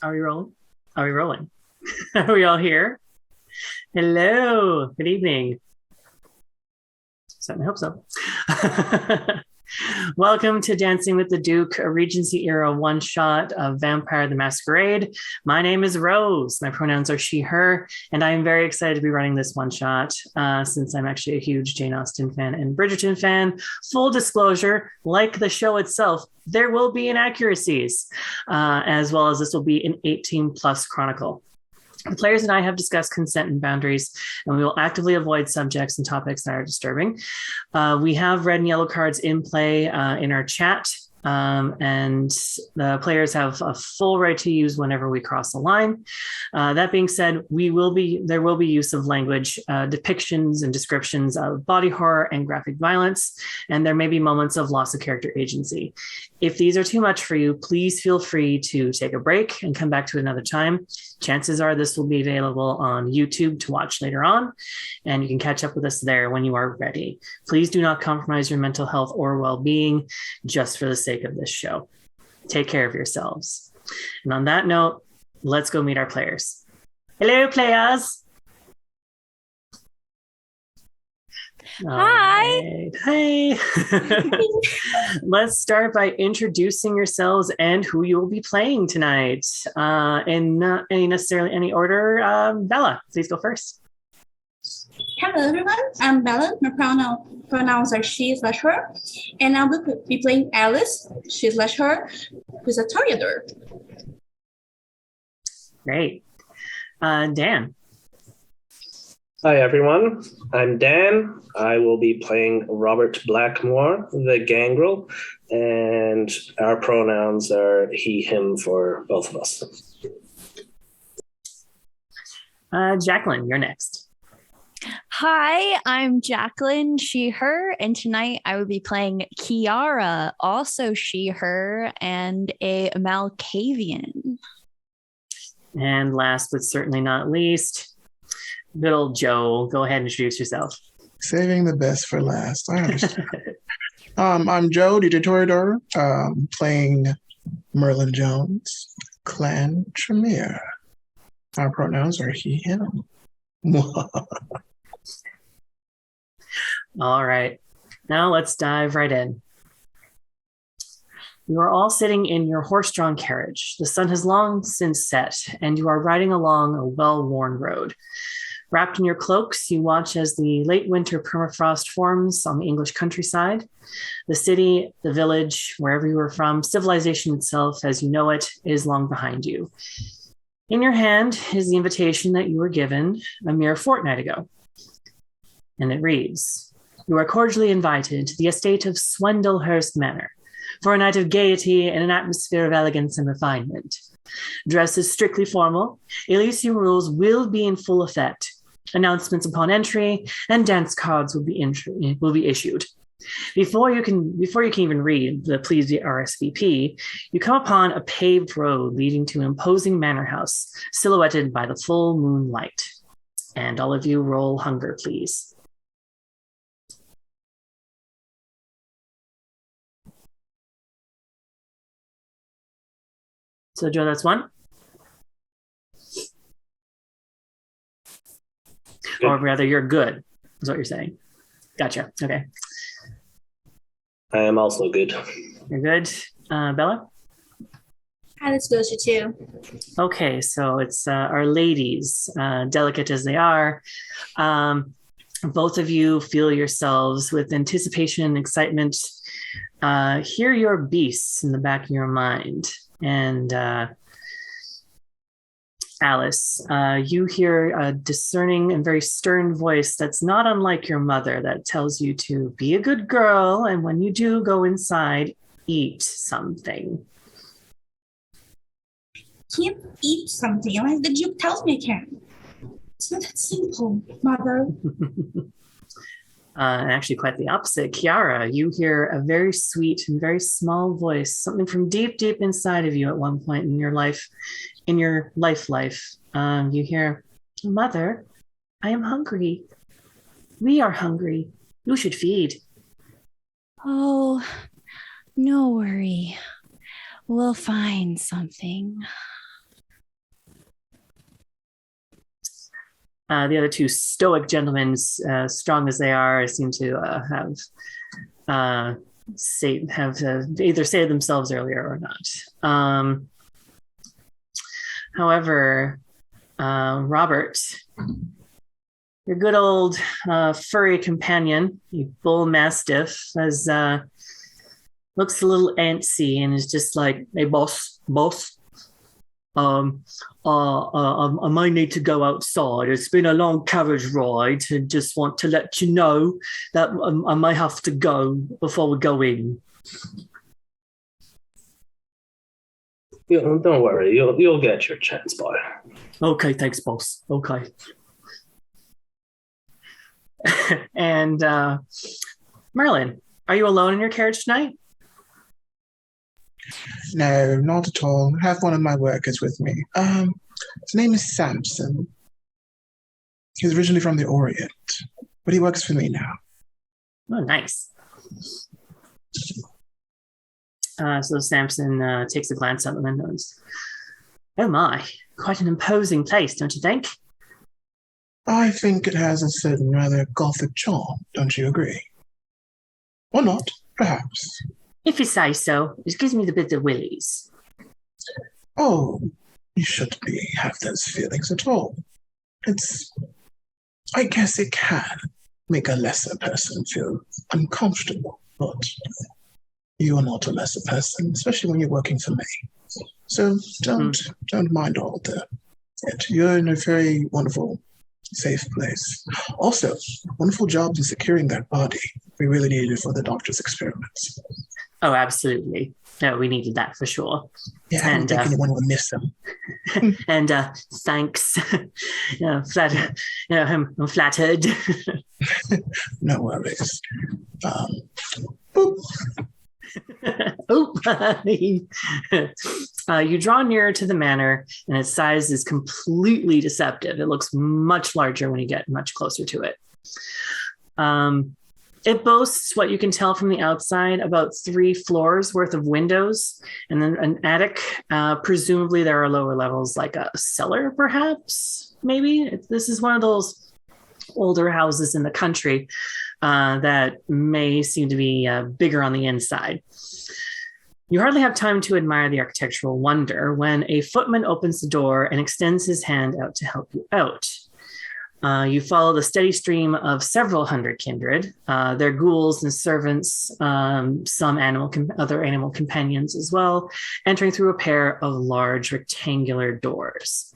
Are we rolling? Are we rolling? Are we all here? Hello. Good evening. Certainly hope so. Welcome to Dancing with the Duke, a Regency era one shot of Vampire the Masquerade. My name is Rose. My pronouns are she, her, and I am very excited to be running this one shot since I'm actually a huge Jane Austen fan and Bridgerton fan. Full disclosure, like the show itself, there will be inaccuracies, as well as this will be an 18 plus chronicle. The players and I have discussed consent and boundaries, and we will actively avoid subjects and topics that are disturbing. We have red and yellow cards in play in our chat, and the players have a full right to use whenever we cross the line. That being said, there will be use of language, depictions and descriptions of body horror and graphic violence, and there may be moments of loss of character agency. If these are too much for you, please feel free to take a break and come back to another time. Chances are this will be available on YouTube to watch later on, and you can catch up with us there when you are ready. Please do not compromise your mental health or well-being just for the sake of this show. Take care of yourselves. And on that note, let's go meet our players. Hello, players. Hi. Hi. Let's start by introducing yourselves and who you will be playing tonight. In not necessarily any order. Bella, please go first. Hello everyone, I'm Bella. My pronouns are she/her, and I will be playing Alice, she/her, who's a Toreador. Great. Dan. Hi everyone, I'm Dan. I will be playing Robert Blackmore, the Gangrel, and our pronouns are he, him for both of us. Jacqueline, you're next. Hi, I'm Jacqueline, she, her, and tonight I will be playing Kiara, also she, her, and a Malkavian. And last but certainly not least, good old Joe. Go ahead and introduce yourself. Saving the best for last. I understand. I'm Joe, DJ Toreador, playing Merlin Jones, Clan Tremere. Our pronouns are he, him. All right. Now let's dive right in. You are all sitting in your horse-drawn carriage. The sun has long since set, and you are riding along a well-worn road. Wrapped in your cloaks, you watch as the late winter permafrost forms on the English countryside. The city, the village, wherever you are from, civilization itself, as you know it, is long behind you. In your hand is the invitation that you were given a mere fortnight ago. And it reads, "You are cordially invited to the estate of Swindlehurst Manor for a night of gaiety and an atmosphere of elegance and refinement. Dress is strictly formal. Elysium rules will be in full effect. Announcements upon entry and dance cards will be issued. Before you can even read the please the RSVP, you come upon a paved road leading to an imposing manor house silhouetted by the full moonlight. And all of you roll hunger, please." So Joe, that's one. Good. Or rather, you're good, is what you're saying. Gotcha. Okay. I am also good. You're good. Bella? Alice goes to two. Okay, so it's our ladies, delicate as they are. Both of you feel yourselves with anticipation and excitement. Hear your beasts in the back of your mind. And Alice, you hear a discerning and very stern voice that's not unlike your mother that tells you to be a good girl, and when you do go inside, eat something. Can't eat something unless the Duke tells me I can. It's not that simple, Mother. And actually quite the opposite. Kiara, you hear a very sweet and very small voice, something from deep, deep inside of you at one point in your life. You hear, "Mother, I am hungry. We are hungry. You should feed." Oh, no worry. We'll find something. The other two stoic gentlemen, strong as they are, seem to either saved themselves earlier or not. However, Robert, your good old furry companion, you bull mastiff, looks a little antsy and is just like, "Hey, boss. I might need to go outside. It's been a long carriage ride, and just want to let you know that I might have to go before we go in." Don't worry, you'll get your chance, boy. Okay, thanks, boss. Okay. And Merlin, are you alone in your carriage tonight? No, not at all. I have one of my workers with me. His name is Samson. He's originally from the Orient, but he works for me now. Oh, nice. So Samson takes a glance out the windows. Oh my, quite an imposing place, don't you think? I think it has a certain rather gothic charm, don't you agree? Or not, perhaps. If you say so, it gives me the bit of willies. Oh, you shouldn't have those feelings at all. I guess it can make a lesser person feel uncomfortable, but you are not a lesser person, especially when you're working for me. So don't mind all the it. You're in a very wonderful, safe place. Also, wonderful job in securing that body. We really needed it for the doctor's experiments. Oh, absolutely. No, we needed that for sure. Yeah, I don't think anyone will miss them. And thanks. I'm flattered. No worries. You draw nearer to the manor, and its size is completely deceptive. It looks much larger when you get much closer to it. It boasts, what you can tell from the outside, about 3 floors worth of windows, and then an attic. Presumably there are lower levels, like a cellar, perhaps, maybe. This is one of those older houses in the country that may seem to be bigger on the inside. You hardly have time to admire the architectural wonder when a footman opens the door and extends his hand out to help you out. You follow the steady stream of several hundred kindred, their ghouls and servants, some other animal companions as well, entering through a pair of large rectangular doors.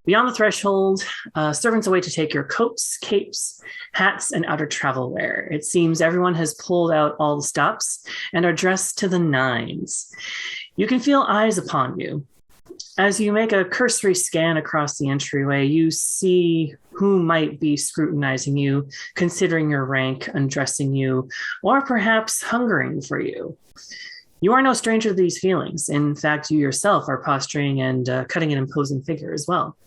Beyond the threshold, servants await to take your coats, capes, hats, and outer travel wear. It seems everyone has pulled out all the stops and are dressed to the nines. You can feel eyes upon you. As you make a cursory scan across the entryway, you see who might be scrutinizing you, considering your rank, undressing you, or perhaps hungering for you. You are no stranger to these feelings. In fact, you yourself are posturing and cutting an imposing figure as well.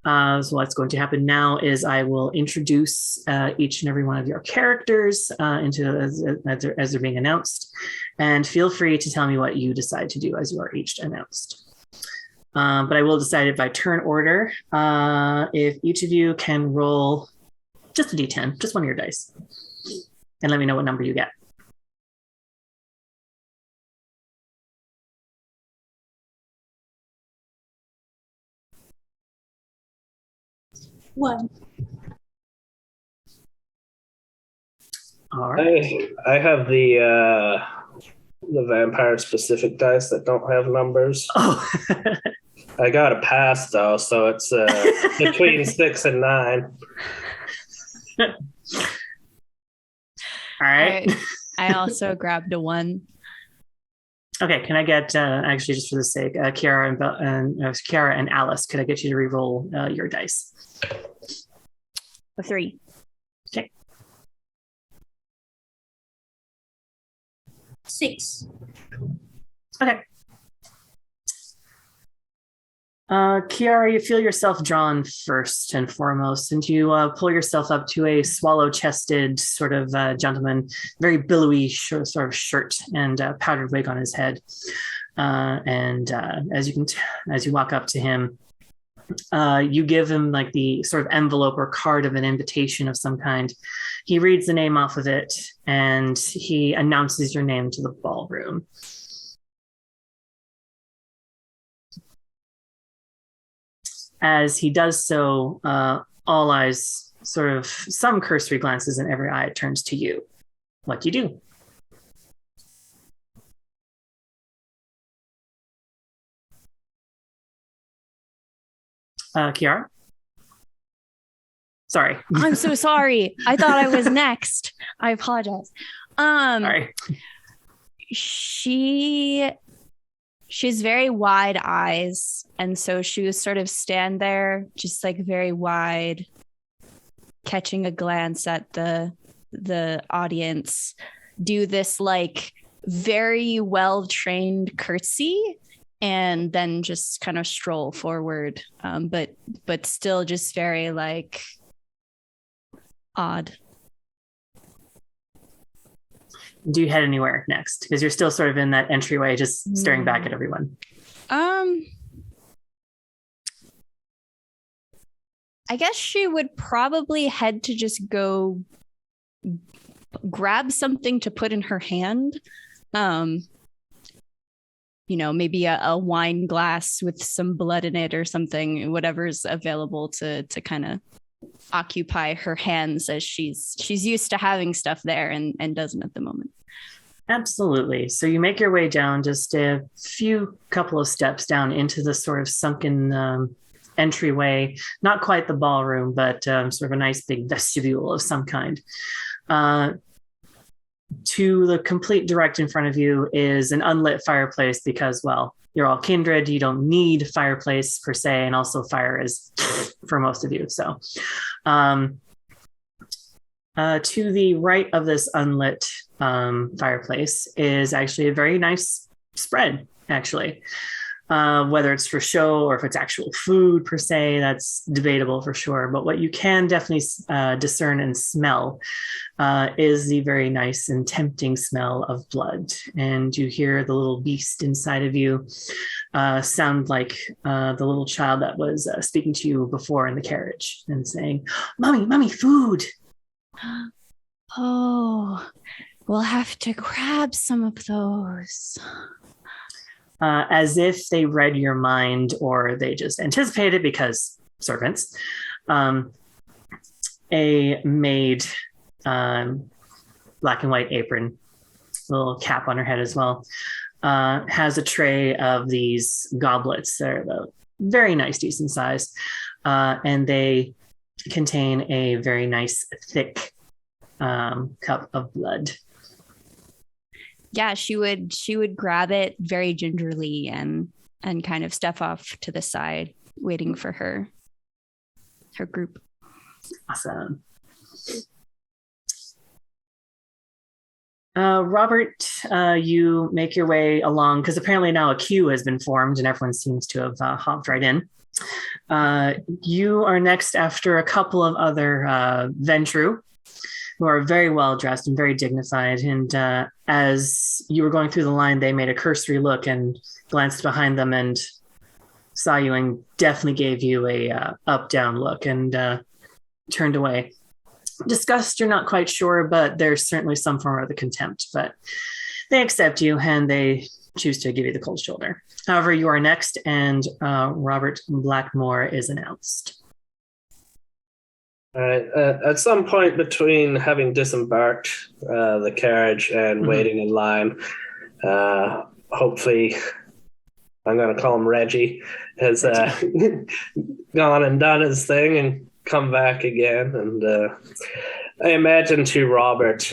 So what's going to happen now is I will introduce each and every one of your characters as they're being announced, and feel free to tell me what you decide to do as you are each announced. But I will decide it by turn order. If each of you can roll just a d10, just one of your dice, and let me know what number you get. One. All right. I have the vampire specific dice that don't have numbers. Oh. I got a pass though, so it's between 6 and 9. All right. I also grabbed a 1. Okay, can I get actually just for the sake, Kiara and Alice? Could I get you to re-roll your dice? A 3. Okay. 6. Okay. Kiara, you feel yourself drawn first and foremost, and you pull yourself up to a swallow-chested sort of gentleman, very billowy sort of shirt and powdered wig on his head. And as you walk up to him, you give him like the sort of envelope or card of an invitation of some kind. He reads the name off of it, and he announces your name to the ballroom. As he does so, all eyes, sort of some cursory glances in every eye, turns to you. What do you do? Kiara? Sorry. I'm so sorry. I thought I was next. I apologize. Sorry. She's very wide eyes, and so she was sort of stand there, just like very wide, catching a glance at the audience, do this like very well trained curtsy, and then just kind of stroll forward, but still just very like odd. Do you head anywhere next? Because you're still sort of in that entryway, just staring back at everyone. I guess she would probably head to just go grab something to put in her hand. Maybe a wine glass with some blood in it or something, whatever's available to kind of occupy her hands, as she's used to having stuff there and doesn't at the moment. Absolutely. So you make your way down just a couple of steps down into the sort of sunken entryway, not quite the ballroom, but sort of a nice big vestibule of some kind. To the complete direct in front of you is an unlit fireplace because, well, you're all kindred. You don't need fireplace per se, and also fire is for most of you. So to the right of this unlit fireplace is actually a very nice spread, actually. Whether it's for show or if it's actual food per se, that's debatable for sure. But what you can definitely discern and smell is the very nice and tempting smell of blood. And you hear the little beast inside of you sound like the little child that was speaking to you before in the carriage and saying, "Mommy, food." Oh, we'll have to grab some of those. As if they read your mind or they just anticipated, because servants. A maid, black and white apron, little cap on her head as well, has a tray of these goblets. They're very nice, decent size, and they contain a very nice, thick cup of blood. Yeah, she would grab it very gingerly and kind of step off to the side, waiting for her group. Awesome. Robert, you make your way along, because apparently now a queue has been formed and everyone seems to have hopped right in. You are next after a couple of other Ventru, who are very well dressed and very dignified. And as you were going through the line, they made a cursory look and glanced behind them and saw you and definitely gave you a up-down look and turned away. Disgust, you're not quite sure, but there's certainly some form of the contempt. But they accept you and they choose to give you the cold shoulder. However, you are next, and Robert Blackmore is announced. All right. At some point between having disembarked the carriage and waiting in line, hopefully, I'm going to call him Reggie, has gone and done his thing and come back again. And I imagine to Robert,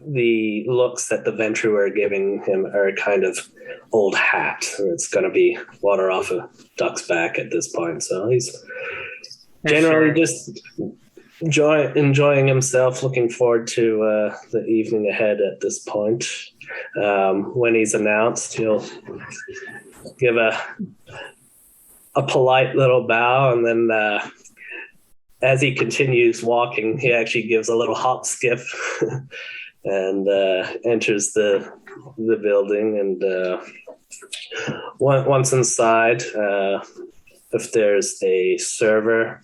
the looks that the Ventru are giving him are kind of old hat. It's going to be water off a duck's back at this point. So he's generally just enjoying himself, looking forward to the evening ahead at this point. When he's announced, he'll give a polite little bow, and then as he continues walking, he actually gives a little hop skip and enters the building. And once inside, if there's a server,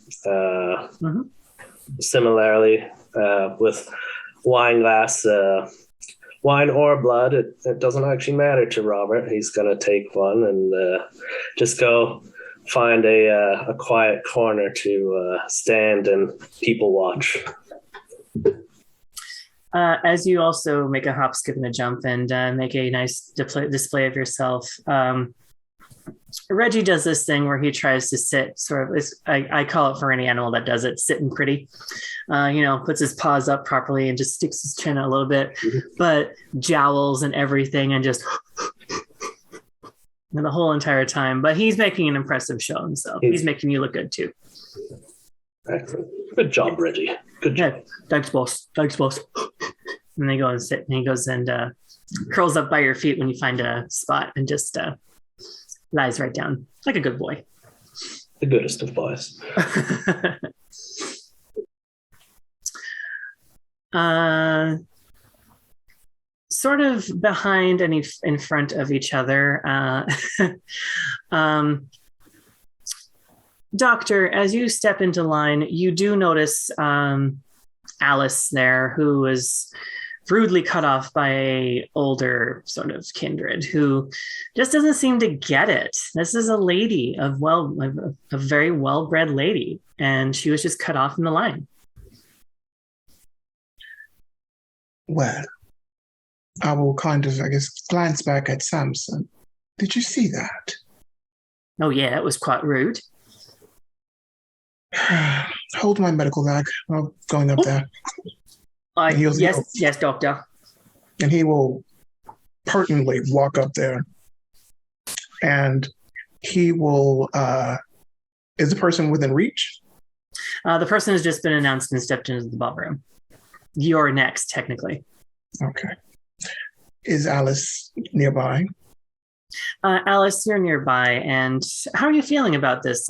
similarly with wine glass, wine or blood, it doesn't actually matter to Robert. He's going to take one and just go find a quiet corner to stand and people watch. As you also make a hop, skip, and a jump and make a nice display of yourself, Reggie does this thing where he tries to sit sort of, I call it for any animal that does it, sitting pretty, puts his paws up properly and just sticks his chin out a little bit, but jowls and everything and just the whole entire time. But he's making an impressive show himself. He's making you look good too. Excellent. Good job, Reggie. Good job. Yeah. Thanks, boss. And they go and sit, and he goes and curls up by your feet when you find a spot and just lies right down like a good boy. The goodest of boys. Sort of behind and in front of each other. Doctor, as you step into line, you do notice Alice there, who is rudely cut off by a older sort of kindred who just doesn't seem to get it. This is a lady a very well-bred lady, and she was just cut off in the line. Well, I will kind of, glance back at Samson. Did you see that? Oh yeah, it was quite rude. Hold my medical bag. I'm going up there. Yes, doctor. And he will pertinently walk up there, and he will. Is the person within reach? The person has just been announced and stepped into the ballroom. You're next, technically. Okay. Is Alice nearby? Alice, you're nearby, and how are you feeling about this,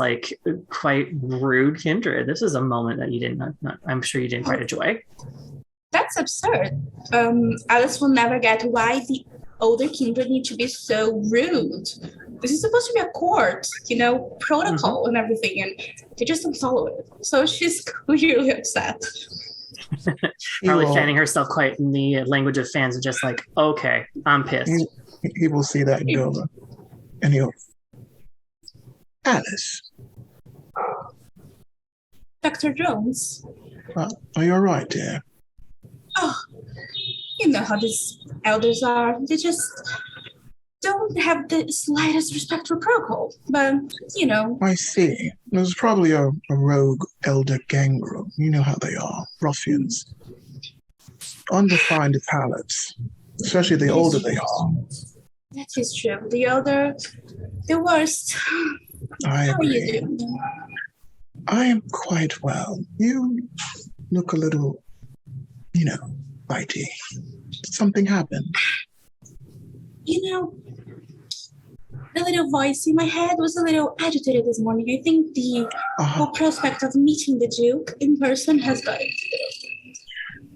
quite rude kindred? This is a moment that I'm sure you didn't quite enjoy. That's absurd. Alice will never get why the older kindred need to be so rude. This is supposed to be a court, protocol and everything, and they just don't follow it. So she's clearly upset. Probably fanning herself quite in the language of fans, and just like, okay, I'm pissed. He will see that and go over. And he'll, Alice. Dr. Jones. Are you all right, dear? Oh, you know how these elders are. They just don't have the slightest respect for protocol. But, I see. There's probably a rogue elder gangrel. You know how they are. Ruffians. Undefined palates. Especially the older they are. That is true. The older, the worst. I agree. How are you doing? I am quite well. You look a little, bitey. Did something happen? The little voice in my head was a little agitated this morning. I think the whole prospect of meeting the Duke in person has got it.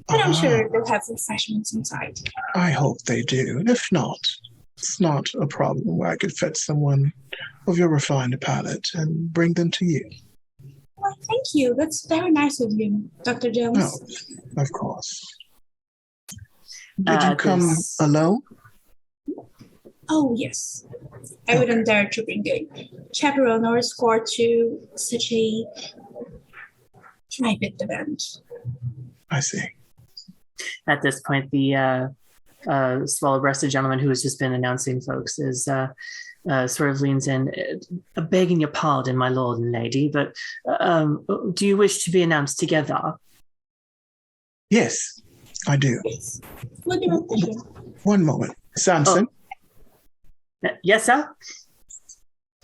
But I'm sure they'll have refreshments inside. I hope they do. And if not, it's not a problem where I could fetch someone of your refined palate and bring them to you. Well, thank you. That's very nice of you, Dr. Jones. No, of course. Did you come alone? Oh, yes. I wouldn't dare to bring a chaperone or escort to such a private event. I see. At this point, the swallow-breasted gentleman who has just been announcing folks is sort of leans in, begging your pardon, my lord and lady, but do you wish to be announced together? Yes, I do. Yes. Would be my pleasure. One moment. Samson. Yes, sir?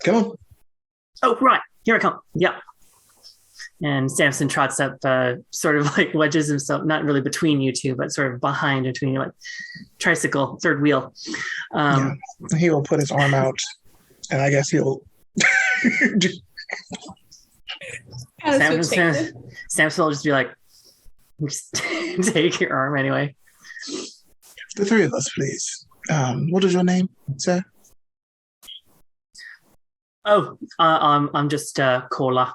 Come on. Oh, right. Here I come. Yeah. And Samson trots up, sort of wedges himself, not really between you two, but sort of behind between you, like tricycle, third wheel. He will put his arm out, and I guess he'll... Samson will just be like, just take your arm anyway. The three of us, please. What is your name, sir? Oh, I'm just Caller.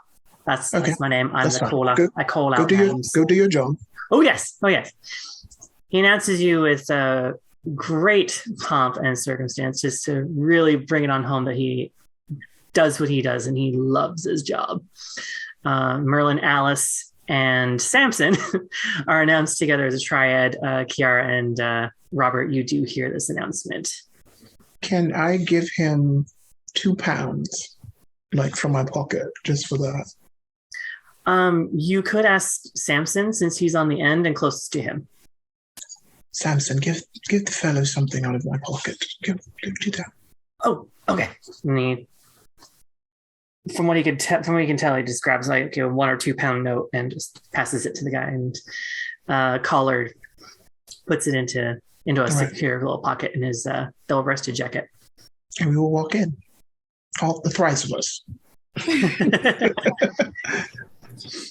That's my name. I'm That's the fine. caller. I call out names. Go do your job. Oh yes. He announces you with great pomp and circumstance, just to really bring it on home that he does what he does and he loves his job. Merlin, Alice, and Samson are announced together as a triad. Kiara and Robert, you do hear this announcement. Can I give him £2, like from my pocket, just for that? You could ask Samson, since he's on the end and closest to him. Samson, give the fellow something out of my pocket. Do that. Oh, okay. And from what he can tell, he just grabs like a £1 or £2 note and just passes it to the guy. And Collard puts it into a secure little pocket in his double-breasted jacket. And we will walk in. All the thrice of us.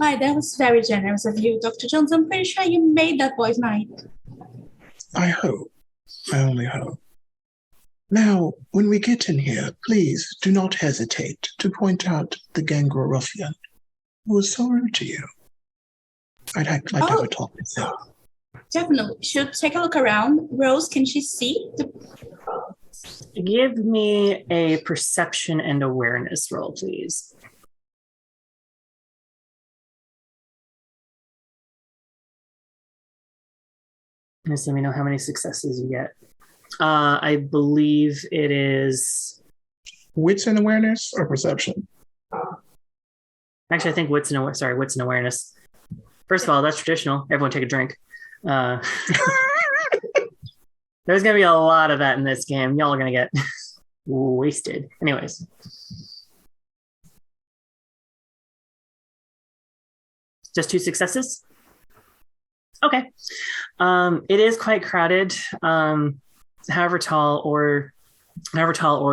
Hi, that was very generous of you, Dr. Jones. I'm pretty sure you made that boy's night. I hope. I only hope. Now, when we get in here, please do not hesitate to point out the gangrel ruffian who was so rude to you. I'd like to have a talk with him. Definitely. Should take a look around. Rose, can she see? Give me a perception and awareness roll, please. Just let me know how many successes you get. I believe it is wits and awareness or perception. Actually, I think wits and awareness. First of all, that's traditional. Everyone take a drink. There's gonna be a lot of that in this game. Y'all are gonna get wasted. Anyways. Just 2 successes? Okay. It is quite crowded. However tall or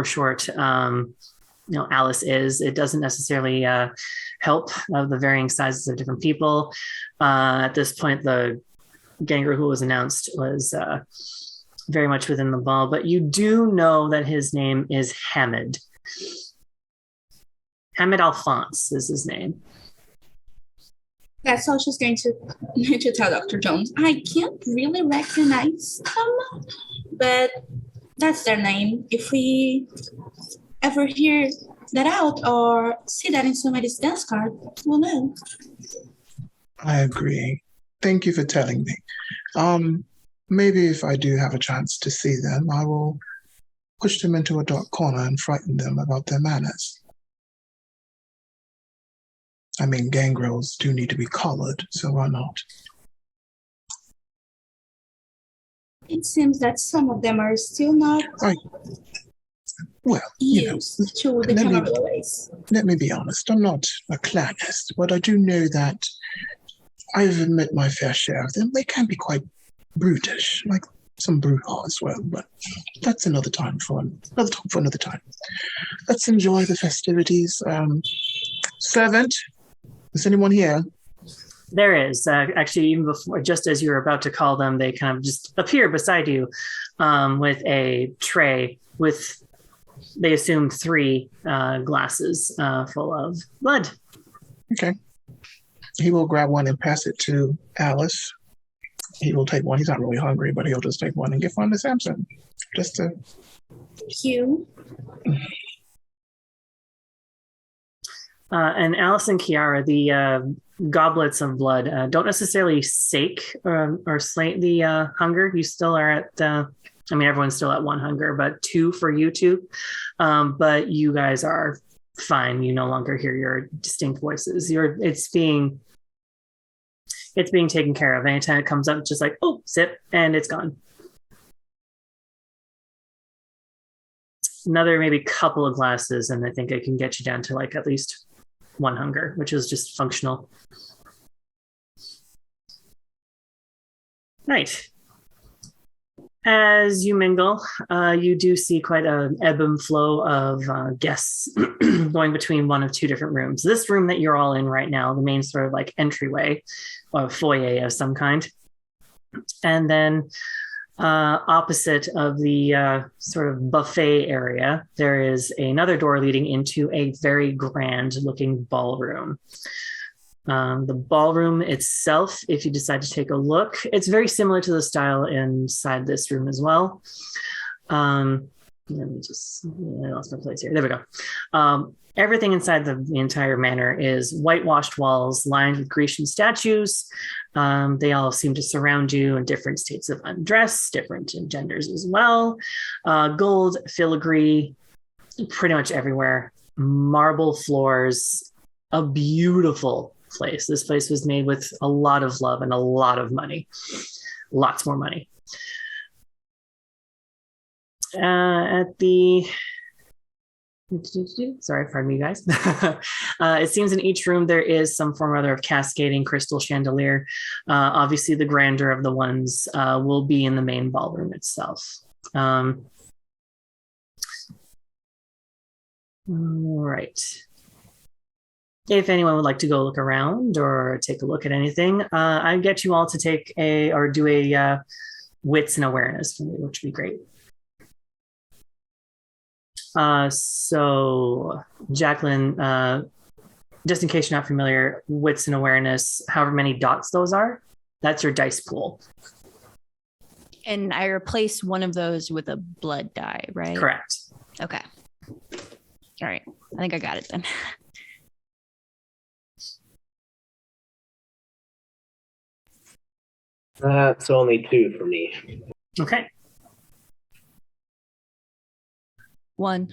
short, Alice is. It doesn't necessarily help the varying sizes of different people. At this point, the gangrel who was announced was very much within the ball, but you do know that his name is Hamid. Hamid Alphonse is his name. That's all she's going to tell Dr. Jones. I can't really recognize them, but that's their name. If we ever hear that out or see that in somebody's dance card, we'll know. I agree. Thank you for telling me. Maybe if I do have a chance to see them, I will push them into a dark corner and frighten them about their manners. I mean, gangrels do need to be collared, so why not? It seems that some of them are still not used to the Camarilla ways. Let me be honest, I'm not a clanist, but I do know that I've met my fair share of them. They can be quite brutish, like some Bruja as well, but that's another talk for another time. Let's enjoy the festivities. Servant, is anyone here? There is. Actually, even before, just as you were about to call them, they kind of just appear beside you with a tray with, they assume, 3 glasses full of blood. Okay. He will grab one and pass it to Alice. He will take one. He's not really hungry, but he'll just take one and give one to Samson. Just to... You. And Alice and Kiara, the goblets of blood don't necessarily sate or slate the hunger. You still are at, everyone's still at 1 hunger, but 2 for you two. But you guys are fine. You no longer hear your distinct voices. It's being taken care of. Anytime it comes up, it's just like, oh, sip, and it's gone. Another maybe couple of glasses, and I think I can get you down to like at least 1 hunger, which is just functional. Right. As you mingle, you do see quite an ebb and flow of guests going between one of 2 different rooms. This room that you're all in right now, the main sort of like entryway or foyer of some kind, And then opposite of the sort of buffet area, there is another door leading into a very grand looking ballroom. The ballroom itself, if you decide to take a look, it's very similar to the style inside this room as well. Let me just, I lost my place here. There we go. Everything inside the entire manor is whitewashed walls lined with Grecian statues. They all seem to surround you in different states of undress, different genders as well. Gold filigree pretty much everywhere. Marble floors. A beautiful place. This place was made with a lot of love and a lot of money. Lots more money. At the sorry, pardon me, guys. It seems in each room there is some form or other of cascading crystal chandelier. Obviously, the grandeur of the ones will be in the main ballroom itself. All right. If anyone would like to go look around or take a look at anything, I'd get you all to take do a wits and awareness for me, which would be great. So Jacqueline, just in case you're not familiar, wits and awareness, however many dots those are, that's your dice pool. And I replaced one of those with a blood die, right? Correct. Okay. All right. I think I got it then. That's only 2 for me. Okay. 1.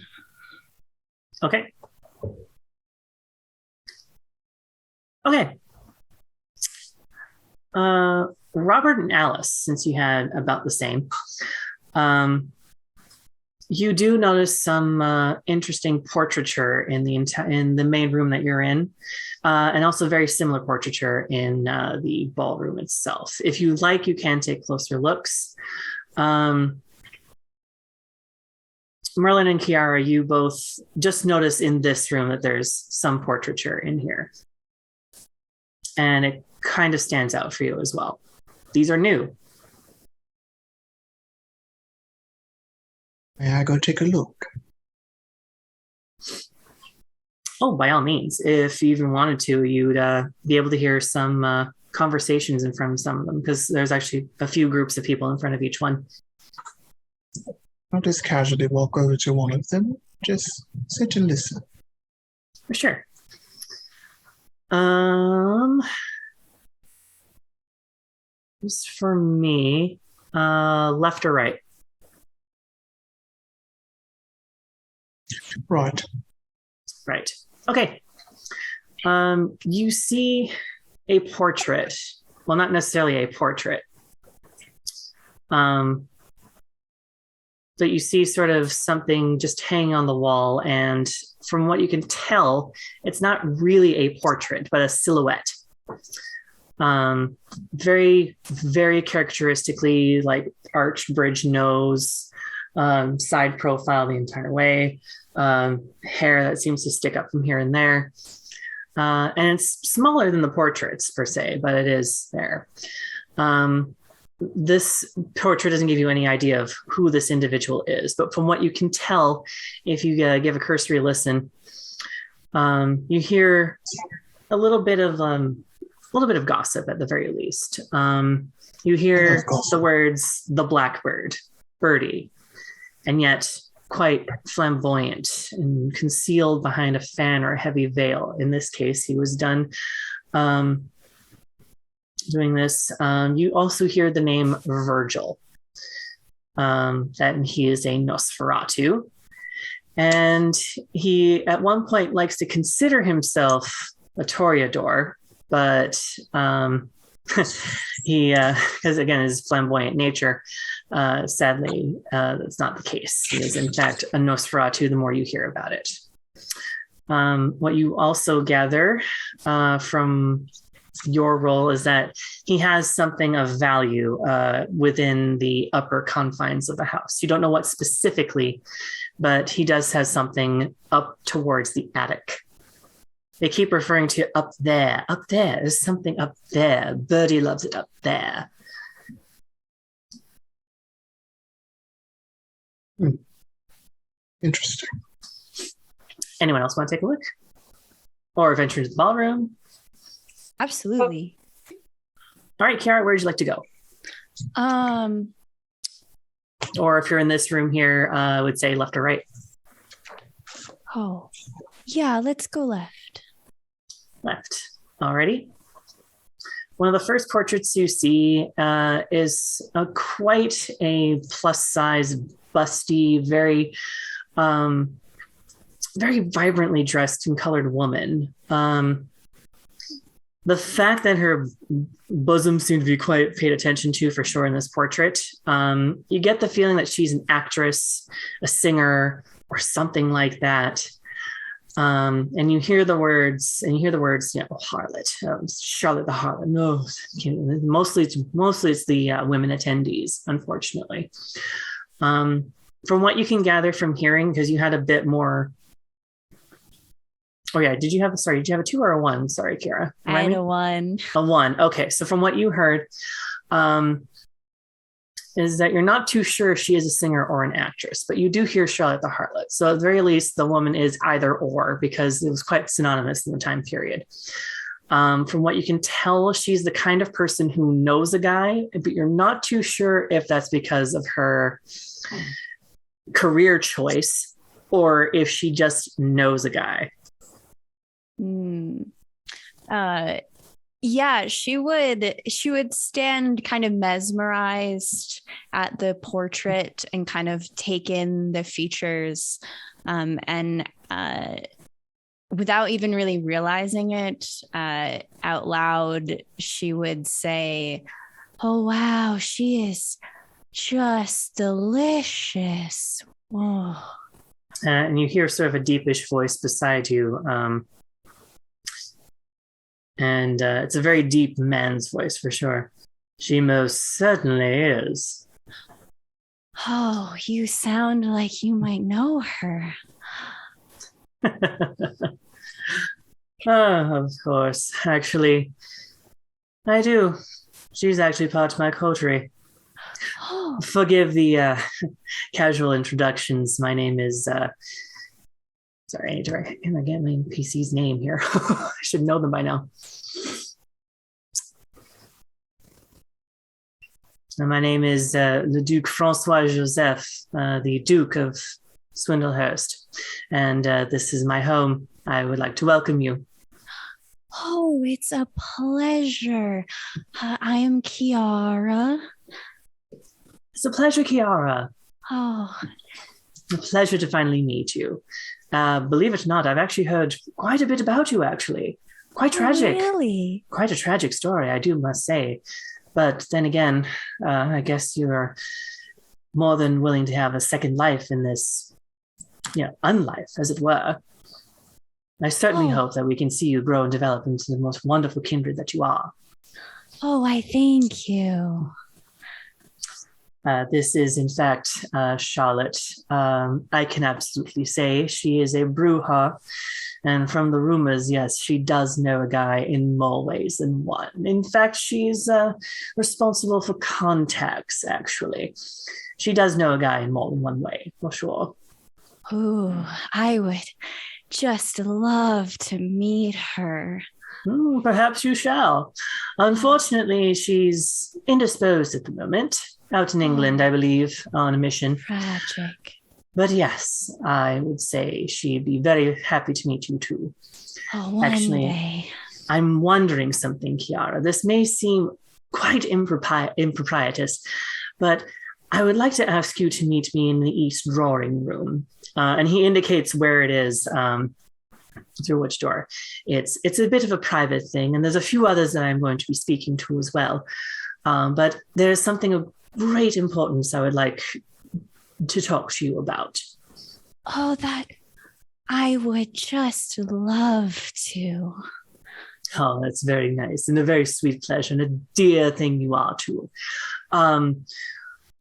Okay. Okay. Robert and Alice, since you had about the same, you do notice some interesting portraiture in the main room that you're in, and also very similar portraiture in the ballroom itself. If you like, you can take closer looks. Merlin and Kiara, you both just notice in this room that there's some portraiture in here. And it kind of stands out for you as well. These are new. May I go take a look? Oh, by all means. If you even wanted to, you'd be able to hear some conversations in front of some of them, because there's actually a few groups of people in front of each one. I'll just casually walk over to one of them. Just sit and listen. For sure. Just for me, left or right? Right. Right. Okay. You see a portrait. Well, not necessarily a portrait. But you see sort of something just hanging on the wall. And from what you can tell, it's not really a portrait, but a silhouette. Very, very characteristically like arched bridge nose, side profile the entire way, hair that seems to stick up from here and there. And it's smaller than the portraits per se, but it is there. This portrait doesn't give you any idea of who this individual is, but from what you can tell, if you give a cursory listen, you hear a little bit of gossip at the very least. You hear the words "the blackbird," birdie, and yet quite flamboyant and concealed behind a fan or a heavy veil. In this case, he was done doing this. You also hear the name Virgil, that he is a Nosferatu. And he, at one point, likes to consider himself a Toreador, but he, because again, his flamboyant nature, sadly, that's not the case. He is, in fact, a Nosferatu the more you hear about it. What you also gather from your role is that he has something of value within the upper confines of the house. You don't know what specifically, but he does have something up towards the attic. They keep referring to up there. Up there. There's something up there. Birdie loves it up there. Interesting. Anyone else want to take a look? Or venture into the ballroom? Absolutely. All right, Kiara, where would you like to go? Or if you're in this room here, I would say left or right. Oh, yeah, let's go left. Left. Alrighty. One of the first portraits you see is quite a plus-size, busty, very vibrantly dressed and colored woman. The fact that her bosom seemed to be quite paid attention to for sure in this portrait, you get the feeling that she's an actress, a singer, or something like that. And you hear the words, harlot, Charlotte the harlot. No, mostly it's the women attendees, unfortunately. From what you can gather from hearing, because you had a bit more. Oh yeah, did you have a 2 or a 1? Sorry, Kira. I had a 1. A 1. Okay, so from what you heard, is that you're not too sure if she is a singer or an actress, but you do hear Charlotte the harlot. So at the very least, the woman is either or, because it was quite synonymous in the time period. From what you can tell, she's the kind of person who knows a guy, but you're not too sure if that's because of her career choice or if she just knows a guy. Yeah, she would stand kind of mesmerized at the portrait and kind of take in the features, and without even really realizing it out loud, she would say, "Oh wow, she is just delicious." Oh. And you hear sort of a deepish voice beside you. And it's a very deep man's voice for sure. She most certainly is. Oh, you sound like you might know her. Oh, of course. Actually, I do. She's actually part of my coterie. Oh. Forgive the casual introductions. My name is... Sorry, I need to get my PC's name here. I should know them by now. My name is the Duke Francois Joseph, the Duke of Swindlehurst. And this is my home. I would like to welcome you. Oh, it's a pleasure. I am Kiara. It's a pleasure, Kiara. Oh. A pleasure to finally meet you. Believe it or not, I've actually heard quite a bit about you, actually. Quite tragic. Oh, really? Quite a tragic story, I do must say. But then again, I guess you're more than willing to have a second life in this, unlife, as it were. I certainly hope that we can see you grow and develop into the most wonderful kindred that you are. Oh, I thank you. This is, in fact, Charlotte. I can absolutely say she is a bruja. And from the rumors, yes, she does know a guy in more ways than one. In fact, she's responsible for contacts, actually. She does know a guy in more than one way, for sure. Ooh, I would just love to meet her. Perhaps you shall. Unfortunately, she's indisposed at the moment. Out in England, I believe, on a mission. Tragic. But yes, I would say she'd be very happy to meet you too. Oh, one day. I'm wondering something, Kiara. This may seem quite improprietous, but I would like to ask you to meet me in the East Drawing Room. And he indicates where it is, through which door. It's a bit of a private thing, and there's a few others that I'm going to be speaking to as well. But there's something of great importance I would like to talk to you about. Oh, that I would just love to. Oh, that's very nice and a very sweet pleasure and a dear thing you are too.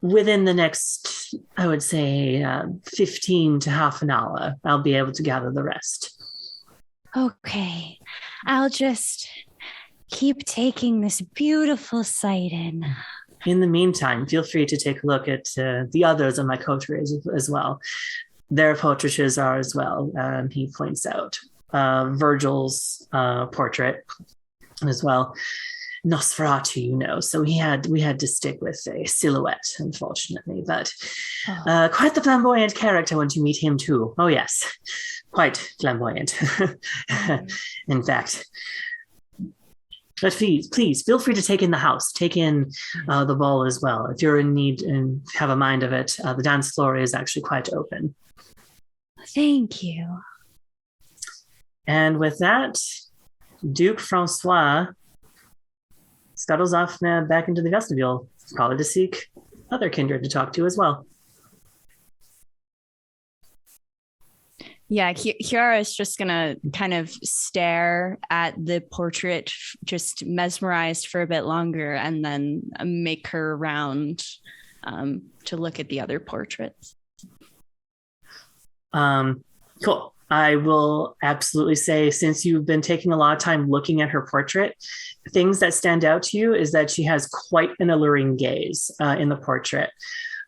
Within the next, I would say, 15 to half an hour, I'll be able to gather the rest. Okay, I'll just keep taking this beautiful sight in. In the meantime, feel free to take a look at the others on my coterie as well. Their portraitures are as well, he points out. Virgil's portrait as well. Nosferatu, so we had to stick with a silhouette, unfortunately, but quite the flamboyant character when you meet him too. Oh yes, quite flamboyant. In fact. But please feel free to take in the house, take in the ball as well. If you're in need and have a mind of it, the dance floor is actually quite open. Thank you. And with that, Duke Francois scuttles off back into the vestibule, probably to seek other kindred to talk to as well. Yeah, Kiara is just going to kind of stare at the portrait, just mesmerized for a bit longer, and then make her round to look at the other portraits. Cool. I will absolutely say, since you've been taking a lot of time looking at her portrait, things that stand out to you is that she has quite an alluring gaze in the portrait.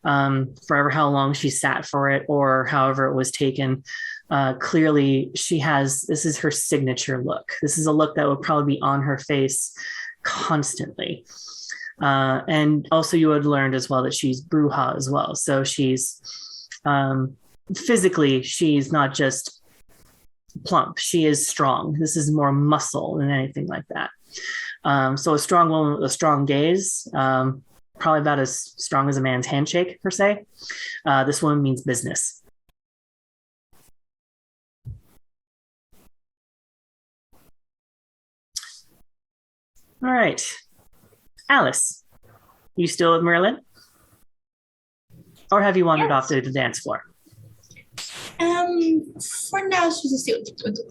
Forever how long she sat for it or however it was taken, clearly this is her signature look. This is a look that would probably be on her face constantly. And also you had learned as well that she's Bruja as well. So she's physically, she's not just plump, she is strong. This is more muscle than anything like that. So a strong woman with a strong gaze, probably about as strong as a man's handshake per se. This woman means business. All right. Alice, you still with Merlin? Or have you wandered off to the dance floor? For now, she's still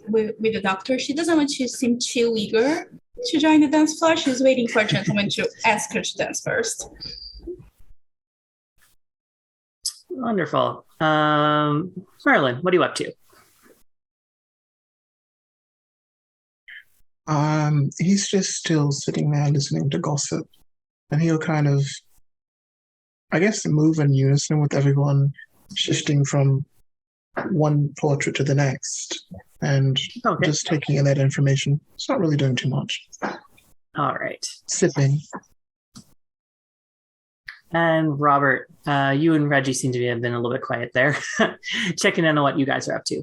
with the doctor. She doesn't want to seem too eager to join the dance floor. She's waiting for a gentleman to ask her to dance first. Wonderful. Merlin, what are you up to? He's just still sitting there listening to gossip, and he'll kind of, I guess, move in unison with everyone, shifting from one portrait to the next and just taking in that information. It's not really doing too much. All right. Sipping. And Robert, you and Reggie seem to have been a little bit quiet there, checking in on what you guys are up to.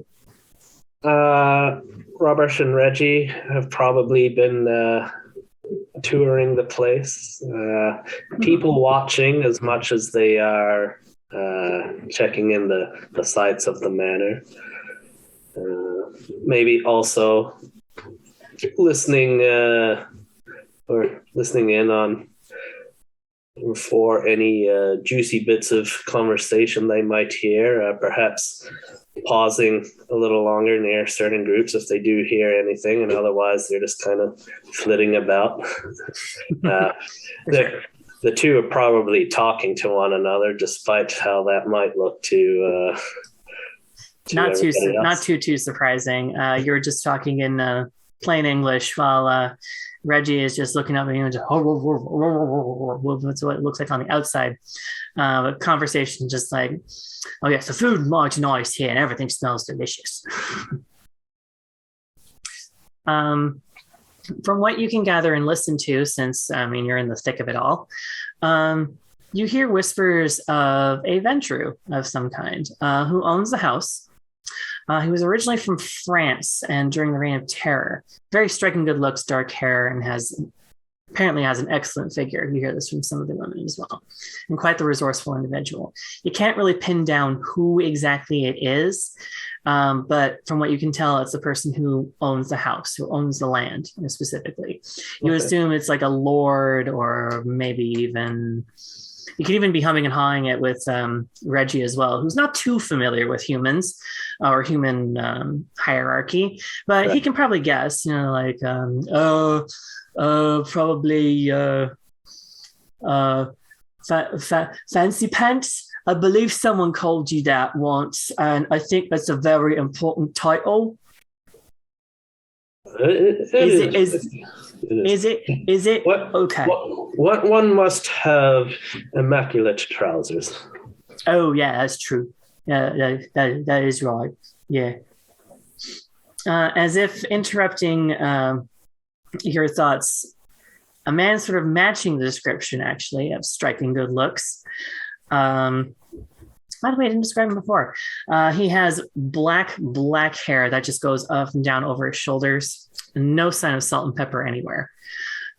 Robert and Reggie have probably been touring the place, people watching as much as they are checking in the sights of the manor. Maybe also listening in on for any juicy bits of conversation they might hear, perhaps pausing a little longer near certain groups if they do hear anything, and otherwise they're just kind of flitting about. The two are probably talking to one another, despite how that might look to not too surprising. You're just talking in plain English while Reggie is just looking up at you and just that's what it looks like on the outside. But conversation just like, oh yes, the food is much nice here and everything smells delicious. From what you can gather and listen to, since you're in the thick of it all, you hear whispers of a Ventru of some kind who owns the house. He was originally from France and during the Reign of Terror. Very striking good looks, dark hair, and apparently has an excellent figure. You hear this from some of the women as well. And quite the resourceful individual. You can't really pin down who exactly it is, but from what you can tell, it's the person who owns the house, who owns the land specifically. You assume it's like a lord, or maybe even... You could even be humming and hawing it with Reggie as well, who's not too familiar with humans or human hierarchy, but he can probably guess, probably fancy pants. I believe someone called you that once, and I think that's a very important title. Is it? What, Okay. what one must have immaculate trousers. Oh, yeah, that's true. Yeah, that is right. Yeah. As if interrupting your thoughts, a man sort of matching the description, actually, of striking good looks. By the way, I didn't describe him before. He has black hair that just goes up and down over his shoulders. No sign of salt and pepper anywhere.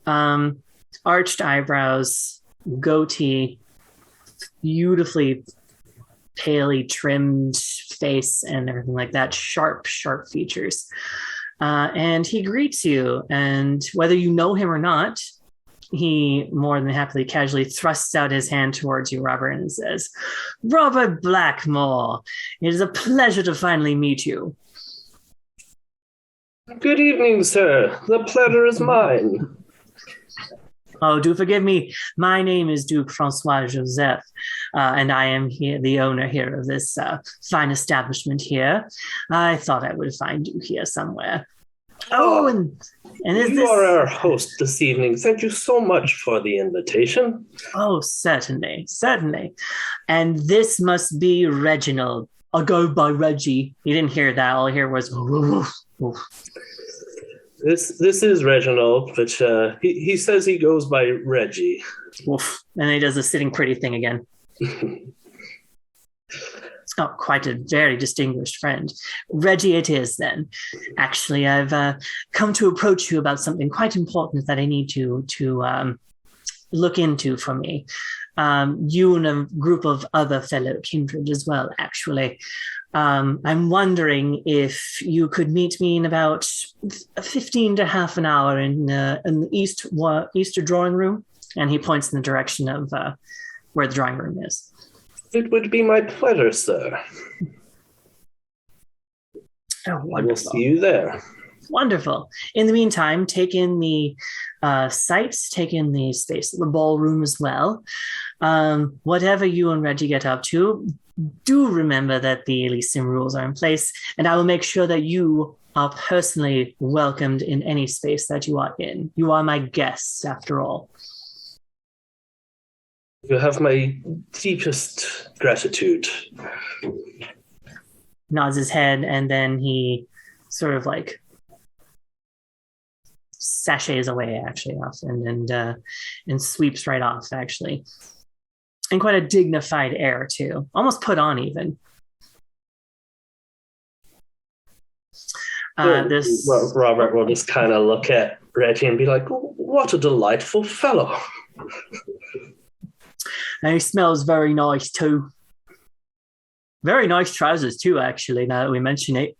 Arched eyebrows, goatee, beautifully palely trimmed face and everything like that. Sharp features. And he greets you, and whether you know him or not, he more than happily casually thrusts out his hand towards you, Robert, and says, "Robert Blackmore, it is a pleasure to finally meet you." Good evening, sir. The pleasure is mine. Oh, do forgive me. My name is Duke Francois Joseph, and I am here, the owner here of this fine establishment here. I thought I would find you here somewhere. Oh, and is you this... are our host this evening. Thank you so much for the invitation. Oh, certainly. And this must be Reginald. I'll go by Reggie. You didn't hear that. All I hear was... Woof, woof. This is Reginald, but he says he goes by Reggie. Woof. And he does the sitting pretty thing again. It's got quite a very distinguished friend. Reggie it is, then. Actually, I've come to approach you about something quite important that I need to look into for me. You and a group of other fellow kindred as well, actually. I'm wondering if you could meet me in about 15 to half an hour in the Easter drawing room. And he points in the direction of where the drawing room is. It would be my pleasure, sir. Oh, wonderful. I will see you there. Wonderful. In the meantime, take in the sights, take in the space of the ballroom as well. Whatever you and Reggie get up to, do remember that the Elysium rules are in place, and I will make sure that you are personally welcomed in any space that you are in. You are my guests, after all. You have my deepest gratitude. Nods his head, and then he sort of like sachets away, actually, off and sweeps right off, actually. And quite a dignified air, too. Almost put on, even. Robert will just kind of look at Reggie and be like, "What a delightful fellow." And he smells very nice, too. Very nice trousers, too, actually, now that we mention it.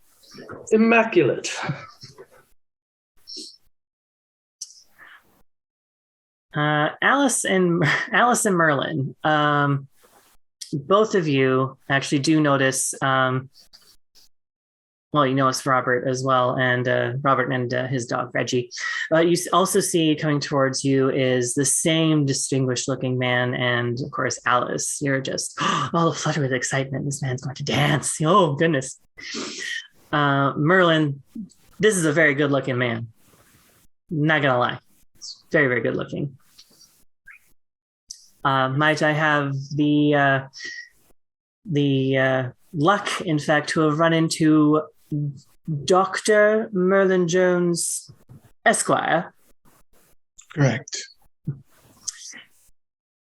Immaculate. Alice and Merlin, both of you actually do notice, you notice Robert as well, and Robert and his dog, Reggie. You also see coming towards you is the same distinguished looking man, and of course, Alice. You're just all aflutter with excitement. This man's going to dance. Oh, goodness. Merlin, this is a very good looking man. Not gonna lie. It's very, very good looking. Might I have the luck, in fact, to have run into Dr. Merlin Jones, Esquire? Correct.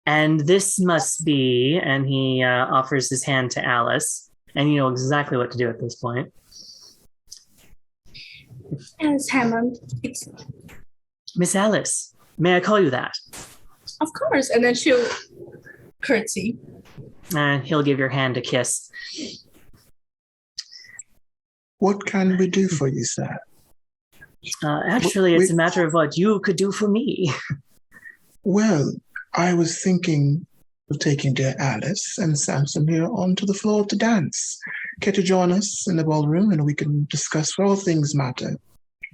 And this must be, and he offers his hand to Alice, and you know exactly what to do at this point. Alice Hammond, it's... Miss Alice, may I call you that? Of course. And then she'll curtsy. And he'll give your hand a kiss. What can we do for you, sir? Actually, it's a matter of what you could do for me. Well, I was thinking of taking dear Alice and Samson here onto the floor to dance. Care to join us in the ballroom, and we can discuss all things matter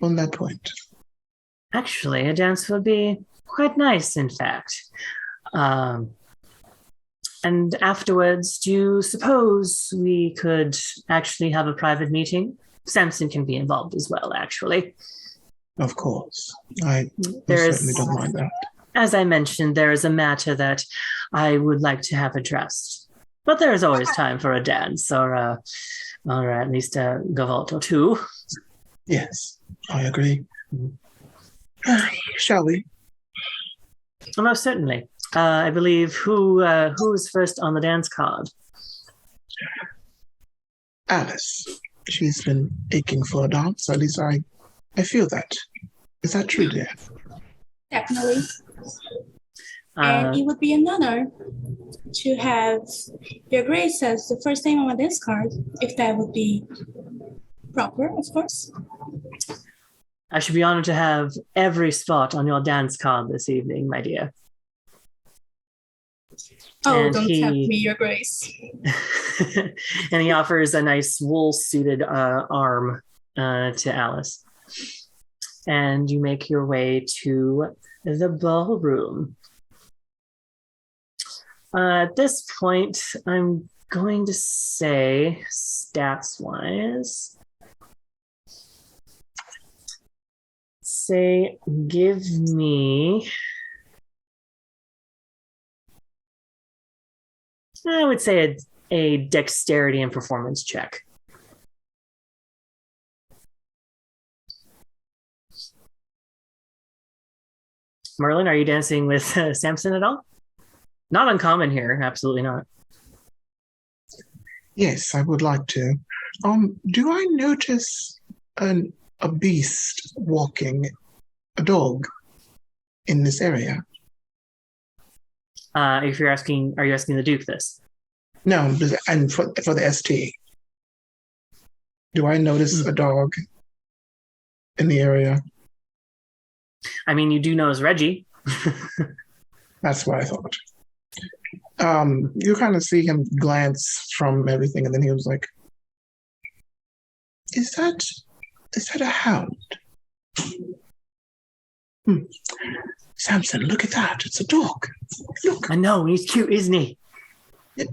on that point. Actually, a dance would be quite nice, in fact. And afterwards, do you suppose we could actually have a private meeting? Samson can be involved as well, actually. Of course. I There certainly is, don't mind that. as I mentioned, there is a matter that I would like to have addressed. But there is always time for a dance, or at least a gavotte or two. Yes, I agree. Shall we? Most certainly. I believe who's first on the dance card? Alice. She's been aching for a dance. At least I feel that. Is that true, dear? Definitely. And it would be an honor to have Your Grace as the first name on my dance card, if that would be proper, of course. I should be honored to have every spot on your dance card this evening, my dear. Oh, And don't tempt me, Your Grace. and he offers a nice wool-suited arm to Alice. And you make your way to the ballroom. At this point, I'm going to say, stats-wise, give me, I would say a dexterity and performance check. Merlin, are you dancing with Samson at all? Not uncommon here, absolutely not. Yes, I would like to. Do I notice a beast walking, a dog, in this area? If you're asking, are you asking the Duke this? No, and for the ST. Do I notice a dog in the area? I mean, you do notice Reggie. That's what I thought. You kind of see him glance from everything, and then he was like, "Is that a hound?" Samson, look at that! It's a dog. Look. I know, he's cute, isn't he? Do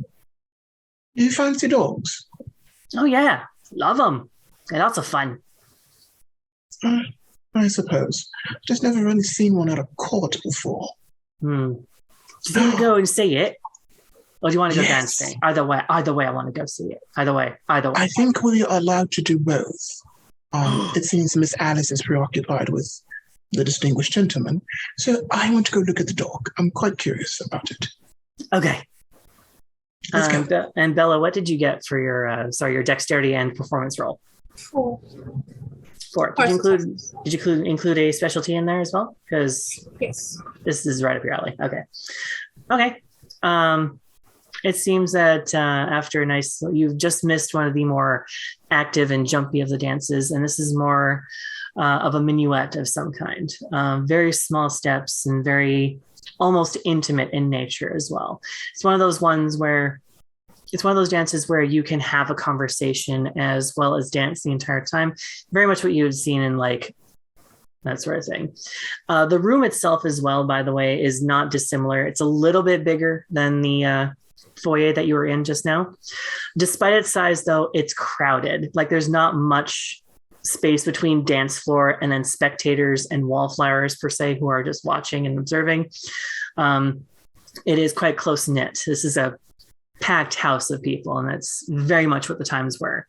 you fancy dogs? Oh yeah, love them. They're lots of fun. I suppose. Just never really seen one at a court before. Do you want to go and see it? Or do you want to go Yes. dancing? Either way, I want to go see it. Either way. I think we are allowed to do both. It seems Miss Alice is preoccupied with the distinguished gentleman, so I want to go look at the dog. I'm quite curious about it. Okay. Let's go. And Bella, what did you get for your dexterity and performance roll? 4. 4. Did you include a specialty in there as well? Because Yes. this is right up your alley. Okay. It seems that after you've just missed one of the more active and jumpy of the dances, and this is more of a minuet of some kind. Very small steps and very almost intimate in nature as well. It's one of those dances where you can have a conversation as well as dance the entire time. Very much what you had seen in that sort of thing. The room itself as well, by the way, is not dissimilar. It's a little bit bigger than the foyer that you were in just now. Despite its size, though, it's crowded. There's not much space between dance floor and then spectators and wallflowers per se who are just watching and observing. It is quite close knit. This is a packed house of people, and that's very much what the times were.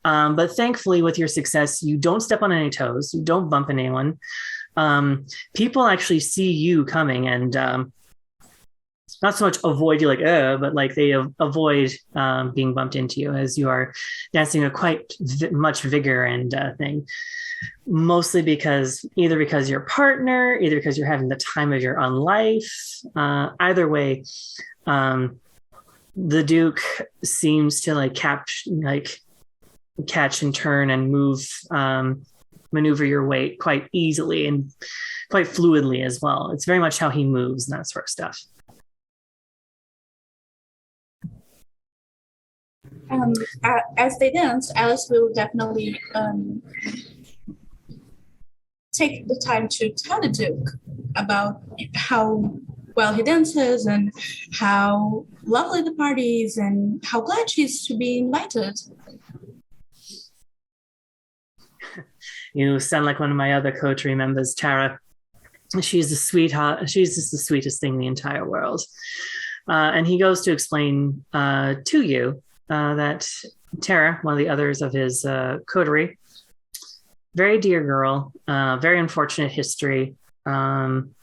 But thankfully, with your success, you don't step on any toes. You don't bump into anyone. People actually see you coming and not so much avoid you but they avoid being bumped into you as you are dancing with quite much vigor and thing. Mostly because your partner, either because you're having the time of your own life. Either way, the Duke seems to catch and turn and move, maneuver your weight quite easily and quite fluidly as well. It's very much how he moves and that sort of stuff. As they dance, Alice will definitely take the time to tell the Duke about how well he dances and how lovely the party is and how glad she is to be invited. You sound like one of my other coterie members, Tara. She's a sweetheart. She's just the sweetest thing in the entire world. And he goes to explain to you that Tara, one of the others of his coterie, very dear girl, very unfortunate history, and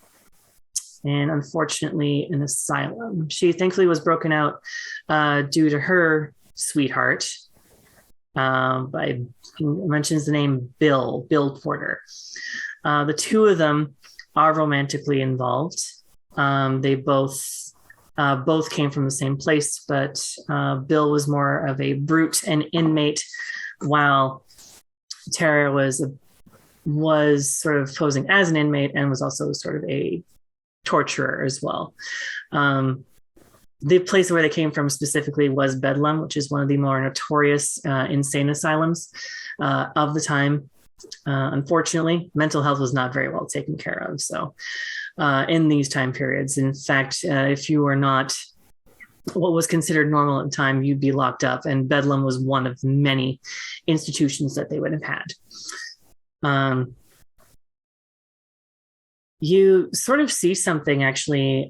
unfortunately an asylum. She thankfully was broken out due to her sweetheart. He mentions the name Bill Porter. The two of them are romantically involved. They both came from the same place, but Bill was more of a brute and inmate, while Tara was sort of posing as an inmate and was also sort of a torturer as well. The place where they came from specifically was Bedlam, which is one of the more notorious insane asylums of the time. Unfortunately, mental health was not very well taken care of. So in these time periods, in fact, if you were not what was considered normal at the time, you'd be locked up. And Bedlam was one of many institutions that they would have had. You sort of see something actually,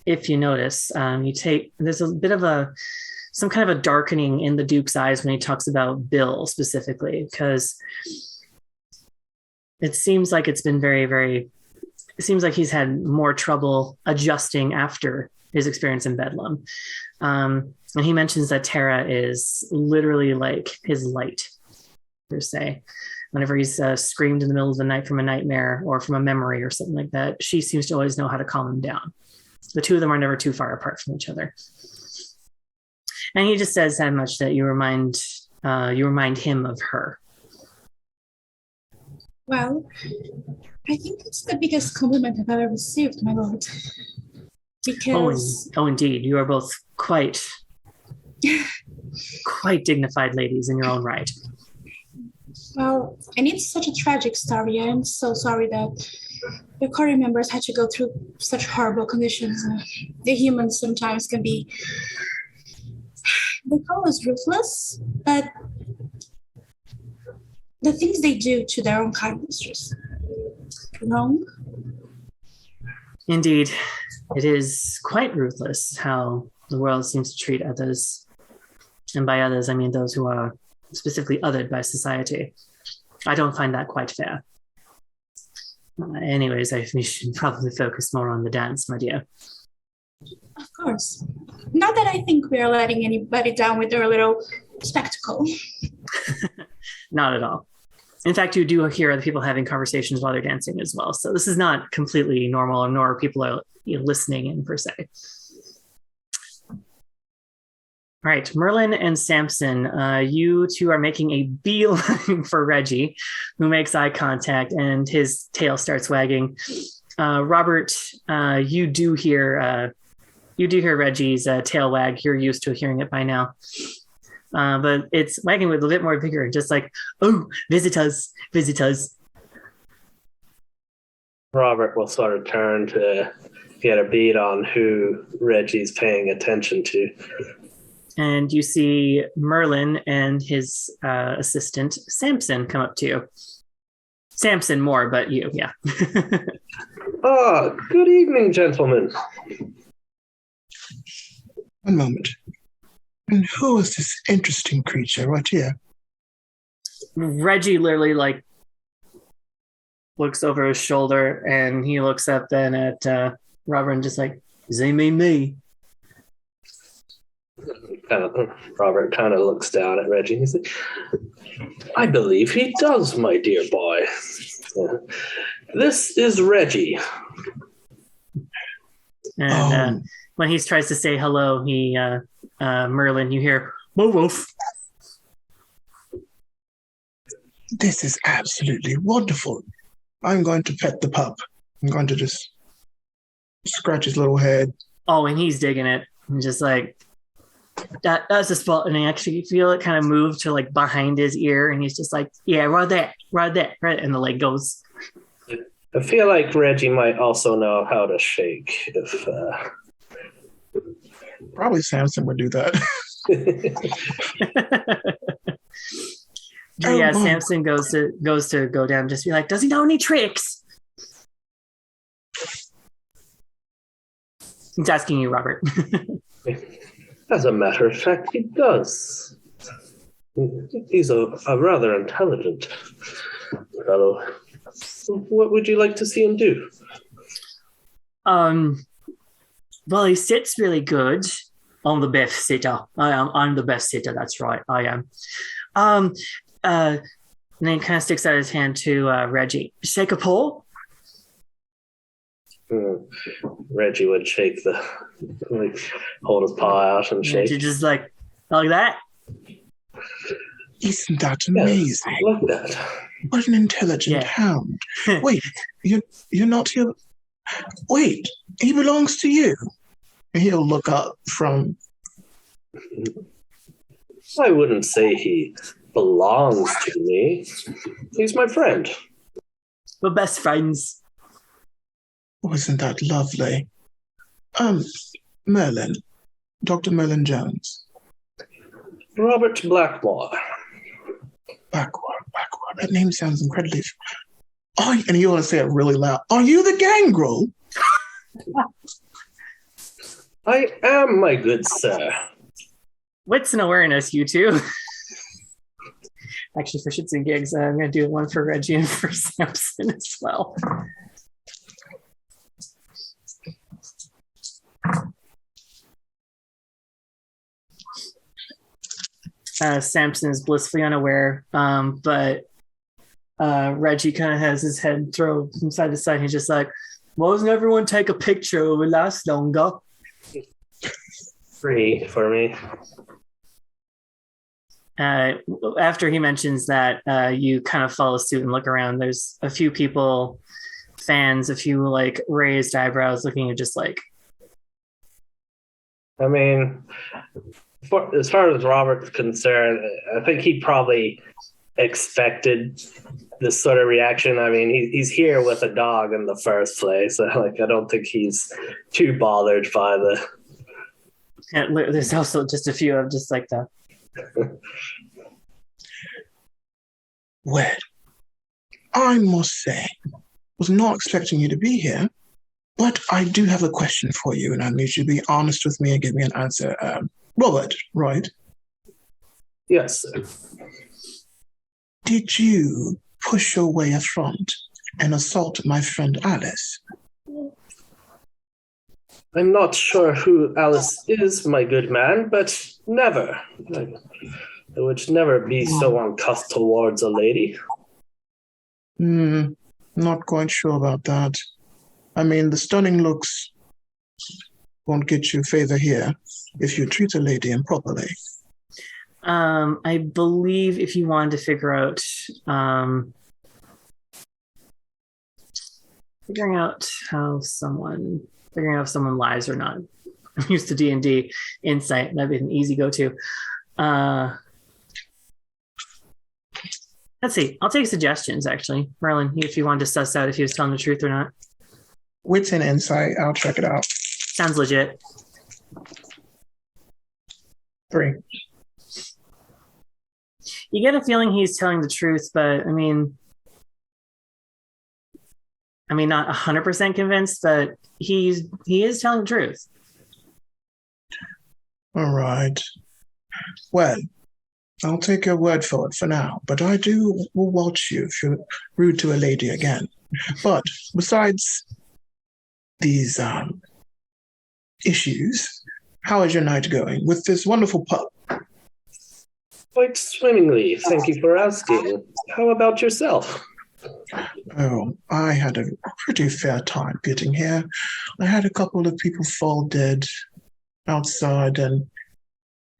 if you notice. There's a bit of some kind of a darkening in the Duke's eyes when he talks about Bill specifically, because it seems like it's been it seems like he's had more trouble adjusting after his experience in Bedlam. And he mentions that Tara is literally like his light, per se. Whenever he's screamed in the middle of the night from a nightmare or from a memory or something like that, she seems to always know how to calm him down. The two of them are never too far apart from each other. And he just says that much, that you remind him of her. Well, I think it's the biggest compliment I've ever received, my lord. Because indeed, you are both quite dignified ladies in your own right. Well, and it's such a tragic story. I am so sorry that the coterie members had to go through such horrible conditions. The humans sometimes can be, they call us ruthless, but the things they do to their own kind is just wrong. Indeed, it is quite ruthless how the world seems to treat others. And by others, I mean those who are specifically othered by society. I don't find that quite fair. Anyways, we should probably focus more on the dance, my dear. Of course. Not that I think we are letting anybody down with their little spectacle. Not at all. In fact, you do hear other people having conversations while they're dancing as well. So this is not completely normal, nor people are listening in per se. All right, Merlin and Samson, you two are making a beeline for Reggie, who makes eye contact and his tail starts wagging. Robert, you do hear Reggie's tail wag. You're used to hearing it by now. But it's wagging with a bit more vigor, just like, oh, visitors. Robert will sort of turn to get a beat on who Reggie's paying attention to. And you see Merlin and his assistant, Samson, come up to you. Samson more, but you, yeah. Good evening, gentlemen. One moment. And who is this interesting creature right here? Reggie literally looks over his shoulder and he looks up then at Robert and just like, does he mean me? Robert kind of looks down at Reggie and he's like, I believe he does, my dear boy. This is Reggie. And when he tries to say hello, Merlin, you hear, woof woof. This is absolutely wonderful. I'm going to pet the pup. I'm going to just scratch his little head. Oh, and he's digging it. And just like, that's a spot. And I actually feel it kind of move to like behind his ear. And he's just like, yeah, right there. And the leg goes. I feel like Reggie might also know how to shake if... Probably Samson would do that. Oh, Yeah, my. Samson goes to go down, just be like, does he know any tricks? He's asking you, Robert. As a matter of fact, he does. He's a rather intelligent fellow. What would you like to see him do? Well, he sits really good. I'm the best sitter. I'm the best sitter. That's right. I am. And then kind of sticks out his hand to Reggie. Shake a paw. Reggie would shake hold his paw out and shake. Reggie just like that. Isn't that amazing? Yes, like that. What an intelligent hound. Wait, you're not here. Wait, he belongs to you. And he'll look up from... I wouldn't say he belongs to me. He's my friend. We're best friends. Oh, isn't that lovely? Merlin. Dr. Merlin Jones. Robert Blackmore. Blackmore. That name sounds incredibly... Oh, and you want to say it really loud. Are you the gangrel? I am, my good sir. Wits and awareness, you two. Actually, for shits and gigs, I'm going to do one for Reggie and for Samson as well. Samson is blissfully unaware, but Reggie kind of has his head thrown from side to side. He's just like, why doesn't everyone take a picture? It will last longer. Free for me. After he mentions that, you kind of follow suit and look around. There's a few people, fans, a few like raised eyebrows looking at just like. I mean, as far as Robert's concerned, I think he probably expected this sort of reaction. I mean, he's here with a dog in the first place. So, I don't think he's too bothered by the... And there's also just a few of just like that. Well, I must say, was not expecting you to be here, but I do have a question for you, and I need you to be honest with me and give me an answer. Robert, right? Yes, sir. Did you push your way up front and assault my friend Alice? I'm not sure who Alice is, my good man, but never. I would never be so uncouth towards a lady. Not quite sure about that. I mean, the stunning looks won't get you favor here if you treat a lady improperly. I believe if you wanted to figure out figuring out if someone lies or not. I'm used to D&D insight. That'd be an easy go-to. Let's see. I'll take suggestions, actually. Merlin, if you wanted to suss out if he was telling the truth or not. Wits and insight. I'll check it out. Sounds legit. 3. You get a feeling he's telling the truth, but I mean, not 100% convinced, but he is telling the truth. All right. Well, I'll take your word for it for now, but I will watch you if you're rude to a lady again. But besides these issues, how is your night going with this wonderful pup? Quite swimmingly, thank you for asking. How about yourself? Oh, I had a pretty fair time getting here. I had a couple of people fall dead outside, and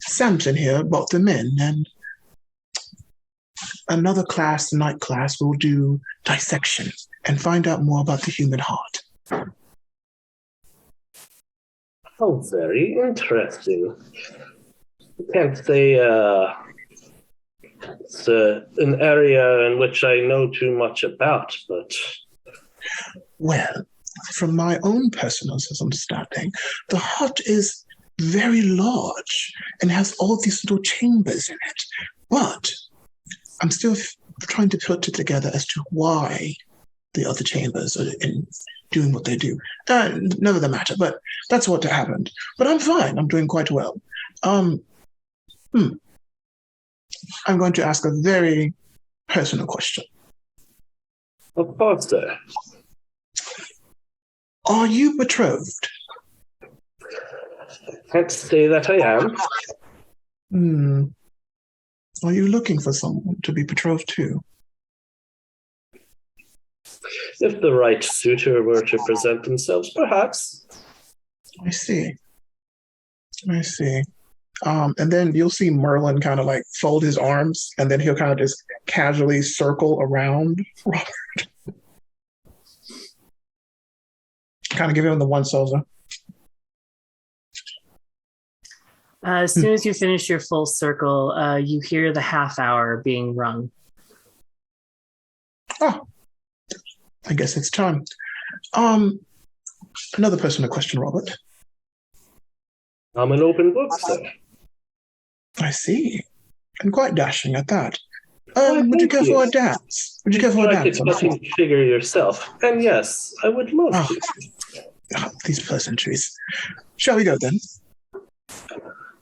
Samson here brought them in, and another class, the night class, will do dissection and find out more about the human heart. Oh, very interesting. Can't say it's an area in which I know too much about, but... Well, from my own personal understanding, the heart is very large and has all these little chambers in it. But I'm still trying to put it together as to why the other chambers are doing what they do. None of the matter, but that's what happened. But I'm fine. I'm doing quite well. I'm going to ask a very personal question. Of course, sir. Are you betrothed? Can't say that I am. Are you looking for someone to be betrothed to? If the right suitor were to present themselves, perhaps. I see. And then you'll see Merlin kind of like fold his arms, and then he'll kind of just casually circle around Robert. Kind of give him the once over. As soon as you finish your full circle, you hear the half hour being rung. Oh, I guess it's time. Another personal question, Robert. I'm an open book, sir. I see. And quite dashing at that. Would you care for a dance? Would you care for a dance? You figure yourself. And yes, I would love to. These pleasantries. Shall we go then?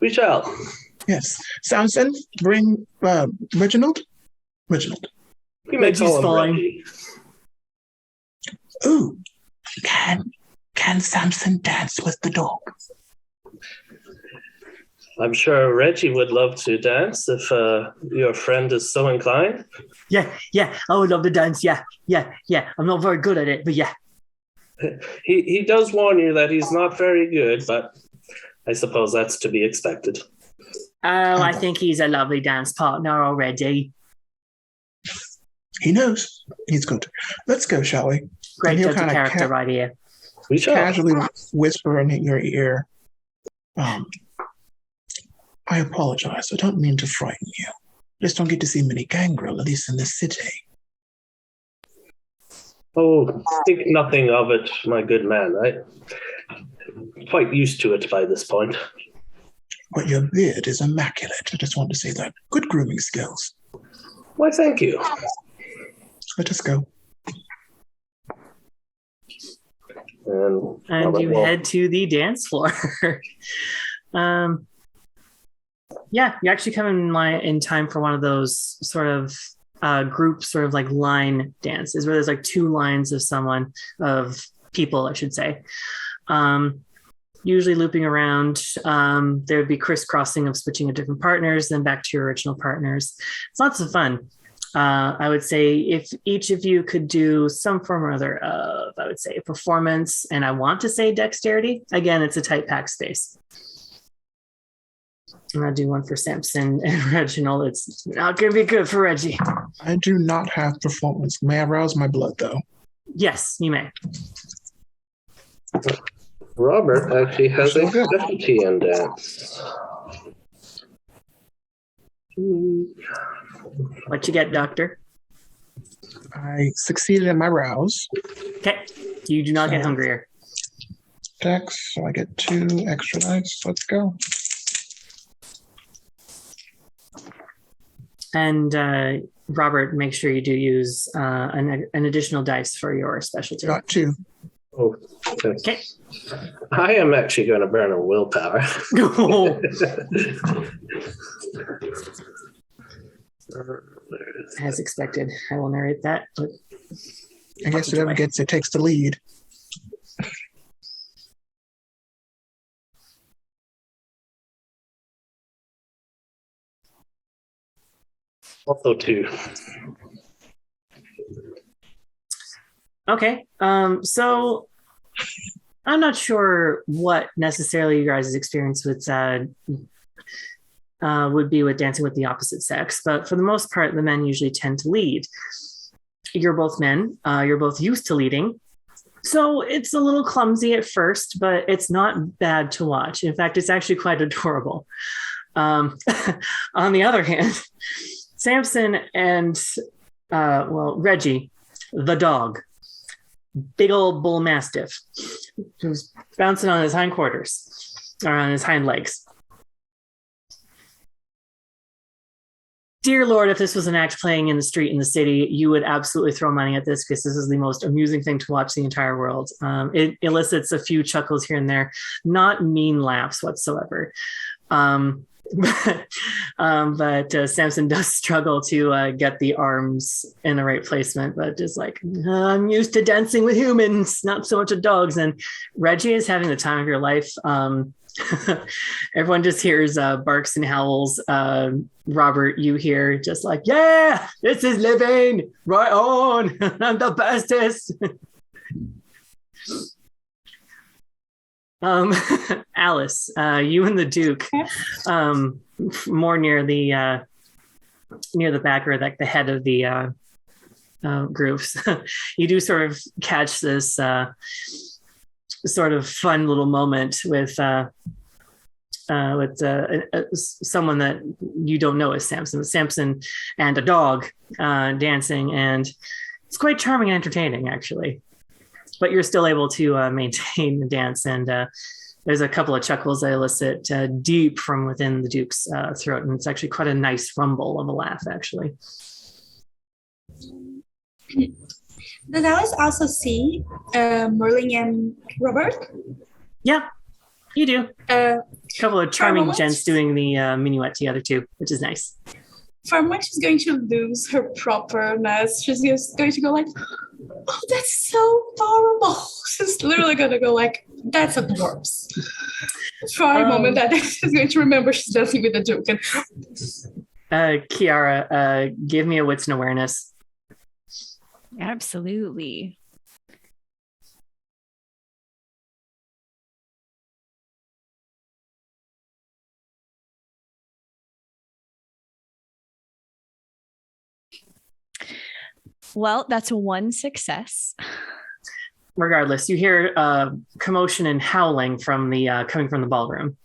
We shall. Yes. Samson, bring Reginald. Reginald. We may call him Reggie. Ooh. Can Samson dance with the dog? I'm sure Reggie would love to dance if your friend is so inclined. Yeah, I would love to dance. Yeah. I'm not very good at it, but yeah. He does warn you that he's not very good, but I suppose that's to be expected. Oh, I think he's a lovely dance partner already. He knows. He's good. Let's go, shall we? Great judge of character right here. We shall. Casually whisper in your ear. I apologize. I don't mean to frighten you. I just don't get to see many gangrel, at least in this city. Oh, think nothing of it, my good man. I'm quite used to it by this point. But your beard is immaculate. I just want to say that. Good grooming skills. Why, thank you. Let us go. And you head to the dance floor. Yeah, you actually come in time for one of those sort of group sort of like line dances where there's like two lines of people, I should say. Usually looping around. There would be crisscrossing of switching of different partners, then back to your original partners. It's lots of fun. I would say if each of you could do some form or other of, I would say, performance, and I want to say dexterity. Again, it's a tight packed space. I'm going to do one for Samson and Reginald. It's not going to be good for Reggie. I do not have performance. May I rouse my blood, though? Yes, you may. Robert actually has a specialty in dance. What you get, Doctor? I succeeded in my rouse. Okay. You do not get hungrier. Dex, so I get 2 extra dice. Let's go. And Robert, make sure you do use an additional dice for your specialty. Got 2. Oh, okay. I am actually going to burn a willpower. As expected. I will narrate that. But I guess whoever gets it takes the lead. Also 2. Okay. So I'm not sure what necessarily you guys' experience with would be with dancing with the opposite sex, but for the most part, the men usually tend to lead. You're both men. You're both used to leading. So it's a little clumsy at first, but it's not bad to watch. In fact, it's actually quite adorable. On the other hand, Samson and, Reggie, the dog, big old bull mastiff, who's bouncing on his hindquarters, or on his hind legs. dear Lord, if this was an act playing in the street in the city, you would absolutely throw money at this because this is the most amusing thing to watch the entire world. It elicits a few chuckles here and there, not mean laughs whatsoever. But Samson does struggle to get the arms in the right placement, but just like, I'm used to dancing with humans, not so much with dogs. And Reggie is having the time of your life. Everyone just hears barks and howls. Robert, you hear just like, yeah, this is living right on. I'm the bestest. Alice, you and the Duke, more near the back or like the head of the groups, you do sort of catch this sort of fun little moment with someone that you don't know is Samson and a dog dancing, and it's quite charming and entertaining actually. But you're still able to maintain the dance, and there's a couple of chuckles that elicit deep from within the Duke's throat, and it's actually quite a nice rumble of a laugh, actually. Does Alice also see Merlin and Robert? Yeah, you do. A couple of charming gents doing the minuet together too, which is nice. For a moment, she's going to lose her properness. She's just going to go like, oh, that's so adorable. She's literally going to go like, that's adorbs. For a moment, that she's going to remember she's dancing with the Duke. And Kiara, give me a wits and awareness. Absolutely. Well, that's one success. Regardless, you hear commotion and howling from the coming from the ballroom.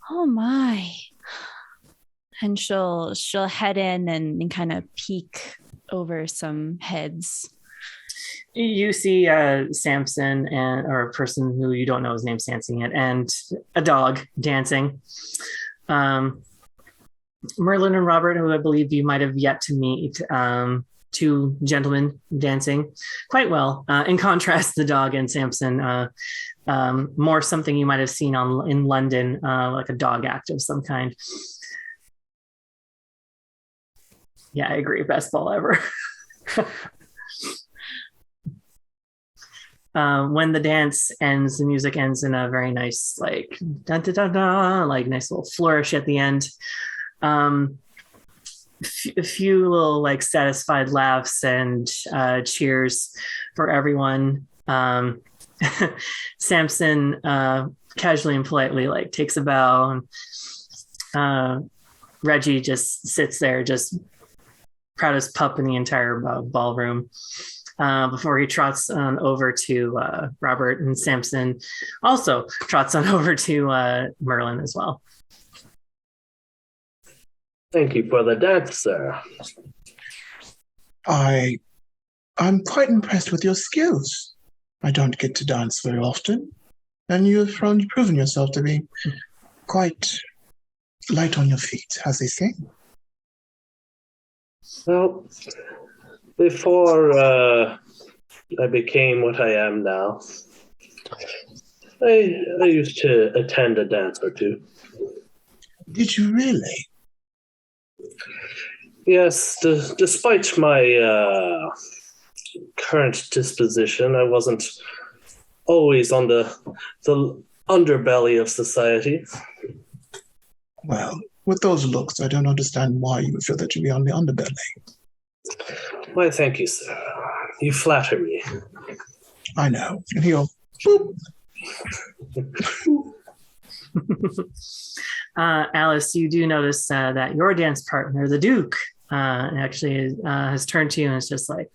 Oh my. And she'll head in and kind of peek over some heads. You see Samson or a person who you don't know his name's dancing it, and a dog dancing. Merlin and Robert, who I believe you might have yet to meet, two gentlemen dancing quite well. In contrast, the dog and Samson, more something you might have seen in London, like a dog act of some kind. Yeah, I agree. Best ball ever. When the dance ends, the music ends in a very nice, like, da da da da, like nice little flourish at the end. A few little like satisfied laughs and cheers for everyone. Samson casually and politely like takes a bow, and Reggie just sits there, just proudest pup in the entire ballroom, before he trots on over to Robert, and Samson also trots on over to Merlin as well. Thank you for the dance, sir. I'm quite impressed with your skills. I don't get to dance very often, and you've proven yourself to be quite light on your feet, as they say. Well, before I became what I am now, I used to attend a dance or two. Did you really? Yes, despite my current disposition, I wasn't always on the underbelly of society. Well, with those looks, I don't understand why you would feel that you'd be on the underbelly. Why, thank you, sir. You flatter me. I know. And he'll boop. Alice, you do notice that your dance partner, the Duke, actually has turned to you and is just like,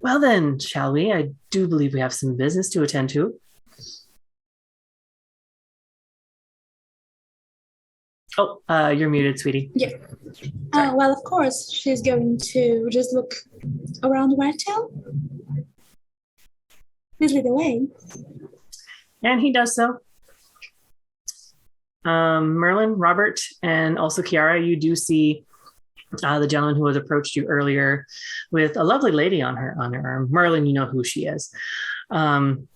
well then, shall we? I do believe we have some business to attend to. Oh, you're muted, sweetie. Yeah. Well, of course, she's going to just look around White Town. Please lead the way. And he does so. Merlin, Robert, and also Kiara, you do see the gentleman who has approached you earlier with a lovely lady on her arm. Merlin, you know who she is. And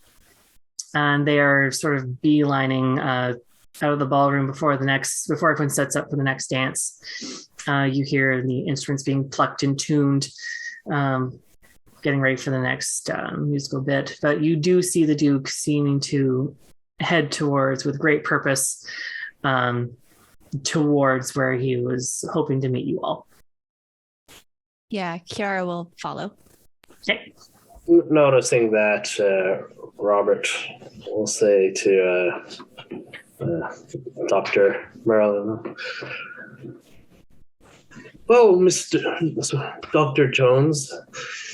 they are sort of beelining out of the ballroom before everyone sets up for the next dance. You hear the instruments being plucked and tuned, getting ready for the next musical bit. But you do see the Duke seeming to head towards, with great purpose, towards where he was hoping to meet you all. Yeah, Kiara will follow. Okay. Noticing that, Robert will say to Dr. Merlin, well, Dr. Jones,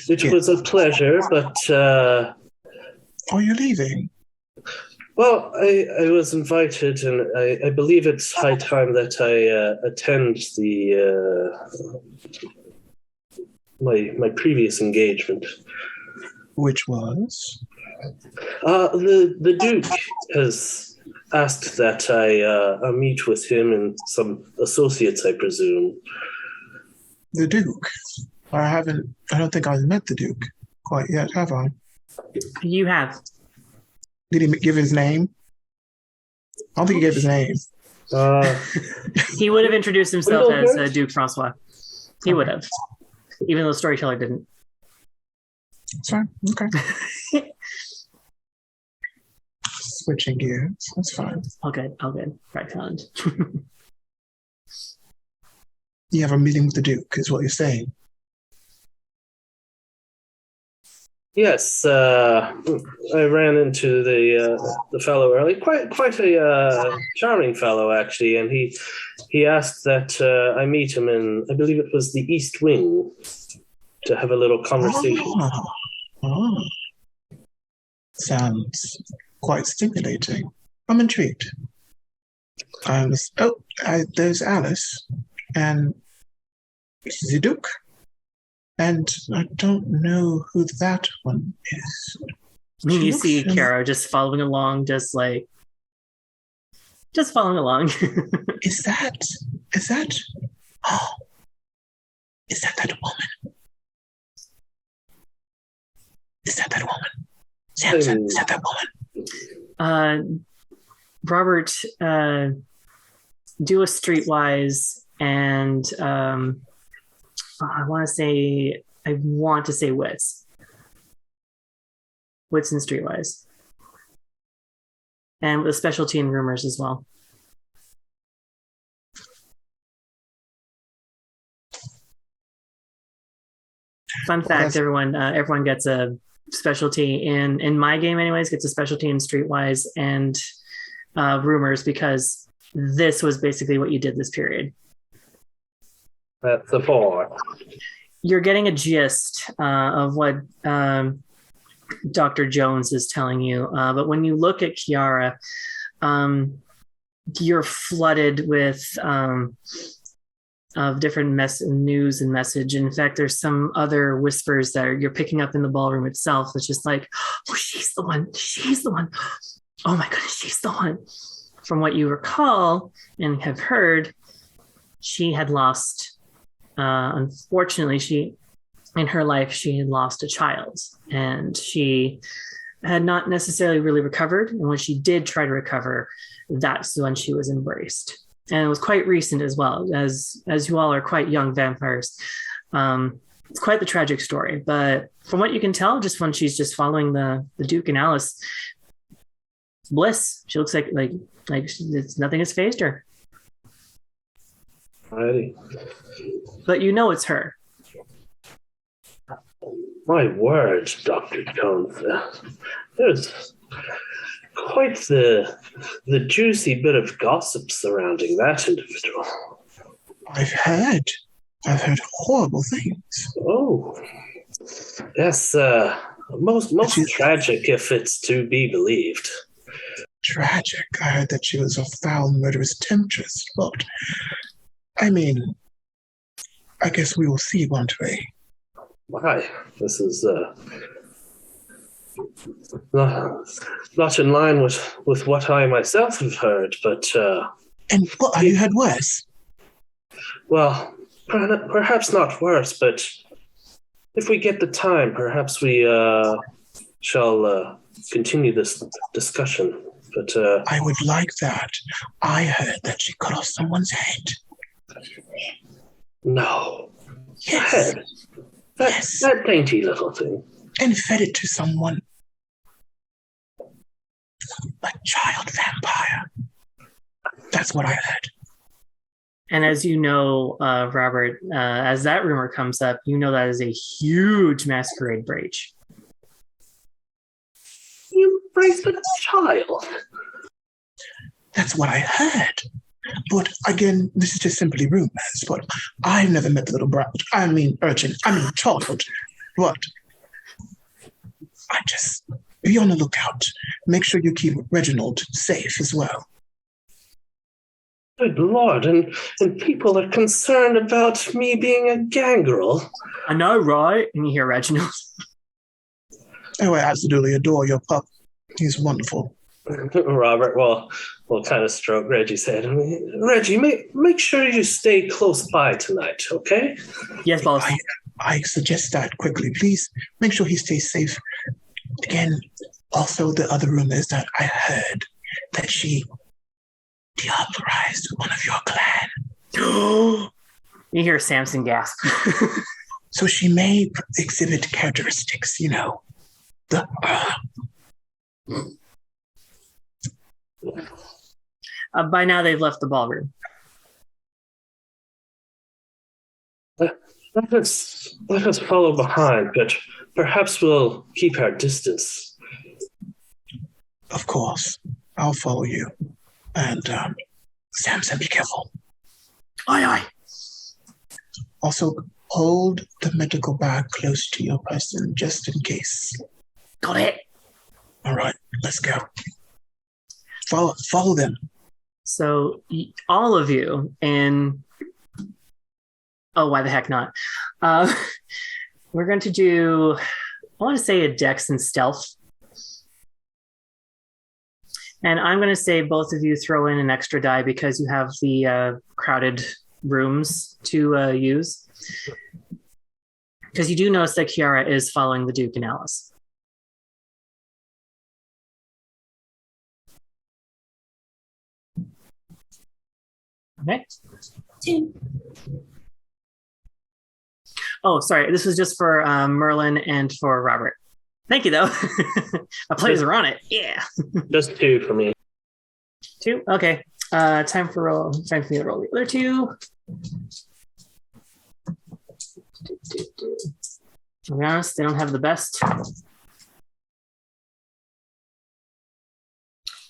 it was a pleasure, but... Are you leaving? Well, I was invited, and I believe it's high time that I attend my previous engagement. Which was? The Duke has asked that I meet with him and some associates, I presume. The Duke? I don't think I've met the Duke quite yet, have I? You have. Did he give his name? I don't think he gave his name. He would have introduced himself as Duke Francois. He would have, even though Storyteller didn't. That's fine. Okay. Switching gears. That's fine. All good. Right, Holland. You have a meeting with the Duke, is what you're saying. Yes, I ran into the fellow early. Quite a charming fellow, actually, and he asked that I meet him in, I believe it was the East Wing, to have a little conversation. Oh. Sounds quite stimulating. I'm intrigued. There's Alice, and the Duke. And I don't know who that one is. You see Kiara just following along, just following along. Is that woman? Is that woman? Samson, is that woman? Robert, do a streetwise, and I want to say wits. Wits and streetwise. And with a specialty in rumors as well. Fun fact, everyone gets a specialty in my game anyways, gets a specialty in streetwise and rumors, because this was basically what you did this period. That's a 4. You're getting a gist of what Dr. Jones is telling you. But when you look at Kiara, you're flooded with of different news and message. In fact, there's some other whispers that you're picking up in the ballroom itself. It's just like, oh, she's the one. She's the one. Oh my goodness, she's the one. From what you recall and have heard, she had lost... unfortunately, in her life, she had lost a child, and she had not necessarily really recovered. And when she did try to recover, that's when she was embraced. And it was quite recent as well, as you all are quite young vampires. It's quite the tragic story. But from what you can tell, just when she's just following the Duke and Alice, bliss. She looks like nothing has phased her. Alrighty. But you know it's her. My word, Dr. Jones. There's quite the juicy bit of gossip surrounding that individual. I've heard horrible things. Oh, yes. Most tragic, if it's to be believed. Tragic. I heard that she was a foul, murderous temptress, but I mean, I guess we will see, won't we? Why? This is Not in line with what I myself have heard, but And what have you heard worse? well, perhaps not worse, but if we get the time, perhaps we shall continue this discussion. But I would like that. I heard that she cut off someone's head. no, Yes. head. Yes. That dainty little thing. And fed it to someone. A child vampire. That's what I heard. And as you know, Robert, as that rumor comes up, you know that is a huge masquerade breach. You raised a child. That's what I heard. But again, this is just simply rumors. But I've never met the little urchin. Child. But be on the lookout. Make sure you keep Reginald safe as well. Good Lord, and people are concerned about me being a gangrel. I know, right? And you hear Reginald. Oh, I absolutely adore your pup. He's wonderful. Robert will kind of stroke Reggie's head. Reggie, make sure you stay close by tonight, okay? Yes, boss. I suggest that quickly. Please make sure he stays safe. Again, also the other rumor is that I heard that she deauthorized one of your clan. You hear Samson gasp. So she may exhibit characteristics, By now, they've left the ballroom. Let us follow behind, but perhaps we'll keep our distance. Of course. I'll follow you. And, Samson, be careful. Aye, aye. Also, hold the medical bag close to your person, just in case. Got it. All right, let's go. Follow them. So all of you in... Oh, why the heck not? We're going to do, I want to say a dex and stealth. And I'm going to say both of you throw in an extra die because you have the crowded rooms to use. Because you do notice that Kiara is following the Duke and Alice. Okay. 2. Oh, sorry. This was just for Merlin and for Robert. Thank you, though. My players are on it. Yeah. Just 2 for me. 2? Okay. Time for me to roll the other 2. To be honest, they don't have the best.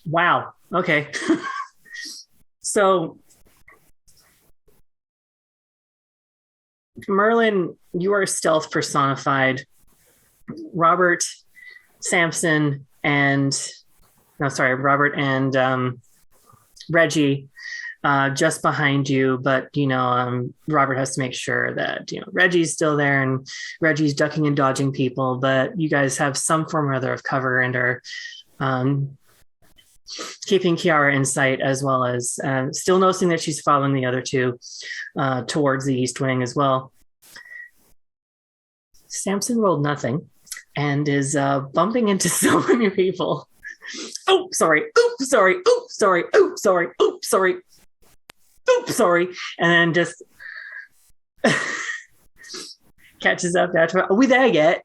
Wow. Okay. So, Merlin, you are stealth personified. Robert, Samson, Robert and Reggie just behind you, but Robert has to make sure that Reggie's still there and Reggie's ducking and dodging people, but you guys have some form or other of cover and are keeping Kiara in sight, as well as still noticing that she's following the other 2 towards the East Wing as well. Samson rolled nothing and is bumping into so many people. Oh, sorry. Oops, sorry. Oops, sorry. Oops, sorry. Oops, sorry. Oops, sorry. And then just catches up after. Are we there yet?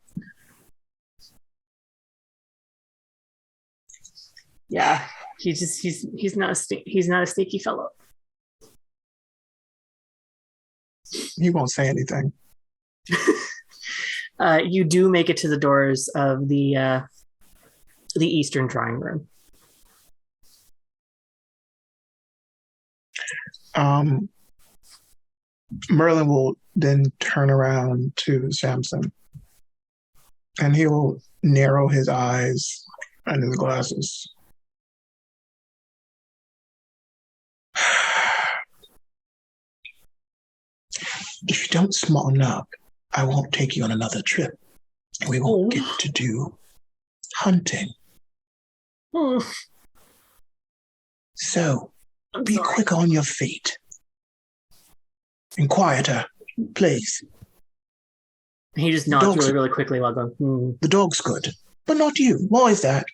Yeah, he's not a sneaky fellow. He won't say anything. You do make it to the doors of the Eastern drawing room. Merlin will then turn around to Samson, and he will narrow his eyes and his glasses. If you don't smarten up, I won't take you on another trip. We won't get to do hunting. Oh, So, I'm be sorry. quick on your feet. And quieter, please. He just The nods dog's, really, really quickly while going, the dog's good, but not you. Why is that?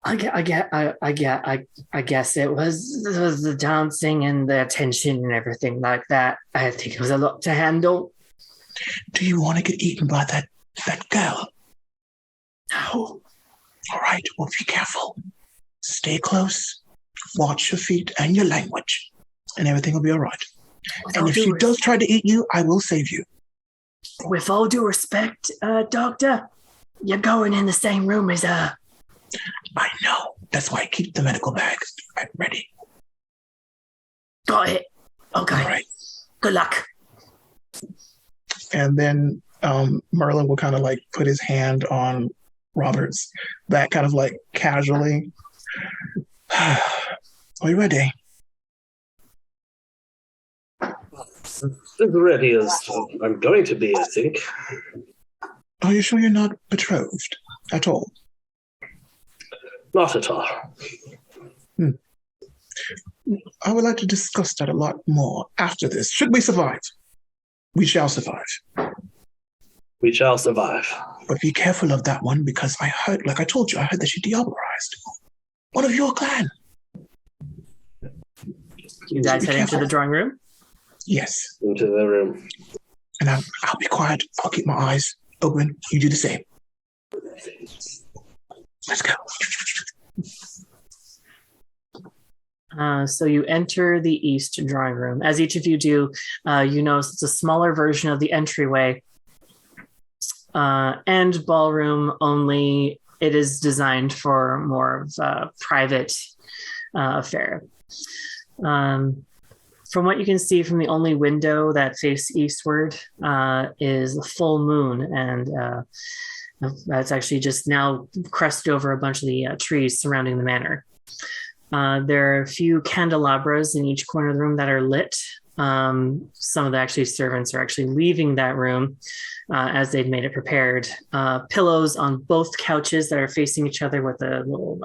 I guess it was the dancing and the attention and everything like that. I think it was a lot to handle. Do you want to get eaten by that girl? No. All right, well, be careful. Stay close. Watch your feet and your language, and everything will be all right. And if she does try to eat you, I will save you. With all due respect, Doctor, you're going in the same room as her. I know. That's why I keep the medical bag ready. Got it. Okay. All right. Good luck. And then Merlin will kind of like put his hand on Robert's back, kind of like casually. Are you ready? As ready as I'm going to be, I think. Are you sure you're not betrothed at all? Not at all. I would like to discuss that a lot more after this. Should we survive? We shall survive. We shall survive. But be careful of that one, because I heard, like I told you, I heard that she diablerized one of your clan. You guys head into the drawing room? Yes. Into the room. And I'll be quiet. I'll keep my eyes open. You do the same. Let's go. So you enter the east drawing room. As each of you do, you notice it's a smaller version of the entryway and ballroom, only it is designed for more of a private affair. From what you can see from the only window that faces eastward is the full moon, and that's actually just now crested over a bunch of the trees surrounding the manor. There are a few candelabras in each corner of the room that are lit. Some of the servants are actually leaving that room as they've made it prepared. Pillows on both couches that are facing each other with a little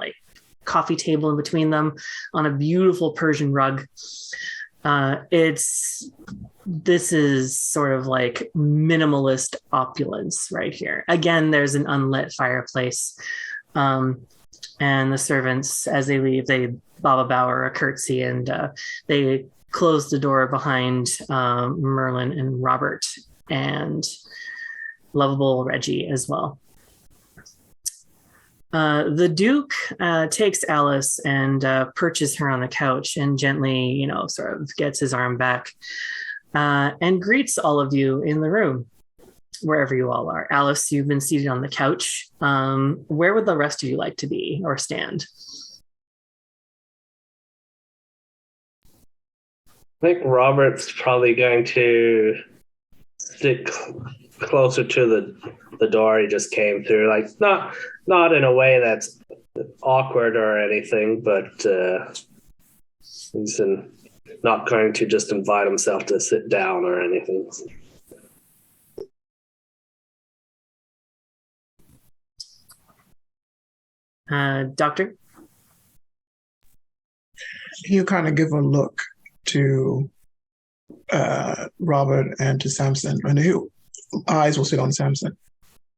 coffee table in between them on a beautiful Persian rug. This is sort of like minimalist opulence right here. Again, there's an unlit fireplace. And the servants, as they leave, they bow a bow or a curtsy, and they close the door behind Merlin and Robert and lovable Reggie as well. The Duke takes Alice and perches her on the couch and gently, sort of gets his arm back and greets all of you in the room, wherever you all are. Alice, you've been seated on the couch. Where would the rest of you like to be or stand? I think Robert's probably going to stick closer to the door he just came through. Like not in a way that's awkward or anything, but he's not going to just invite himself to sit down or anything. Doctor? You kind of give a look to Robert and to Samson, and his eyes will sit on Samson.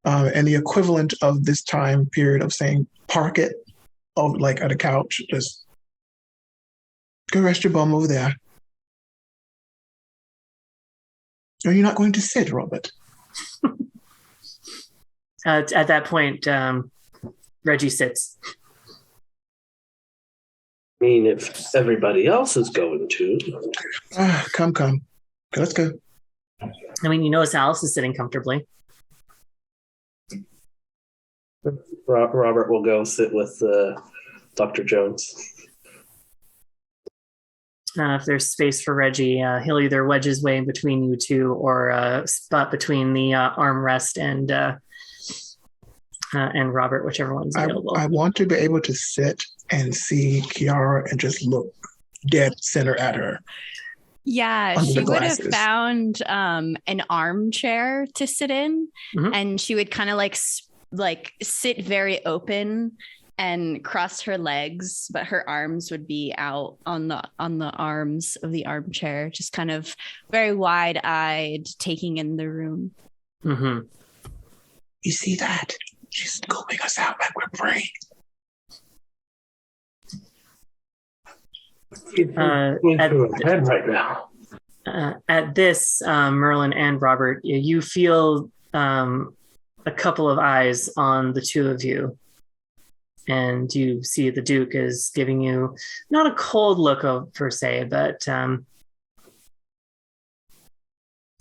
And the equivalent of this time period of saying park it, of like at a couch, just go rest your bum over there. Are you not going to sit, Robert? At that point, Reggie sits. I mean, if everybody else is going to. Come. Okay, let's go. I mean, you notice Alice is sitting comfortably. Robert will go sit with Dr. Jones. If there's space for Reggie, he'll either wedge his way in between you two or spot between the armrest and Robert, whichever one's available. I want to be able to sit and see Kiara and just look dead center at her. Yeah, Under she the would have glasses. found an armchair to sit in, and she would kind of like sit very open and cross her legs, but her arms would be out on the arms of the armchair, just kind of very wide-eyed, taking in the room. Mm-hmm. You see that? She's scoping us out like we're prey. Into her head right now. At this, Merlin and Robert, you feel a couple of eyes on the two of you. And you see the Duke is giving you not a cold look per se, but a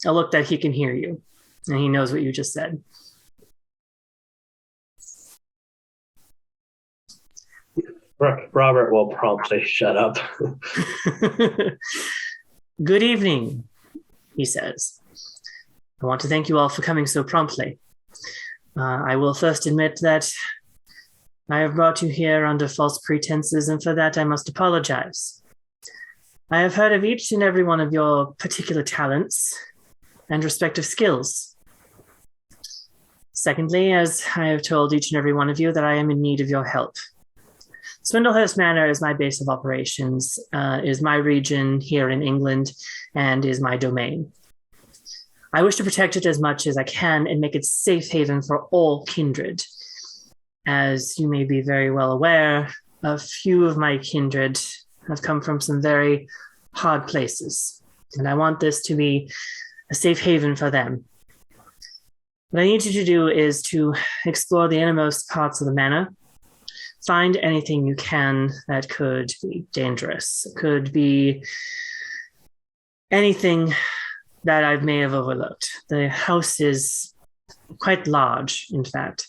look that he can hear you. And he knows what you just said. Robert will promptly shut up. Good evening, he says. I want to thank you all for coming so promptly. I will first admit that I have brought you here under false pretenses, and for that I must apologize. I have heard of each and every one of your particular talents and respective skills. Secondly, as I have told each and every one of you, that I am in need of your help. Swindlehurst Manor is my base of operations, is my region here in England, and is my domain. I wish to protect it as much as I can and make it safe haven for all kindred. As you may be very well aware, a few of my kindred have come from some very hard places, and I want this to be a safe haven for them. What I need you to do is to explore the innermost parts of the manor, find anything you can that could be dangerous. It could be anything that I may have overlooked. The house is quite large, in fact.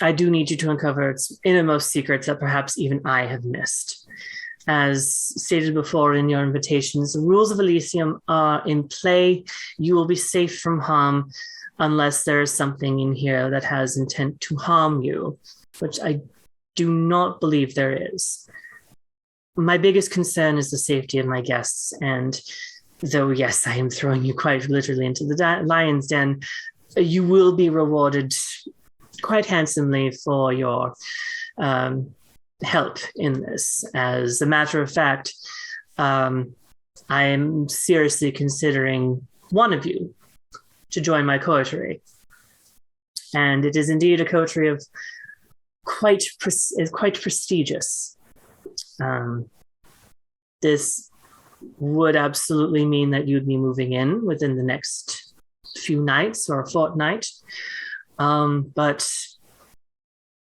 I do need you to uncover its innermost secrets that perhaps even I have missed. As stated before in your invitations, the rules of Elysium are in play. You will be safe from harm unless there is something in here that has intent to harm you, which I do not believe there is. My biggest concern is the safety of my guests, and though, yes, I am throwing you quite literally into the lion's den, you will be rewarded quite handsomely for your help in this. As a matter of fact, I am seriously considering one of you to join my coterie. And it is indeed a coterie of quite prestigious. This would absolutely mean that you'd be moving in within the next few nights or a fortnight. But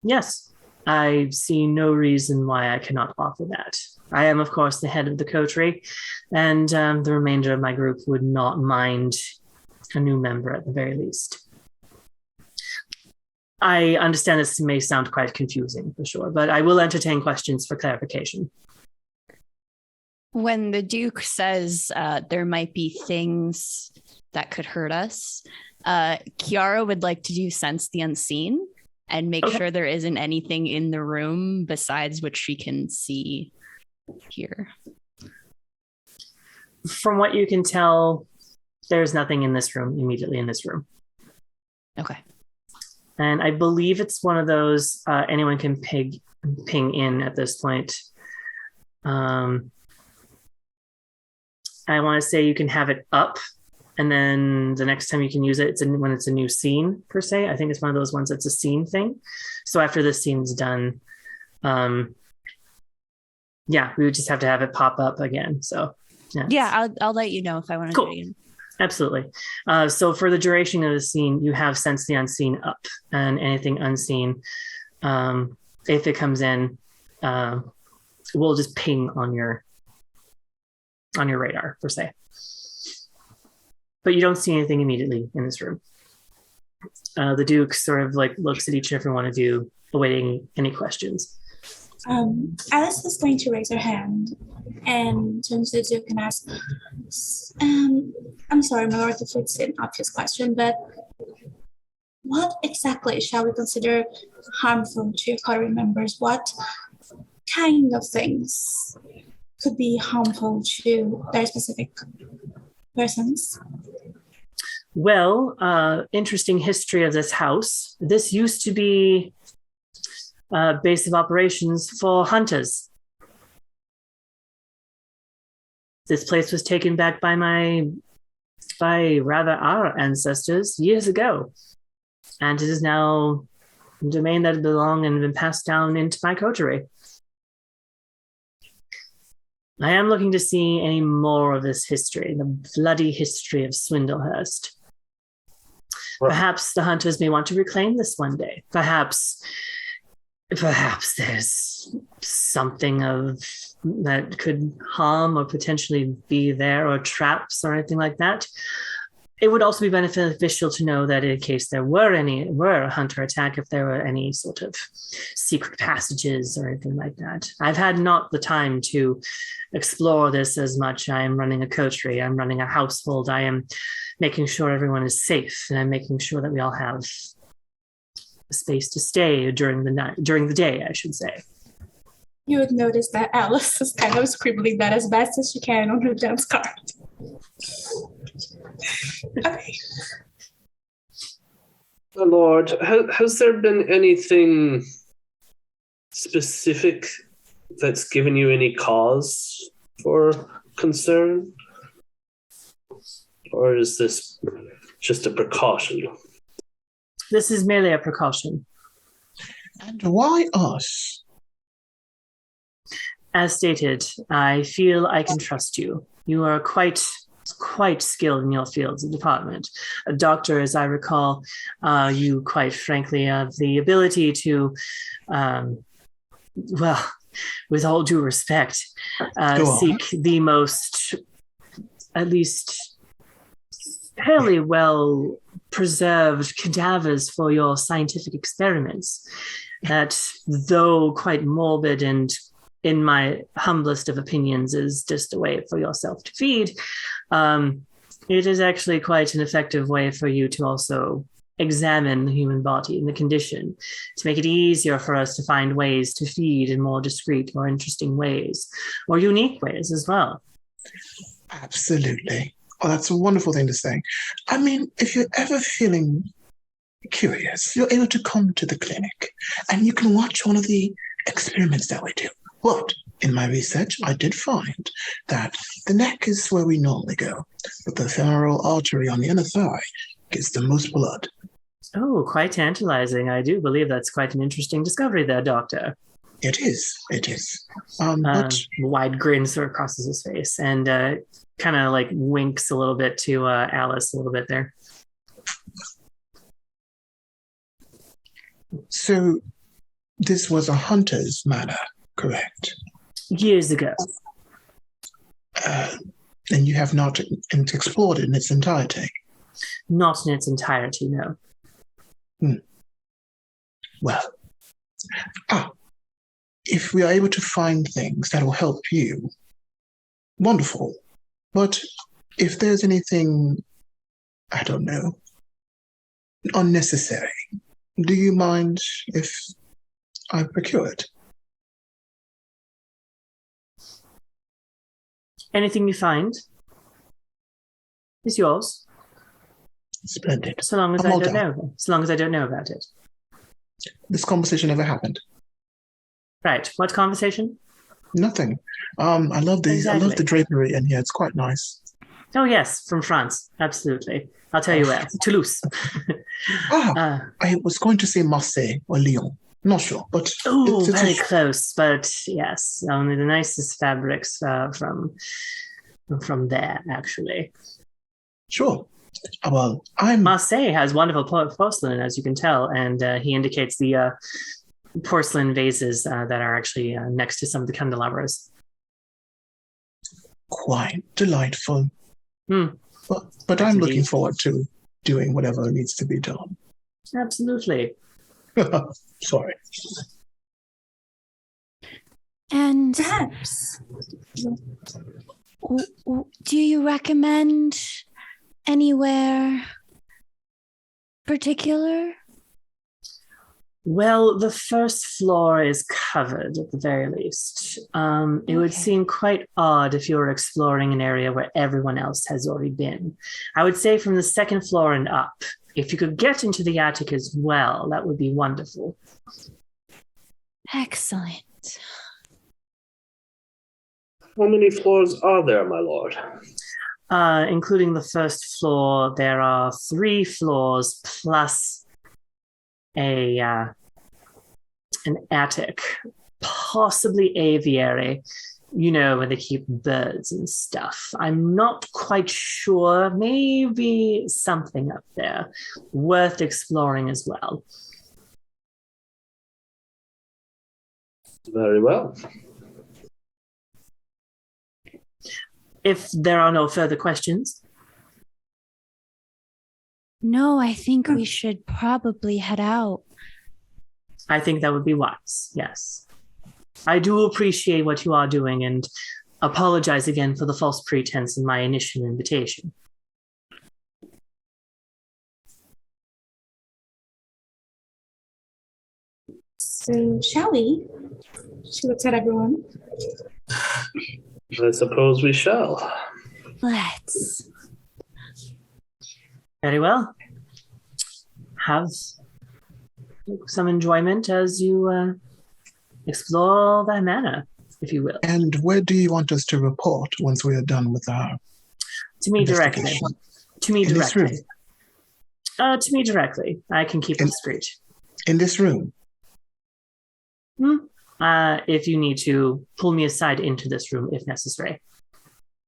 yes, I see no reason why I cannot offer that. I am, of course, the head of the coterie, and the remainder of my group would not mind a new member at the very least. I understand this may sound quite confusing for sure, but I will entertain questions for clarification. When the Duke says there might be things that could hurt us, Kiara would like to do Sense the Unseen and make sure there isn't anything in the room besides what she can see here. From what you can tell, there's nothing in this room, immediately in this room. Okay. And I believe it's one of those anyone can ping in at this point. I want to say you can have it up, and then the next time you can use it, when it's a new scene, per se. I think it's one of those ones that's a scene thing. So after this scene's done, we would just have to have it pop up again. So I'll let you know if I want to do it again. Absolutely. So for the duration of the scene, you have Sense the Unseen up, and anything unseen, if it comes in, will just ping on your radar, per se. But you don't see anything immediately in this room. The Duke sort of like looks at each and every one of you, awaiting any questions. Alice is going to raise her hand and turn to the Duke and ask, I'm sorry, my lord, if it's an obvious question, but what exactly shall we consider harmful to your coterie members? What kind of things could be harmful to their specific persons? Well, interesting history of this house. This used to be a base of operations for hunters. This place was taken back by our ancestors years ago. And it is now a domain that belonged and been passed down into my coterie. I am looking to see any more of this history, the bloody history of Swindlehurst. Perhaps the hunters may want to reclaim this one day. Perhaps there's something of that could harm or potentially be there, or traps or anything like that. It would also be beneficial to know that in case there were a hunter attack, if there were any sort of secret passages or anything like that. I've had not the time to explore this as much. I am running a coterie. I'm running a household. I am making sure everyone is safe, and I'm making sure that we all have a space to stay during the day, I should say. You would notice that Alice is kind of scribbling that as best as she can on her dance card. Okay. My lord, has there been anything specific that's given you any cause for concern? Or is this just a precaution? This is merely a precaution. And why us? As stated, I feel I can trust you. You are quite skilled in your fields of department. A doctor, as I recall, you quite frankly have the ability to, with all due respect, seek the most, at least, fairly well preserved cadavers for your scientific experiments. That, though quite morbid and in my humblest of opinions, is just a way for yourself to feed. It is actually quite an effective way for you to also examine the human body and the condition, to make it easier for us to find ways to feed in more discreet, more interesting ways, more unique ways as well. Absolutely. Oh, that's a wonderful thing to say. I mean, if you're ever feeling curious, you're able to come to the clinic and you can watch one of the experiments that we do. But in my research, I did find that the neck is where we normally go, but the femoral artery on the inner thigh gets the most blood. Oh, quite tantalizing. I do believe that's quite an interesting discovery there, Doctor. It is. But wide grin sort of crosses his face and kind of like winks a little bit to Alice a little bit there. So this was a hunter's manor, correct? Years ago. And you have not explored it in its entirety? Not in its entirety, no. Well, if we are able to find things that will help you, wonderful. But if there's anything, I don't know, unnecessary, do you mind if I procure it? Anything you find is yours. Splendid. So long as I don't know. So long as I don't know about it. This conversation never happened. Right. What conversation? Nothing. I love these. Exactly. I love the drapery in here. It's quite nice. Oh yes, from France. Absolutely. I'll tell you where. Toulouse. I was going to say Marseille or Lyon. Not sure, but oh, very close. But yes, only the nicest fabrics from there, actually. Sure. Well, Marseille has wonderful porcelain, as you can tell, and he indicates the porcelain vases that are actually next to some of the candelabras. Quite delightful. But I'm looking forward to doing whatever needs to be done. Absolutely. Sorry. And Perhaps. do you recommend anywhere particular? Well, the first floor is covered at the very least. It would seem quite odd if you were exploring an area where everyone else has already been. I would say from the second floor and up. If you could get into the attic as well, that would be wonderful. Excellent. How many floors are there, my lord? Including the first floor, there are 3 floors plus an attic, possibly aviary, where they keep birds and stuff. I'm not quite sure. Maybe something up there worth exploring as well. Very well. If there are no further questions. No, I think we should probably head out. I think that would be wise, yes. I do appreciate what you are doing and apologize again for the false pretense in my initial invitation. So, shall we? She looks at everyone. I suppose we shall. Let's. Very well. Have some enjoyment as you explore that manor, if you will. And where do you want us to report once we are done with our To me directly. To me In this directly. room? To me directly. I can keep it discreet. In this room? If you need to pull me aside into this room if necessary.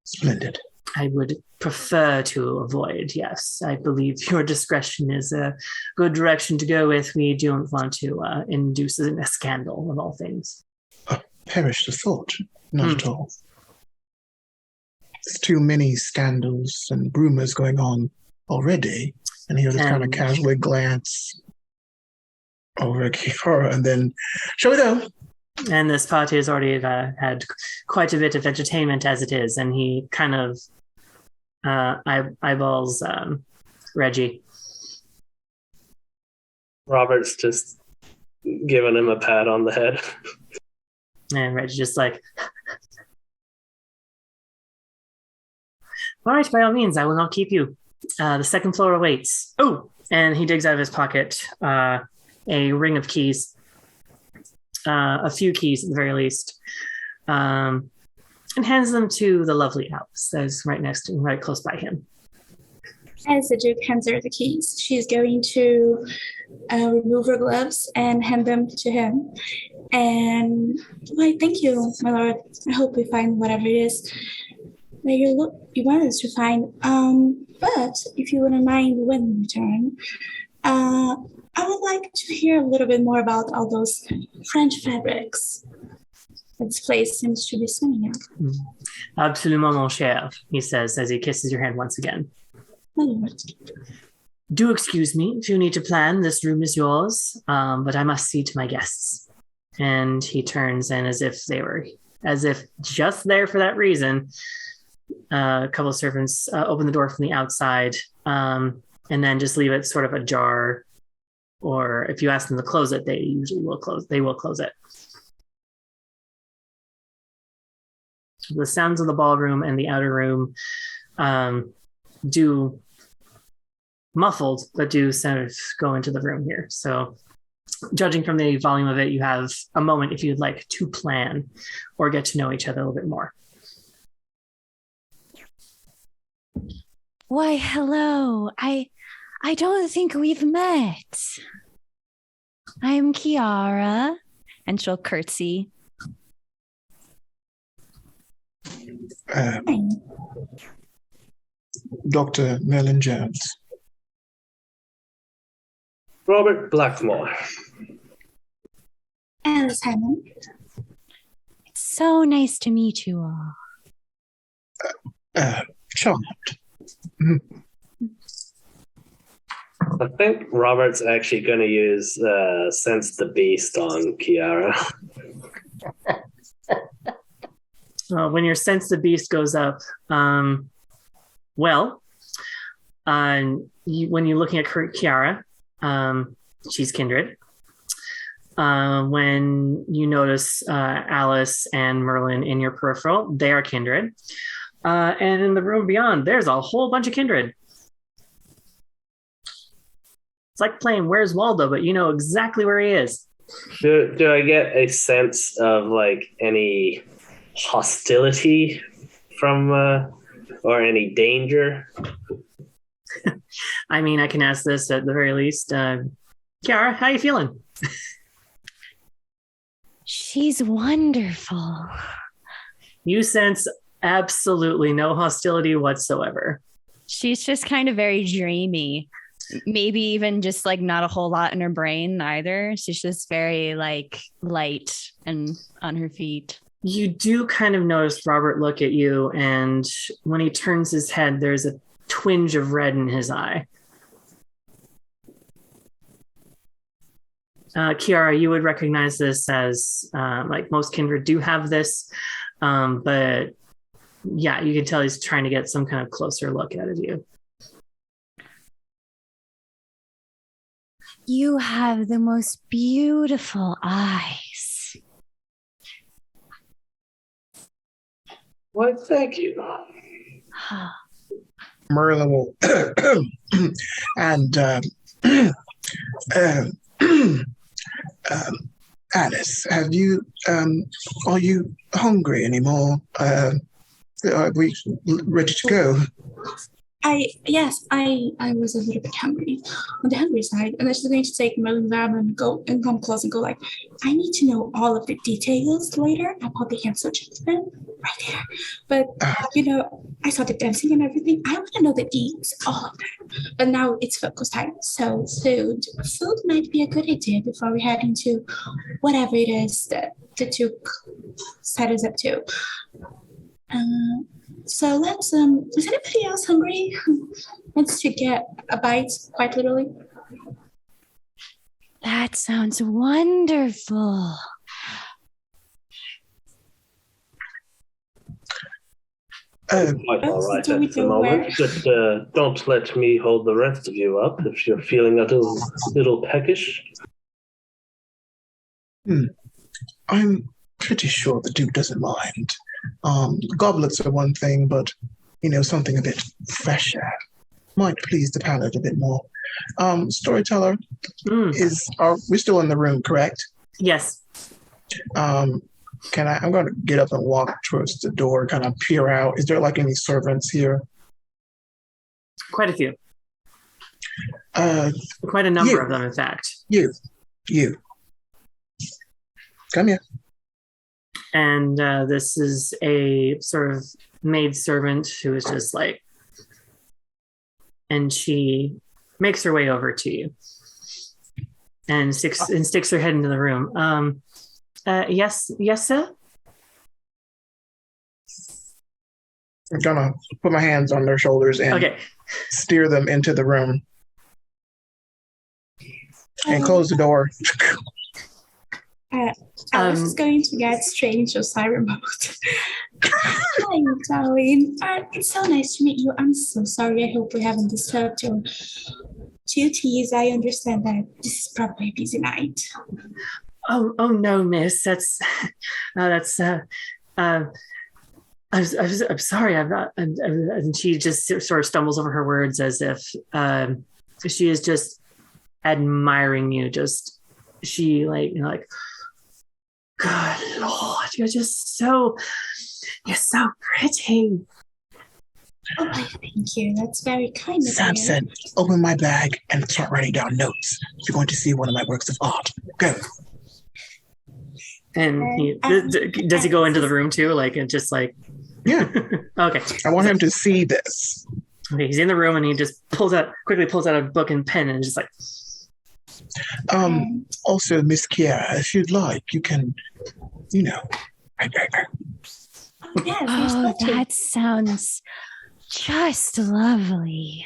Splendid. I would prefer to avoid, yes. I believe your discretion is a good direction to go with. We don't want to induce a scandal of all things. Perish the thought. Not at all. There's too many scandals and rumors going on already. And he'll just kind of casually glance over at Kiara and then, shall we go? And this party has already had quite a bit of entertainment as it is. And he kind of eyeballs Reggie. Robert's just giving him a pat on the head. And Reggie just like, all right, by all means, I will not keep you. The second floor awaits. Oh, and he digs out of his pocket a ring of keys, a few keys at the very least, and hands them to the lovely Alice that is right close by him. As the Duke hands her the keys, she's going to remove her gloves and hand them to him. And why, thank you, my lord. I hope we find whatever it is that you want us to find. But if you wouldn't mind when we return, I would like to hear a little bit more about all those French fabrics that this place seems to be swimming in. Absolument, mon cher, he says as he kisses your hand once again. My lord. Do excuse me if you need to plan. This room is yours, but I must see to my guests. And he turns, and as if just there for that reason, a couple of servants open the door from the outside, and then just leave it sort of ajar. Or if you ask them to close it, they usually will close. They will close it. The sounds of the ballroom and the outer room do muffled, but do sort of go into the room here. So judging from the volume of it, you have a moment if you'd like to plan or get to know each other a little bit more. Why, hello. I don't think we've met. I'm Kiara. And she'll curtsy. Dr. Merlin Jones. Robert Blackmore. Alice Hammond. It's so nice to meet you all. Charmed. I think Robert's actually going to use Sense the Beast on Kiara. When your Sense the Beast goes up, when you're looking at Kiara, she's Kindred. when you notice Alice and Merlin in your peripheral. They are kindred. And in the room beyond, there's a whole bunch of kindred. It's like playing Where's Waldo, but you know exactly where he is. Do I get a sense of like any hostility from or any danger? I mean, I can ask this at the very least. Kiara, how you feeling? She's wonderful. You sense absolutely no hostility whatsoever. She's just kind of very dreamy. Maybe even just like not a whole lot in her brain either. She's just very like light and on her feet. You do kind of notice Robert look at you, and when he turns his head, there's a twinge of red in his eye. Kiara, you would recognize this as like most kindred do have this, but yeah, you can tell he's trying to get some kind of closer look out of you. You have the most beautiful eyes. Why, thank you. Merlin will and Alice, have you are you hungry anymore? Are we ready to go? Yes, I was a little bit hungry, on the hungry side, and I was going to take Merlin's arm and go and come close and go like, I need to know all of the details later. I probably can't search them right there, but I saw the dancing and everything. I want to know the deeds, all of them. But now it's focus time, so food might be a good idea before we head into whatever it is that the Duke set us up to. So let's, is anybody else hungry? Wants to get a bite, quite literally? That sounds wonderful. Quite all right at the moment. Just don't let me hold the rest of you up if you're feeling a little peckish. I'm pretty sure the Duke doesn't mind. Goblets are one thing, but something a bit fresher might please the palate a bit more. Storyteller, are we still in the room, correct? Yes. I'm going to get up and walk towards the door, kind of peer out. Is there like any servants here? Quite a few. Quite a number of them, in fact. You. Come here. And this is a sort of maid servant who is just like, and she makes her way over to you and sticks her head into the room. Yes, sir. I'm gonna put my hands on their shoulders and steer them into the room and close the door. Alice is going to get straight into siren mode. Hi, darling. It's so nice to meet you. I'm so sorry. I hope we haven't disturbed your duties. I understand that this is probably a busy night. Oh no, miss. I'm sorry. I'm not. And she just sort of stumbles over her words as if she is just admiring you. She like good Lord, you're so pretty. Oh, thank you. That's very kind of you. Samson, open my bag and start writing down notes. You're going to see one of my works of art. Go. And does he go into the room too? Like, and just like, yeah. Okay. I want him to see this. Okay, he's in the room and he just quickly pulls out a book and pen and just like. Also, Miss Kiara, if you'd like, you can, that sounds just lovely.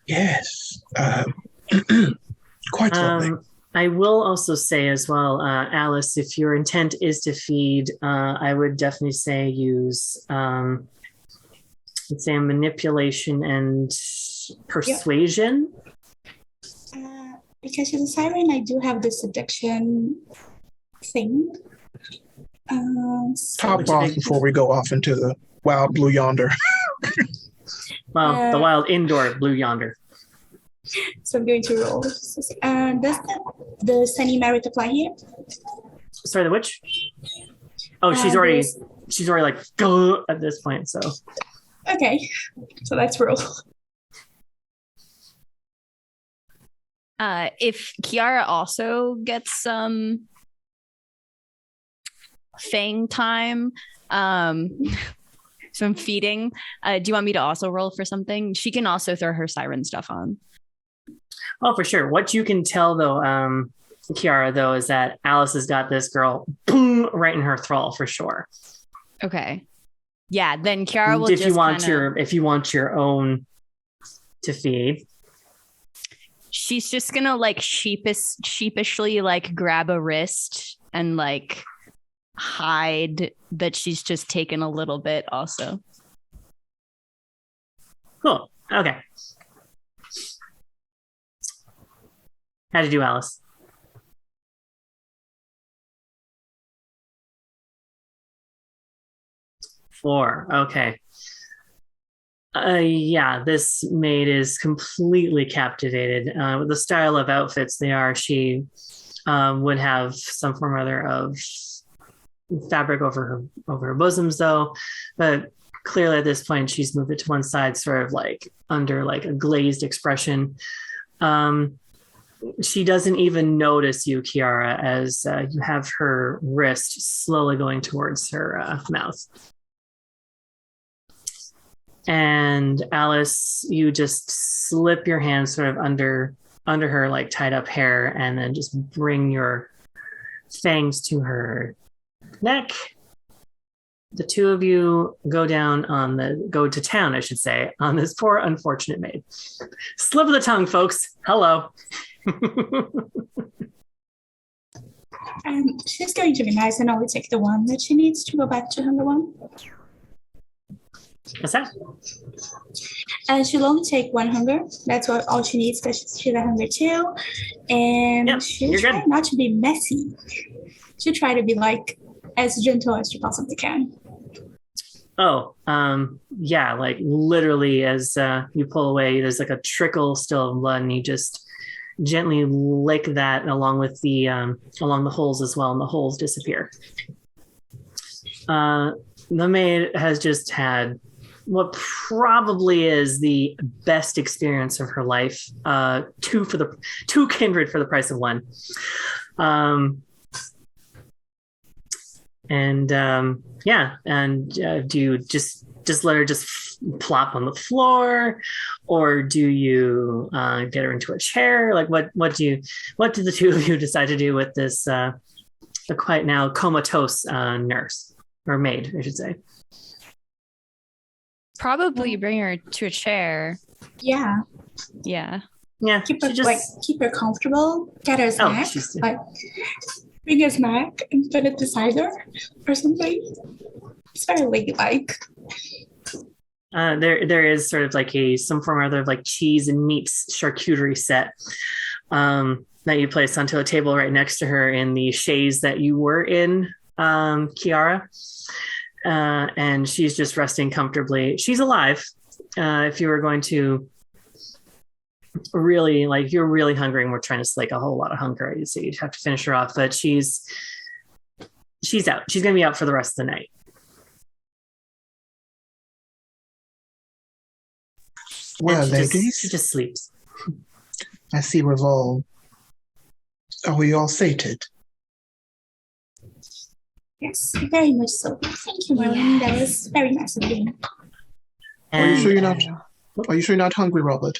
Yes. Quite lovely. I will also say as well, Alice, if your intent is to feed, I would definitely say use, let's say, manipulation and persuasion. because she's a siren, I do have this addiction thing. Top off before we go off into the wild blue yonder. Well, the wild indoor blue yonder. So I'm going to roll. Does the Sunny Merit apply here? Sorry, the witch? Oh, she's already like go at this point. So okay, so let's roll. If Kiara also gets some fang time, some feeding, do you want me to also roll for something? She can also throw her siren stuff on. Oh, for sure. What you can tell though, Kiara, though, is that Alice has got this girl boom right in her thrall for sure. Okay. Yeah, then Kiara will if you want your own to feed. She's just gonna like sheepishly like grab a wrist and like hide that she's just taken a little bit also. Cool. Okay. How'd you do, Alice? Four. Okay. Yeah, this maid is completely captivated with the style of outfits they are. She would have some form or other of fabric over her bosoms, though. But clearly, at this point, she's moved it to one side, sort of like under like a glazed expression. She doesn't even notice you, Kiara, as you have her wrist slowly going towards her mouth. And Alice, you just slip your hand sort of under her like tied up hair, and then just bring your fangs to her neck. The two of you go to town, I should say, on this poor unfortunate maid. Slip of the tongue, folks. Hello. She's going to be nice and only take the one that she needs to go back to number one. What's that? She'll only take one hunger. That's all she needs because she's a hunger too. And she'll try not to be messy. She'll try to be like as gentle as she possibly can. Oh, yeah, like literally as you pull away, there's like a trickle still of blood, and you just gently lick that along with along the holes as well, and the holes disappear. The maid has just had what probably is the best experience of her life. Two kindred for the price of one. Do you just let her just plop on the floor, or do you get her into a chair? Like what do the two of you decide to do with this the quite now comatose nurse or maid, I should say? Probably bring her to a chair. Yeah. Yeah. Yeah. Keep her comfortable. Get her a snack. Bring a snack and put it beside her or something. It's very ladylike. There is sort of like some form or other of like cheese and meats charcuterie set that you place onto a table right next to her in the chaise that you were in, Kiara. And she's just resting comfortably. She's alive. If you were going to really, like, you're really hungry and we're trying to slake a whole lot of hunger, so you'd have to finish her off. But she's out. She's going to be out for the rest of the night. Well, ladies, she just sleeps. I see we've all. Are we all sated? Yes, very much so. Thank you, Merlin. That was very nice of you. Are you sure you're not hungry, Robert?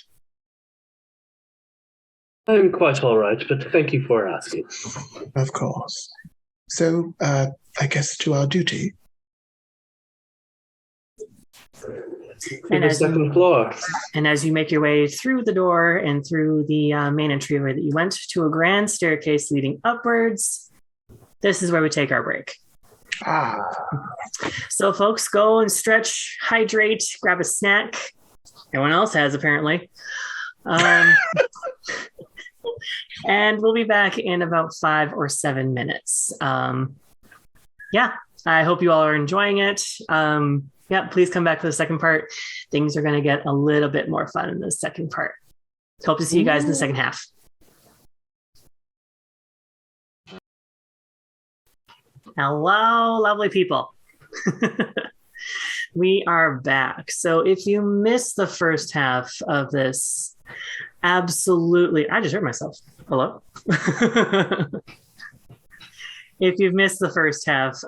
I'm quite all right, but thank you for asking. Of course. So, I guess to our duty. To the second floor. And as you make your way through the door and through the main entryway that you went to a grand staircase leading upwards, this is where we take our break. So folks, go and stretch, hydrate, grab a snack. Everyone else has, apparently. And we'll be back in about 5 or 7 minutes. Yeah, I hope you all are enjoying it. Yeah, please come back for the second part. Things are going to get a little bit more fun in the second part. Hope to see you guys in the second half. Hello, lovely people. We are back. So if you missed the first half of this, absolutely, I just heard myself. Hello. If you've missed the first half,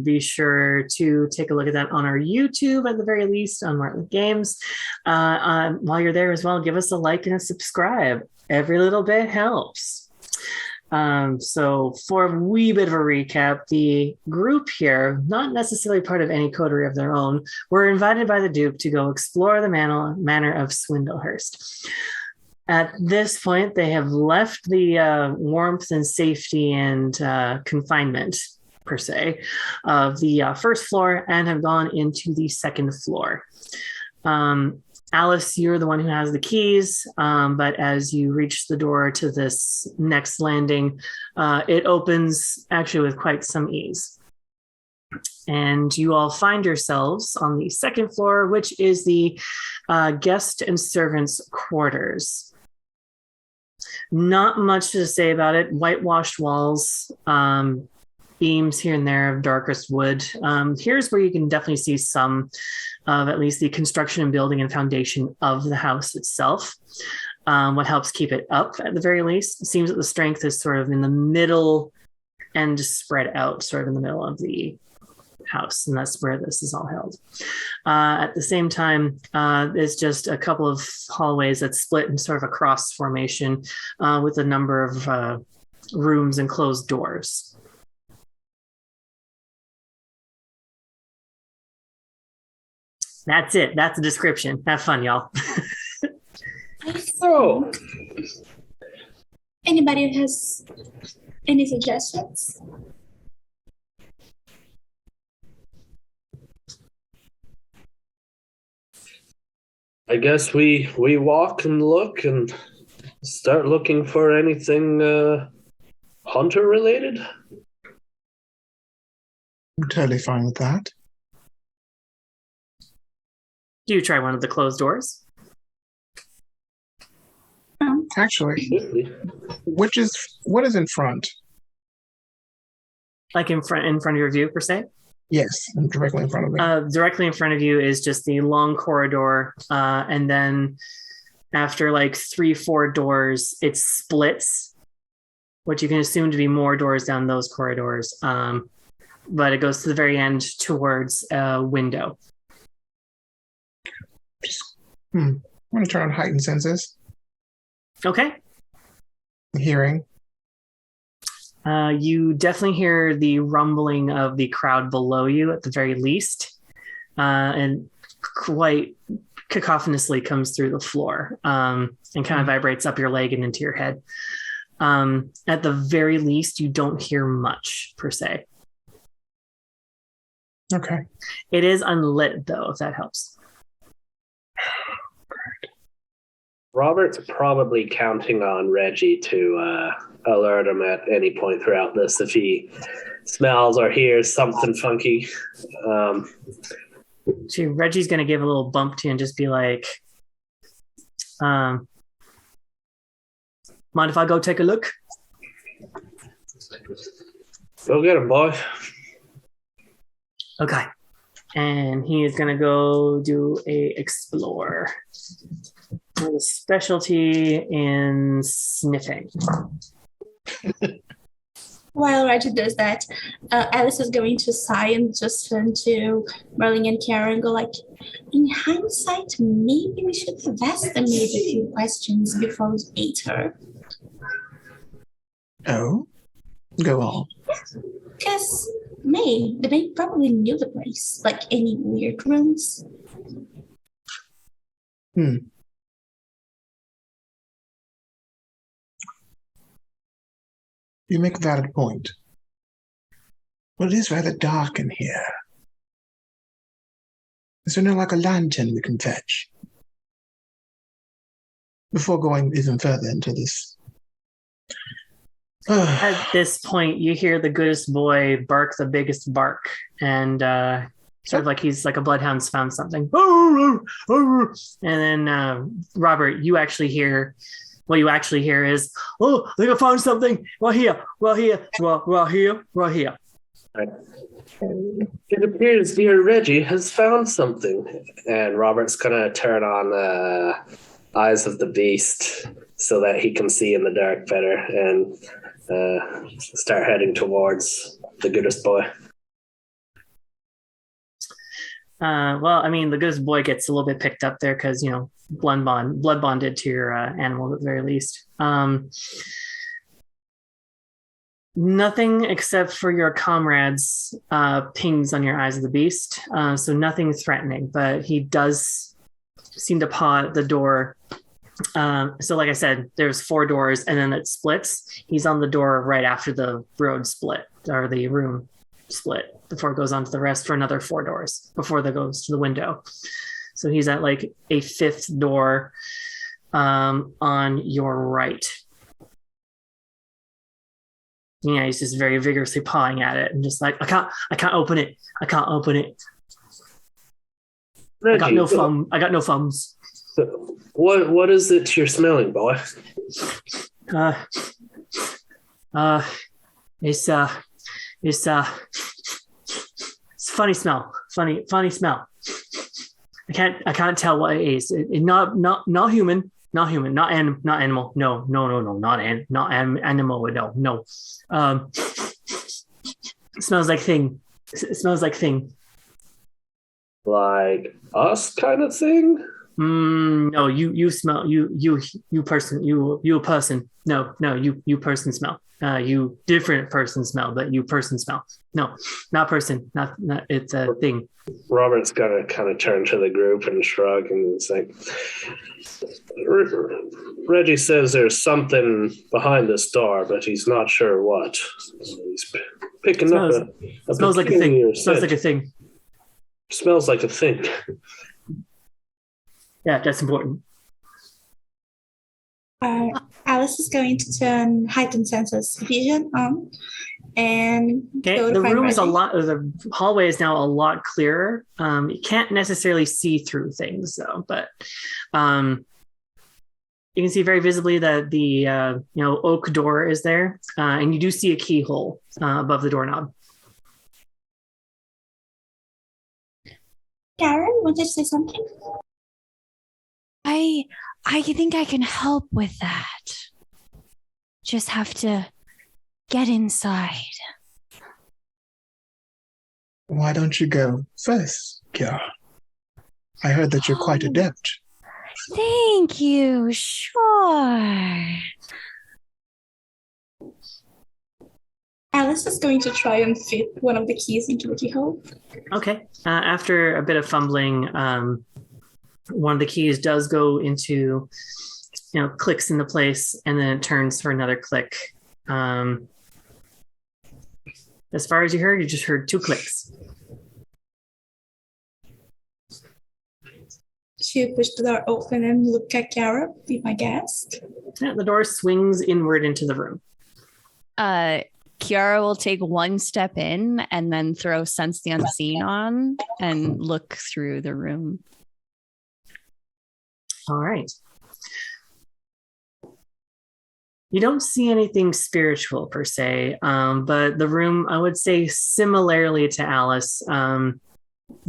be sure to take a look at that on our YouTube, at the very least, on Martin Games. While you're there as well, give us a like and a subscribe. Every little bit helps. So for a wee bit of a recap, the group here, not necessarily part of any coterie of their own, were invited by the Duke to go explore the manor of Swindlehurst. At this point, they have left the warmth and safety and confinement, per se, of the first floor and have gone into the second floor. Alice, you're the one who has the keys, but as you reach the door to this next landing, it opens actually with quite some ease. And you all find yourselves on the second floor, which is the guest and servants' quarters. Not much to say about it. Whitewashed walls, beams here and there of darkest wood. Here's where you can definitely see some of at least the construction and building and foundation of the house itself. What helps keep it up at the very least. It seems that the strength is sort of in the middle and spread out sort of in the middle of the house, and that's where this is all held. At the same time, it's just a couple of hallways that split in sort of a cross formation with a number of rooms and closed doors. That's it. That's the description. Have fun, y'all. So, anybody has any suggestions? I guess we walk and look and start looking for anything hunter related. I'm totally fine with that. Do you try one of the closed doors? Actually, what is in front? Like in front of your view, per se? Yes, directly in front of me. Directly in front of you is just the long corridor, and then after like 3-4 doors, it splits, which you can assume to be more doors down those corridors. But it goes to the very end towards a window. I'm going to turn on heightened senses. Okay. Hearing. You definitely hear the rumbling of the crowd below you at the very least, and quite cacophonously comes through the floor and kind of vibrates up your leg and into your head. At the very least, you don't hear much, per se. Okay. It is unlit, though, if that helps. Robert's probably counting on Reggie to alert him at any point throughout this if he smells or hears something funky. See, Reggie's going to give a little bump to you and just be like, mind if I go take a look? Go get him, boy. Okay. And he is going to go do a explore. With a specialty in sniffing. While Reggie does that, Alice is going to sigh and just turn to Merlin and Kara and go like, in hindsight, maybe we should have asked them a few questions before we ate her. Oh? Go on. Because the maid probably knew the place, like any weird rooms. You make a valid point. Well, it is rather dark in here. Is there not like a lantern we can fetch? Before going even further into this At this point, you hear the goodest boy bark the biggest bark, and sort of like he's like a bloodhound's found something. And then Robert, you actually hear. What you actually hear is, "Oh, I think I found something right here, right here, right here, right here." Right. It appears dear Reggie has found something, and Robert's gonna turn on Eyes of the Beast so that he can see in the dark better, and start heading towards the goodest boy. Well, I mean, the goodest boy gets a little bit picked up there because blood bonded to your animal at the very least. Nothing except for your comrades pings on your Eyes of the Beast, so nothing threatening. But he does seem to paw at the door. So, like I said, there's 4 doors, and then it splits. He's on the door right after the road split or the room split before it goes on to the rest for another 4 doors before that goes to the window. So he's at like a 5th door on your right. Yeah, he's just very vigorously pawing at it and just like, I can't open it. I can't open it. Reggie, I got no thumbs. What is it you're smelling, boy? It's a funny smell. Funny smell. I can't tell what it is. Not human. Not human. Not animal. No. Not animal. No. It smells like thing. It smells like thing. Like us kind of thing? No, you smell you person you person. No, you person smell. You different person smell, but you person smell. No, not person. Not it's a thing. Robert's gonna kind of turn to the group and shrug and say, Reggie says there's something behind this door, but he's not sure what. He's picking up a smells like a thing. Smells like a thing. Smells like a thing. Yeah, that's important. Alice is going to turn heightened senses vision on, and go to the find room is Reggie. the hallway is now a lot clearer. You can't necessarily see through things though, but you can see very visibly that the oak door is there, and you do see a keyhole above the doorknob. Karen, wanted to say something? I think I can help with that. Just have to get inside. Why don't you go first, Kiara? I heard that you're quite adept. Thank you. Sure. Alice is going to try and fit one of the keys into the keyhole. Okay. After a bit of fumbling, one of the keys does go into, clicks into place, and then it turns for another click. As far as you heard, you just heard 2 clicks. To push the door open and look at Kiara, be my guest. Yeah, the door swings inward into the room. Kiara will take 1 step in and then throw Sense the Unseen on and look through the room. All right. You don't see anything spiritual per se, but the room, I would say similarly to Alice,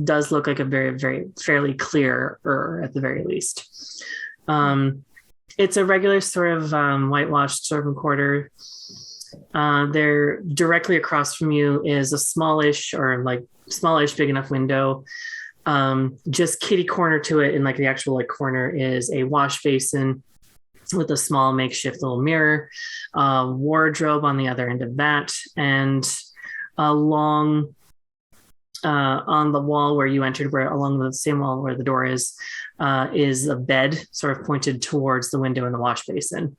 does look like a very, very fairly clear at the very least. It's a regular sort of whitewashed servant quarter. There, directly across from you is a smallish big enough window. Just kitty corner to it, in like the actual corner, is a wash basin with a small makeshift little mirror, wardrobe on the other end of that, and along on the wall where you entered, where along the same wall where the door is a bed sort of pointed towards the window in the wash basin.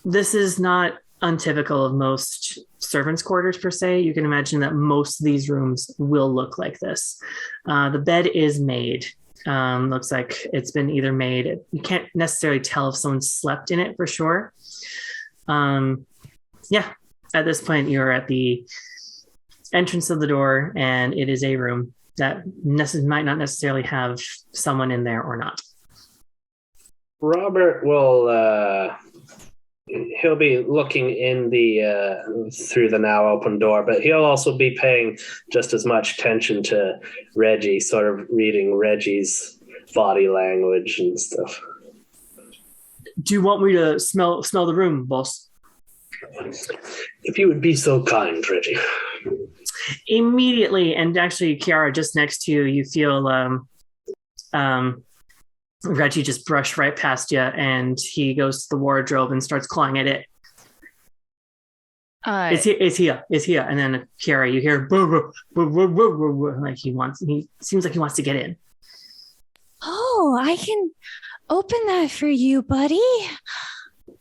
This is not untypical of most servants' quarters per se. You can imagine that most of these rooms will look like this. The bed is made. Looks like it's been either made. You can't necessarily tell if someone slept in it for sure. Yeah, at this point, you're at the entrance of the door, and it is a room that might not necessarily have someone in there or not. Robert will he'll be looking in the through the now open door, but he'll also be paying just as much attention to Reggie, sort of reading Reggie's body language and stuff. Do you want me to smell the room, boss? If you would be so kind, Reggie. Immediately, and actually, Kiara, just next to you, you feel Reggie just brushed right past you, and he goes to the wardrobe and starts clawing at it. It's here. And then Kiara, you hear like he seems like he wants to get in. Oh, I can open that for you, buddy.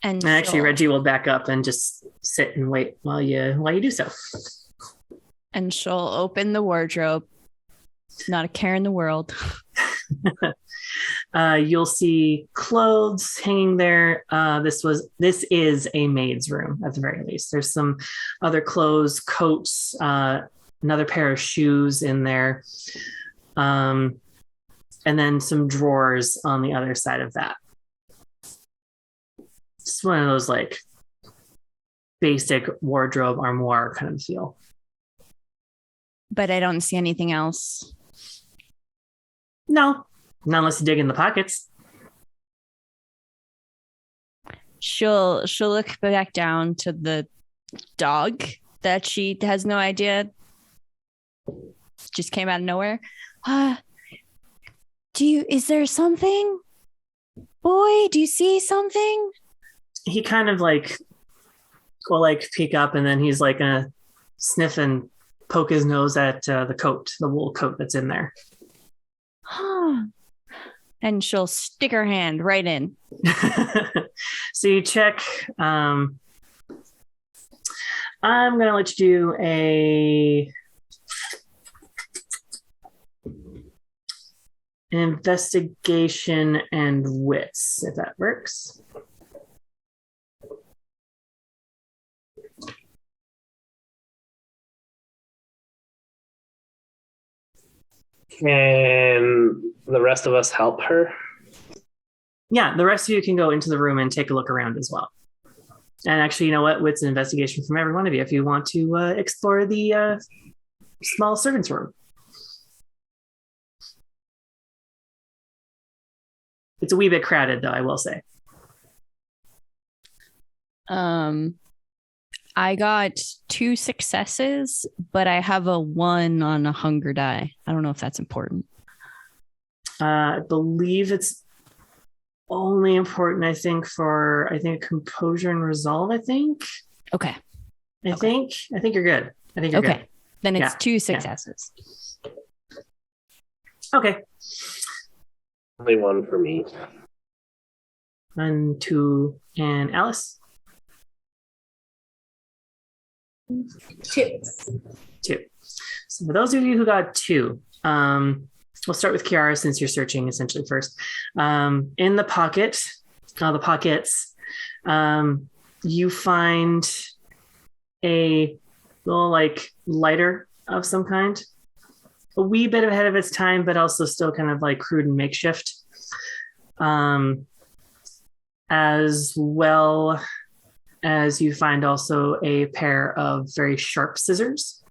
And actually, Reggie will back up and just sit and wait while you do so. And she'll open the wardrobe. Not a care in the world. You'll see clothes hanging there. This is a maid's room at the very least. There's some other clothes, coats, another pair of shoes in there, and then some drawers on the other side of that. It's one of those like basic wardrobe armoire kind of feel. But I don't see anything else. No, not unless you dig in the pockets. She'll look back down to the dog that she has no idea just came out of nowhere. Is there something? Boy, do you see something? He kind of like will like peek up, and then he's like gonna sniff and poke his nose at the wool coat that's in there. And she'll stick her hand right in. So you check. I'm going to let you do an investigation and wits, if that works. Can the rest of us help her? Yeah, the rest of you can go into the room and take a look around as well. And actually, you know what? Wits and investigation from every one of you if you want to explore the small servants' room. It's a wee bit crowded, though, I will say. I got 2 successes, but I have a 1 on a hunger die. I don't know if that's important. I believe it's only important, I think, for composure and resolve, I think. Okay. I think you're good. I think you're good. Okay. Then it's 2 successes. Yeah. Okay. Only 1 for me. 1, 2, and Alice? 2. 2. So for those of you who got 2, we'll start with Kiara since you're searching essentially first. In the pockets, you find a little like lighter of some kind, a wee bit ahead of its time, but also still kind of like crude and makeshift. As well as you find also a pair of very sharp scissors.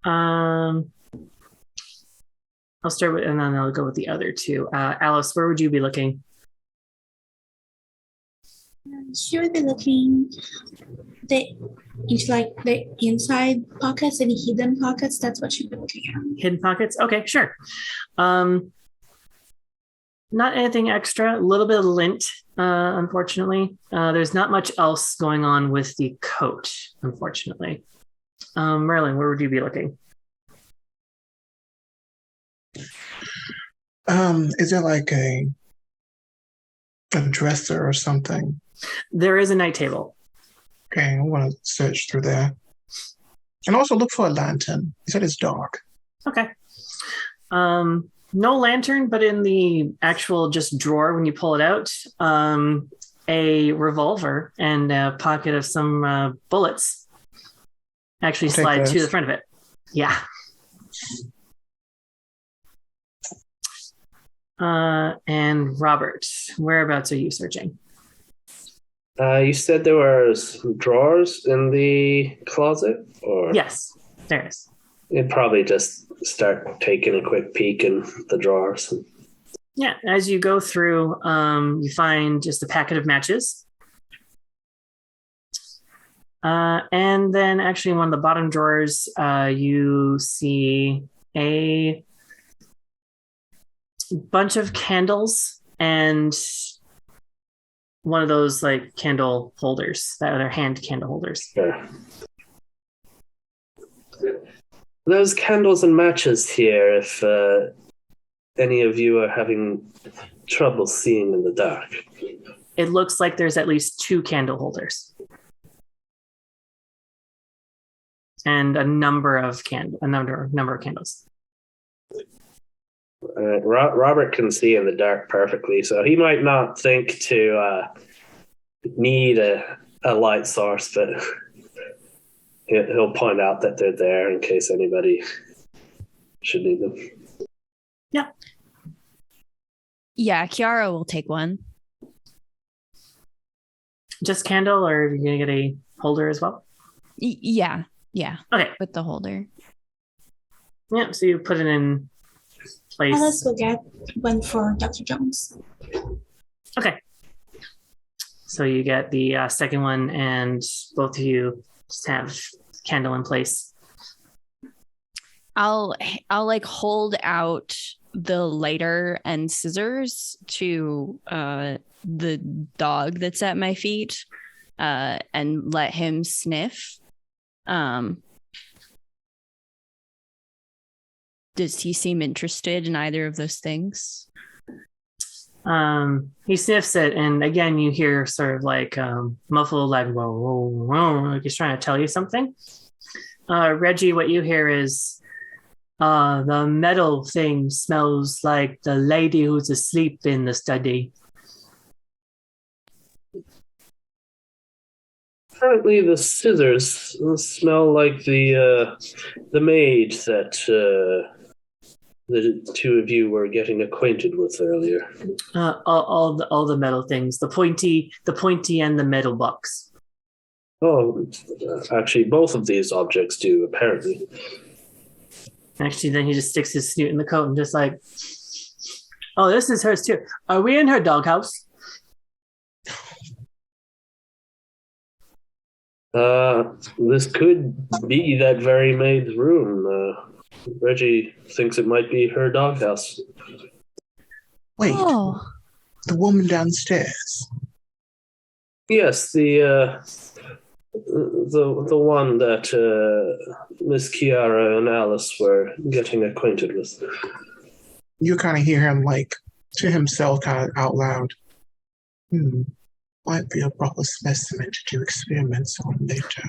I'll start with, and then I'll go with the other 2. Alice, where would you be looking? She would be looking into like the inside pockets, any hidden pockets. That's what she'd be looking at. Hidden pockets? Okay, sure. Not anything extra. A little bit of lint, unfortunately. There's not much else going on with the coat, unfortunately. Merlin, where would you be looking? Is there like a dresser or something? There is a night table. Okay, I want to search through there. And also look for a lantern. He said it's dark. Okay. No lantern, but in the actual just drawer when you pull it out, a revolver and a pocket of some bullets actually slide to the front of it. Yeah. And Robert, whereabouts are you searching? You said there were some drawers in the closet? Or Yes, there is. You'd probably just start taking a quick peek in the drawers. Yeah, as you go through, you find just a packet of matches. And then actually in one of the bottom drawers, you see a bunch of candles and one of those like candle holders, that are hand candle holders. Sure. There's candles and matches here if any of you are having trouble seeing in the dark. It looks like there's at least 2 candle holders. And a number of candles. Robert can see in the dark perfectly, so he might not think to need a light source, but he'll point out that they're there in case anybody should need them. Yeah. Yeah, Kiara will take one. Just candle, or are you going to get a holder as well? Yeah. Okay. With the holder. Yeah, so you put it in place. Alice will get one for Dr. Jones. Okay. So you get the second one, and both of you just have candle in place. I'll like hold out the lighter and scissors to the dog that's at my feet and let him sniff. Does he seem interested in either of those things? He sniffs it, and again you hear sort of like muffled, like whoa, whoa, whoa, like he's trying to tell you something. Reggie, what you hear is the metal thing smells like the lady who's asleep in the study. Apparently, the scissors smell like the maid that the two of you were getting acquainted with earlier. All the metal things, the pointy and the metal box. Oh, actually, both of these objects do, apparently. Actually, then he just sticks his snoot in the coat and just like, oh, this is hers too. Are we in her doghouse? This could be that very maid's room. Reggie thinks it might be her doghouse. Wait, the woman downstairs. Yes, the one that Miss Kiara and Alice were getting acquainted with. You kind of hear him like to himself, kind of out loud. Might be a proper specimen to do experiments on later.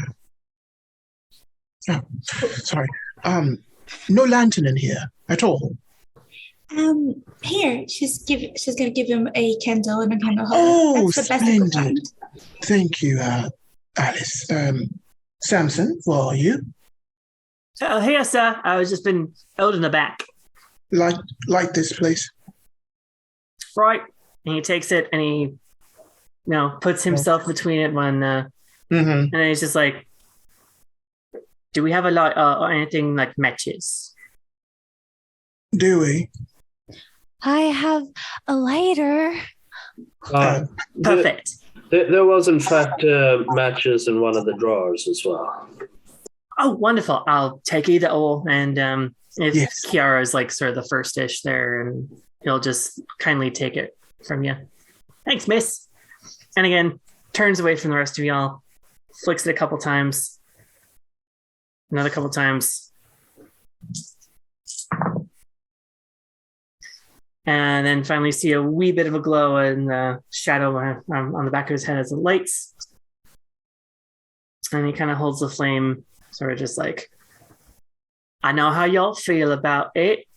Oh, sorry. No lantern in here at all. Here, she's gonna give him a candle and a candle holder. Oh, that's the best I could find. splendid. Thank you, Alice. Samson, where are you? Here, sir. I was just been out in the back. Like this place. Right. And he takes it and he, puts himself between it and then he's just like, do we have a lot or anything like matches? Do we? I have a lighter. Perfect. There was, in fact, matches in one of the drawers as well. Oh, wonderful. I'll take either or. And if Yes. Kiara's like sort of the first dish there, and he'll just kindly take it from you. Thanks, miss. And again, turns away from the rest of y'all, flicks it a couple times, another couple times. And then finally see a wee bit of a glow in the shadow on the back of his head as it lights. And he kind of holds the flame sort of just like, I know how y'all feel about it.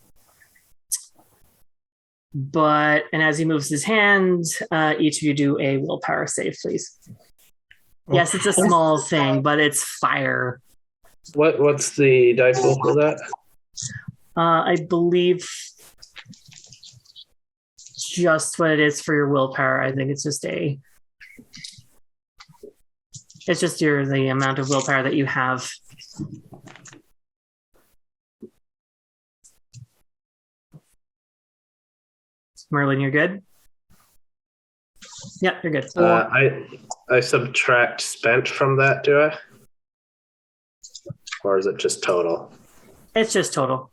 And as he moves his hand, each of you do a willpower save, please. Yes, it's a small thing, but it's fire. What's the dice roll for that? I believe just what it is for your willpower. I think it's just the amount of willpower that you have. Merlin, you're good? Yeah, you're good. I subtract spent from that, do I? Or is it just total? It's just total.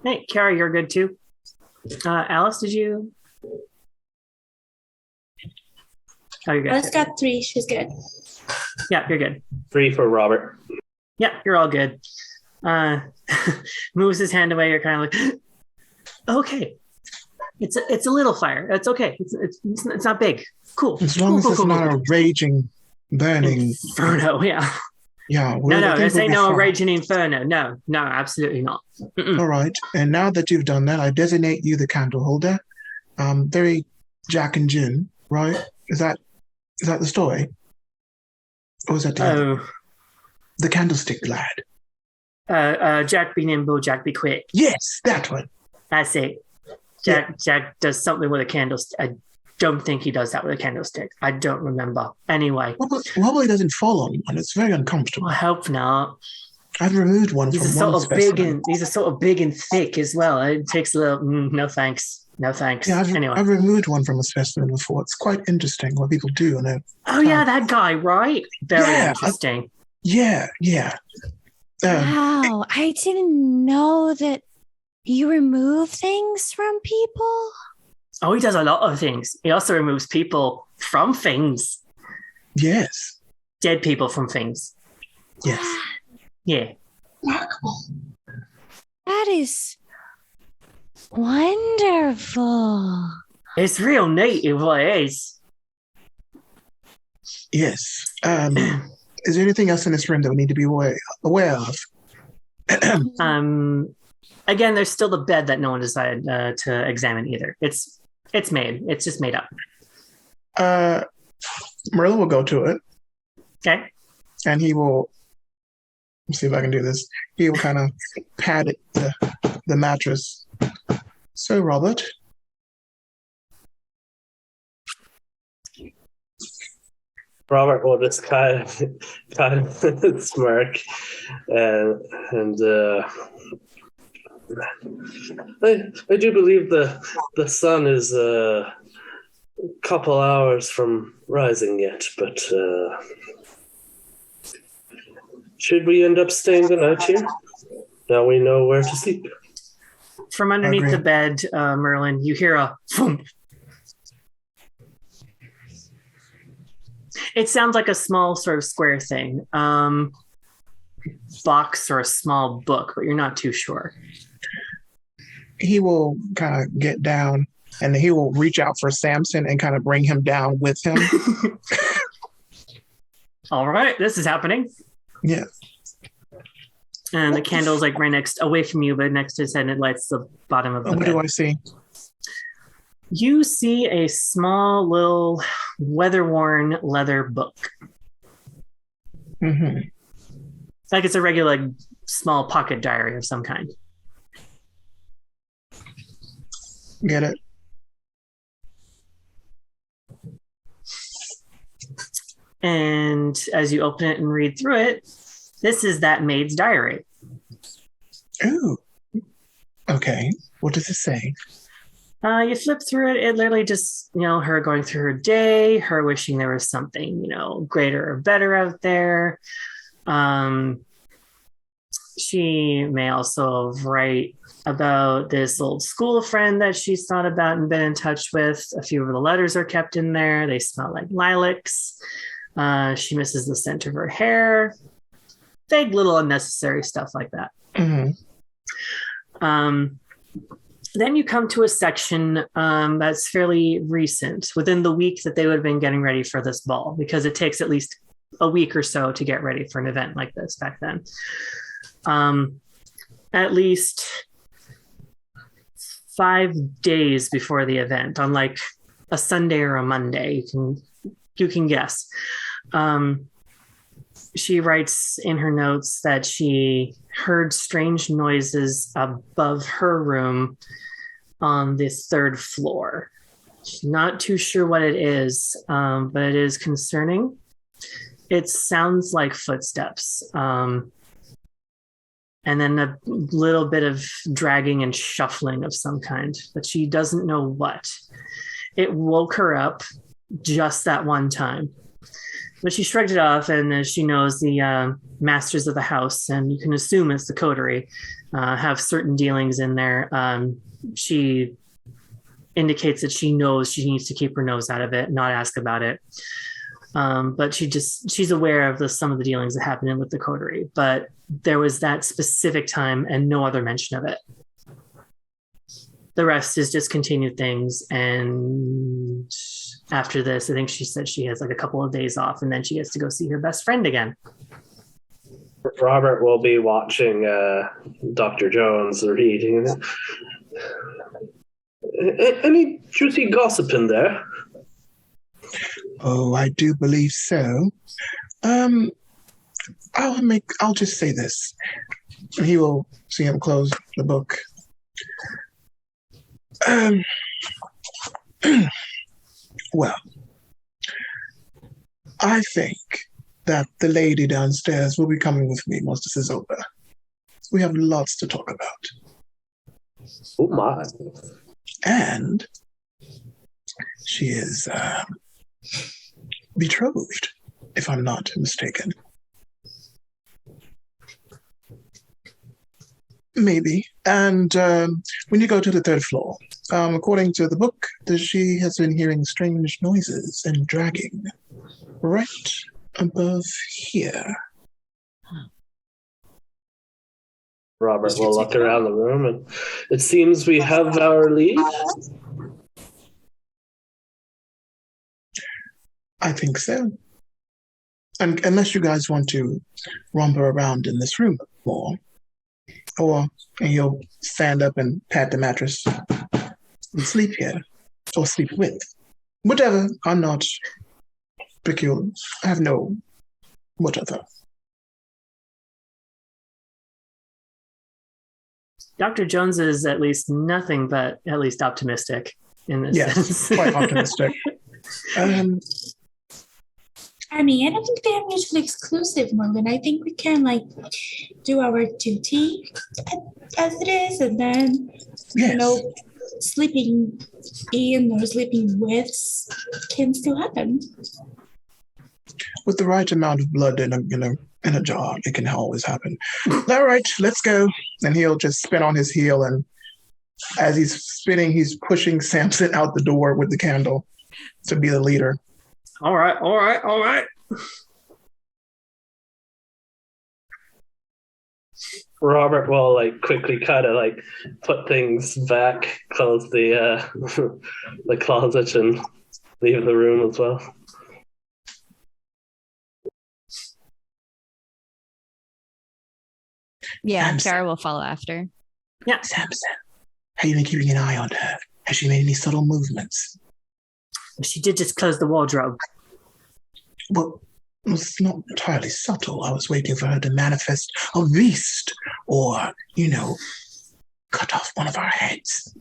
Hey, Kara, you're good too. Alice, did you? Oh, you're good. Alice got 3. She's good. Yeah, you're good. 3 for Robert. Yeah, you're all good. Moves his hand away. You're kind of like, okay, it's a little fire. It's okay. It's not big. Cool. As long as it's not a raging, burning inferno. Yeah. Yeah. No, this ain't no raging inferno. No, absolutely not. Mm-mm. All right. And now that you've done that, I designate you the candle holder. Very Jack and Jin, right? Is that the story? Or is that the candlestick lad? Jack be nimble, Jack be quick. Yes, that one. That's it. Jack does something with a candlestick. I don't think he does that with a candlestick. I don't remember. Anyway. Wobbly doesn't fall on one. It's very uncomfortable. I hope not. I've removed one from one specimen. These are sort of big and thick as well. It takes a little, no thanks. No thanks. Yeah, anyway. I've removed one from a specimen before. It's quite interesting what people do. Yeah, that guy, right? Very interesting. Yeah. Wow, I didn't know that you remove things from people. Oh, he does a lot of things. He also removes people from things. Yes. Dead people from things. Yes. Yeah. Remarkable. That is wonderful. It's real neat, what it is. Yes. Is there anything else in this room that we need to be aware of? Again, there's still the bed that no one decided to examine either. It's made. It's just made up. Merlin will go to it. Okay. And he will, let's see if I can do this. He will kind of pat it, the mattress. So, Robert. Robert will just kind of smirk and I do believe the sun is a couple hours from rising yet, but should we end up staying the night here? Now we know where to sleep. From underneath the bed, Merlin, you hear a thump. It sounds like a small sort of square thing. Box or a small book, but you're not too sure. He will kind of get down and he will reach out for Samson and kind of bring him down with him. All right, this is happening. Yeah. And the candle's like right away from you, but next to his head, and it lights the bottom of the bed. What do I see? You see a small little weather-worn leather book. Mm-hmm. Like it's a regular small pocket diary of some kind. Get it? And as you open it and read through it, this is that maid's diary. Ooh. Okay. What does it say? You flip through it. It literally just, her going through her day, her wishing there was something, greater or better out there. She may also write about this old school friend that she's thought about and been in touch with. A few of the letters are kept in there. They smell like lilacs. She misses the scent of her hair. Vague little unnecessary stuff like that. Mm-hmm. Then you come to a section that's fairly recent, within the week that they would have been getting ready for this ball, because it takes at least a week or so to get ready for an event like this back then. At least 5 days before the event, on like a Sunday or a Monday, you can guess. She writes in her notes that she heard strange noises above her room on the 3rd floor. She's not too sure what it is, but it is concerning. It sounds like footsteps. And then a little bit of dragging and shuffling of some kind, but she doesn't know what. It woke her up just that one time. But she shrugged it off, and as she knows, the masters of the house, and you can assume it's the coterie, have certain dealings in there. She indicates that she knows she needs to keep her nose out of it, not ask about it. But she's aware of some of the dealings that happened with the coterie. But there was that specific time and no other mention of it. The rest is just continued things. And after this, I think she said she has like a couple of days off, and then she gets to go see her best friend again. Robert will be watching Dr. Jones reading. Any juicy gossip in there? Oh, I do believe so. I'll just say this. And he will see him close the book. Well, I think that the lady downstairs will be coming with me once this is over. We have lots to talk about. Oh my. And she is betrothed, if I'm not mistaken. Maybe. And when you go to the 3rd floor, according to the book, she has been hearing strange noises and dragging right above here. Robert will look around the room, and it seems we have our lead. I think so. And unless you guys want to romper around in this room more, and you'll stand up and pat the mattress and sleep here, or sleep with. Whatever. I'm not peculiar. I have no whatever. Dr. Jones is at least nothing but at least optimistic in this sense. Quite optimistic. I mean, I don't think they're mutually exclusive, Morgan. I think we can, do our duty as it is, and then, sleeping in or sleeping with can still happen. With the right amount of blood in a jar, it can always happen. All right, let's go. And he'll just spin on his heel, and as he's spinning, he's pushing Samson out the door with the candle to be the leader. All right. Robert will quickly kind of put things back, close the the closet, and leave the room as well. Yeah, Samson. Sarah will follow after. Yeah. Samson, have you been keeping an eye on her? Has she made any subtle movements? She did just close the wardrobe. Well, it's not entirely subtle. I was waiting for her to manifest a beast or, cut off one of our heads.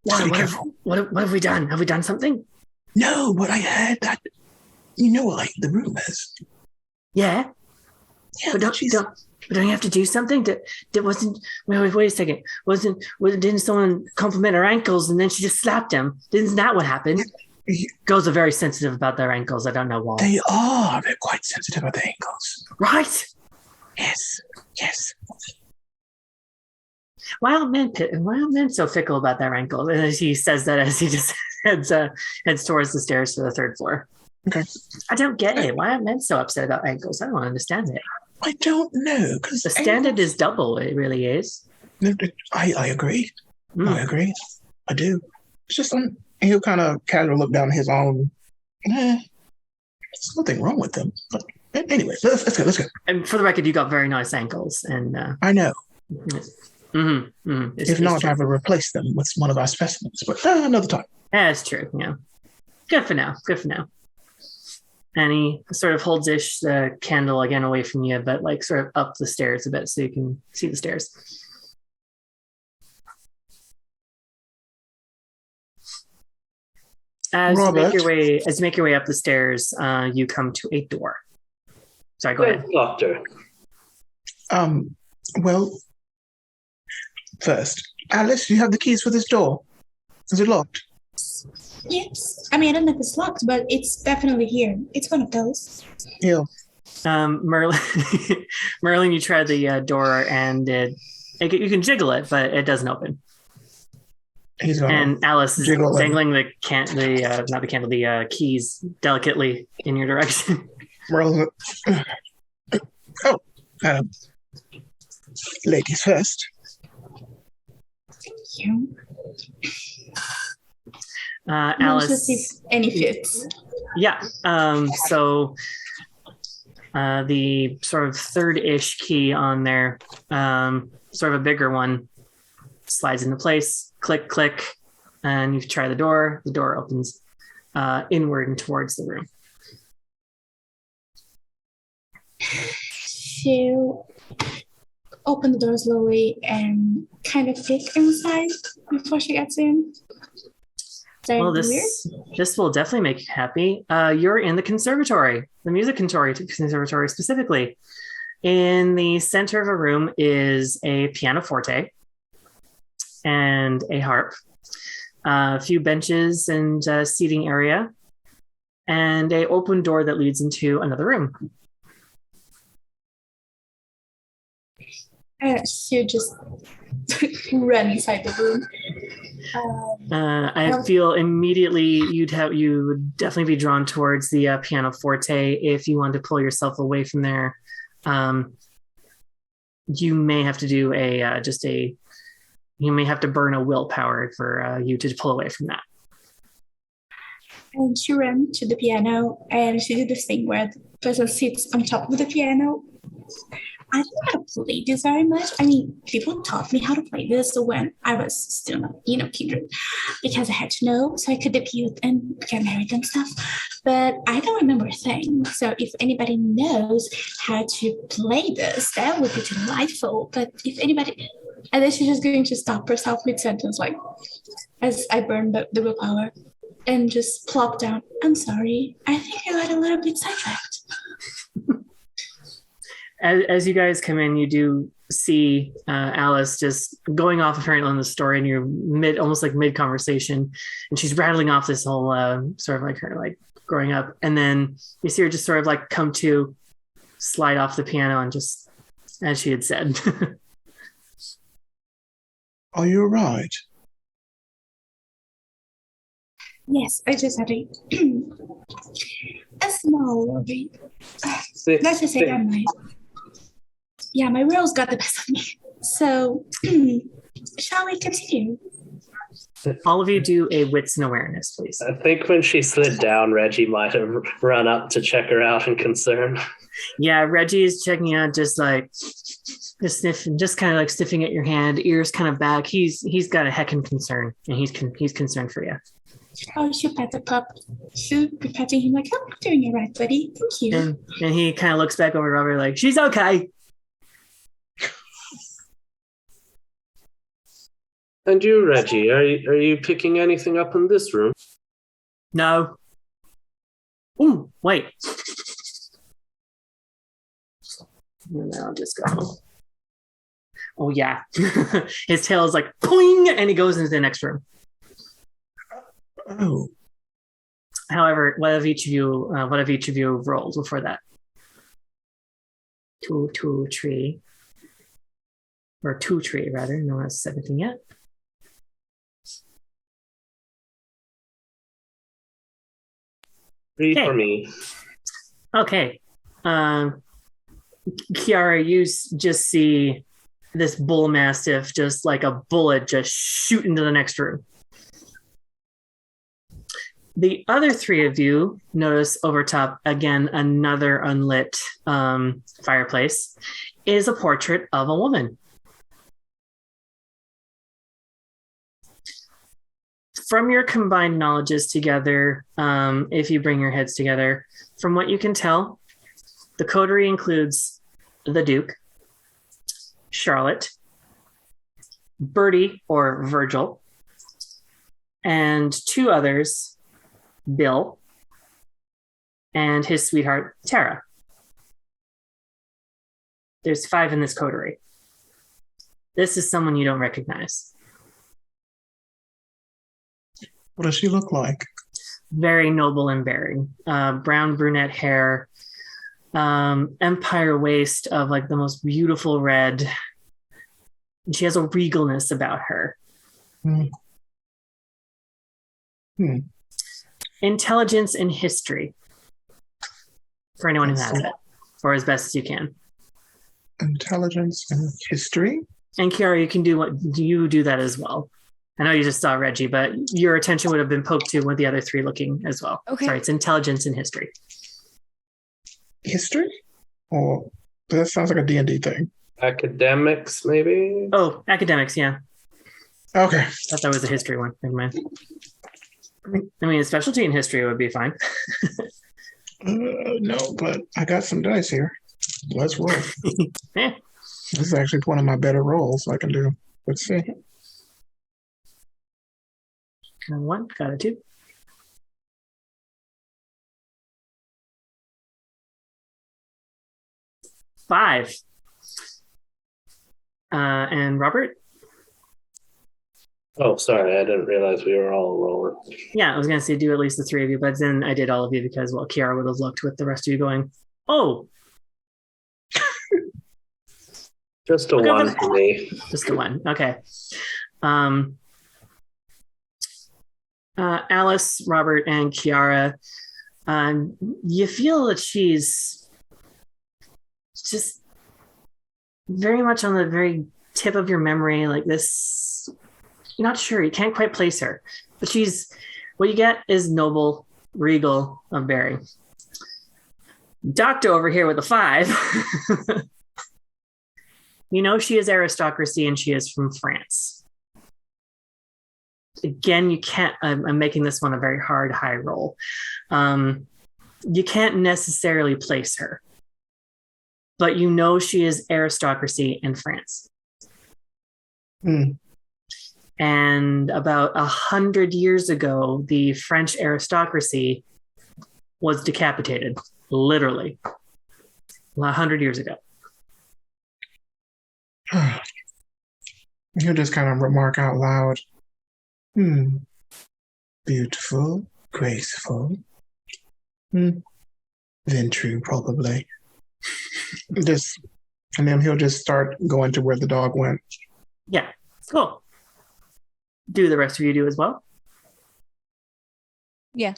Why? What have we done? Have we done something? No, but I heard that, the rumors. Yeah. Yeah, But don't you have to do something? That wasn't. Wait a second. Didn't someone compliment her ankles and then she just slapped him? Isn't that what happened? Girls are very sensitive about their ankles. I don't know why. They are. They're quite sensitive about their ankles. Right? Yes. Why are men so fickle about their ankles? And he says that as he just heads towards the stairs to the 3rd floor. Okay. I don't get it. Why are men so upset about ankles? I don't understand it. I don't know. Because The standard is double. It really is. I agree. I Mm. agree. I do. It's just he'll kind of casually look down at his own. There's nothing wrong with them. But anyway, let's go. Let's go. And for the record, you got very nice ankles, and I know. It's If not, true. I will replace them with one of our specimens. But another time. Yeah, it's true. Yeah, good for now. Good for now. And he sort of holds the candle again away from you, but like sort of up the stairs a bit so you can see the stairs. As you make your way up the stairs, you come to a door. Sorry, go ahead. Doctor. Well, first, Alice, you have the keys for this door. Is it locked? Yes. I mean, I don't know if it's locked, but it's definitely here. It's one of those. Yeah. Merlin, Merlin, you try the door and you can jiggle it, but it doesn't open. And Alice is dangling the keys delicately in your direction. Merlin. Ladies first. Thank you. Alice. Just if any fits. Yeah. So the sort of third-ish key on there, sort of a bigger one, slides into place. Click, click, and you try the door. The door opens inward and towards the room. She'll open the door slowly and kind of peek inside before she gets in. Well, this will definitely make you happy. You're in the conservatory, the music conservatory specifically. In the center of a room is a pianoforte and a harp, a few benches and seating area, and an open door that leads into another room. She'll just run inside the room. I feel immediately you would definitely be drawn towards the pianoforte. If you want to pull yourself away from there, you may have to do you may have to burn a willpower for you to pull away from that. And she ran to the piano and she did this thing where the person sits on top of the piano. I don't know how to play this very much. I mean, people taught me how to play this when I was still not, Kindred, because I had to know so I could debut and get married and stuff. But I don't remember a thing. So if anybody knows how to play this, that would be delightful. But if anybody, and then she's just going to stop herself mid-sentence, like, as I burned the willpower, and just plop down. I'm sorry. I think I got a little bit sidetracked. As you guys come in, you do see Alice just going off apparently on the story, and you're almost like mid conversation, and she's rattling off this whole sort of like her like growing up, and then you see her just sort of like come to slide off the piano and just as she had said. Are you alright? Yes, I just had a small worry. Let's just say that my rose got the best of me. So, shall we continue? All of you do a wits and awareness, please. I think when she slid down, Reggie might have run up to check her out in concern. Yeah, Reggie is checking out, just like just sniffing, just kind of like sniffing at your hand, ears kind of back. He's got a heckin' concern, and he's concerned for you. Oh, she'll pet the pup. She'll be petting him like, I'm doing it right, buddy. Thank you. And he kind of looks back over Robert like, she's okay. And you, Reggie, are you picking anything up in this room? No. Ooh, wait. And then I'll just go. Oh yeah. His tail is like poing, and he goes into the next room. Oh. However, what have each of you rolled before that? 2, 3. Or 2 tree, rather. No one has said anything yet. 3 for me. Okay. Kiara, you just see this bull mastiff just like a bullet just shoot into the next room. The other three of you notice over top, again, another unlit fireplace is a portrait of a woman. From your combined knowledges together, if you bring your heads together, from what you can tell, the coterie includes the Duke, Charlotte, Bertie or Virgil, and two others, Bill and his sweetheart, Tara. There's 5 in this coterie. This is someone you don't recognize. What does she look like? Very noble and bearing. Brown brunette hair, empire waist of like the most beautiful red. And she has a regalness about her. Intelligence and history for anyone who has it, or as best as you can. Intelligence and history. And Kiara, you can do that as well. I know you just saw Reggie, but your attention would have been poked to with the other 3 looking as well. Okay. Sorry, it's intelligence and history. History? Oh, that sounds like a D&D thing. Academics, maybe? Oh, academics, yeah. Okay. I thought that was a history one. Never mind. I mean, a specialty in history would be fine. No, but I got some dice here. Let's roll. Yeah. This is actually one of my better rolls I can do. Let's see. Got a 1, got a 2. Five. And Robert? Oh, sorry. I didn't realize we were all rolling. Yeah, I was going to say do at least the 3 of you, but then I did all of you because, well, Kiara would have looked with the rest of you going, oh. Just a 1 for me. Just a 1. Okay. Alice, Robert, and Kiara, you feel that she's just very much on the very tip of your memory, like this. You're not sure. You can't quite place her. But what you get is noble, regal of bearing. Doctor over here with a 5. You know she is aristocracy and she is from France. Again, you can't, I'm making this one a very hard high roll. You can't necessarily place her, but you know she is aristocracy in France. And about 100 years ago, the French aristocracy was decapitated, literally, 100 years ago. You just kind of remark out loud. Beautiful, graceful. Then true, probably. And then he'll just start going to where the dog went. Yeah, cool. Do the rest of you do as well? Yeah.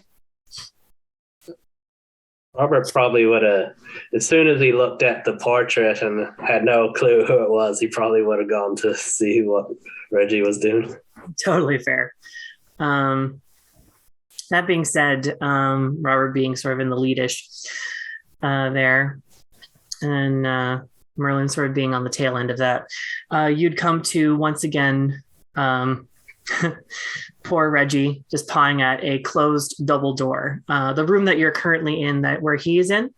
Robert probably would have, as soon as he looked at the portrait and had no clue who it was, he probably would have gone to see what Reggie was doing. Totally fair. That being said, Robert being sort of in the leadish there, and Merlin sort of being on the tail end of that, you'd come to once again poor Reggie just pawing at a closed double door. The room that you're currently in, that where he is in,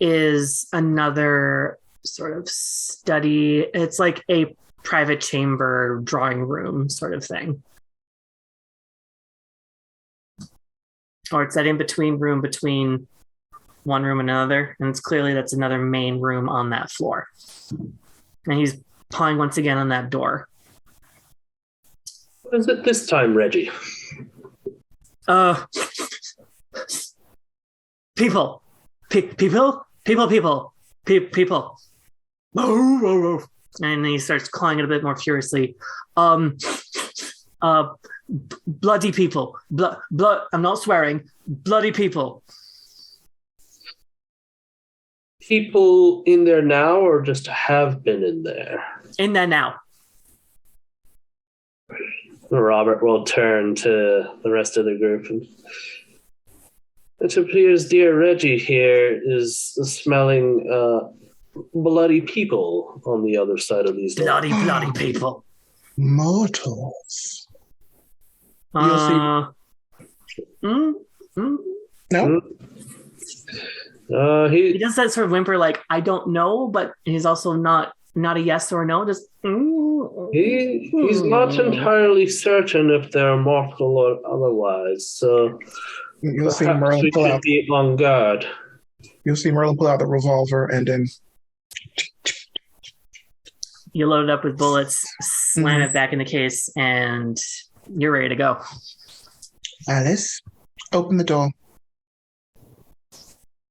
is another sort of study. It's like a private chamber drawing room sort of thing. Or it's that in-between room between one room and another. And it's clearly that's another main room on that floor. And he's pawing once again on that door. What is it this time, Reggie? People. And he starts clawing it a bit more furiously. Bloody people. Blood. I'm not swearing. Bloody people. people in there now or just have been in there? In there now. Robert will turn to the rest of the group. And it appears dear Reggie here is smelling bloody people on the other side of these doors. Bloody people. Mortals. You'll see. No? He does that sort of whimper, like, I don't know, but he's also not a yes or no. Just he's not entirely certain if they're mortal or otherwise. So you'll see Merlin pull out. Be on guard. You'll see Merlin pull out the revolver and then you load it up with bullets, slam it back in the case, and you're ready to go. Alice, open the door.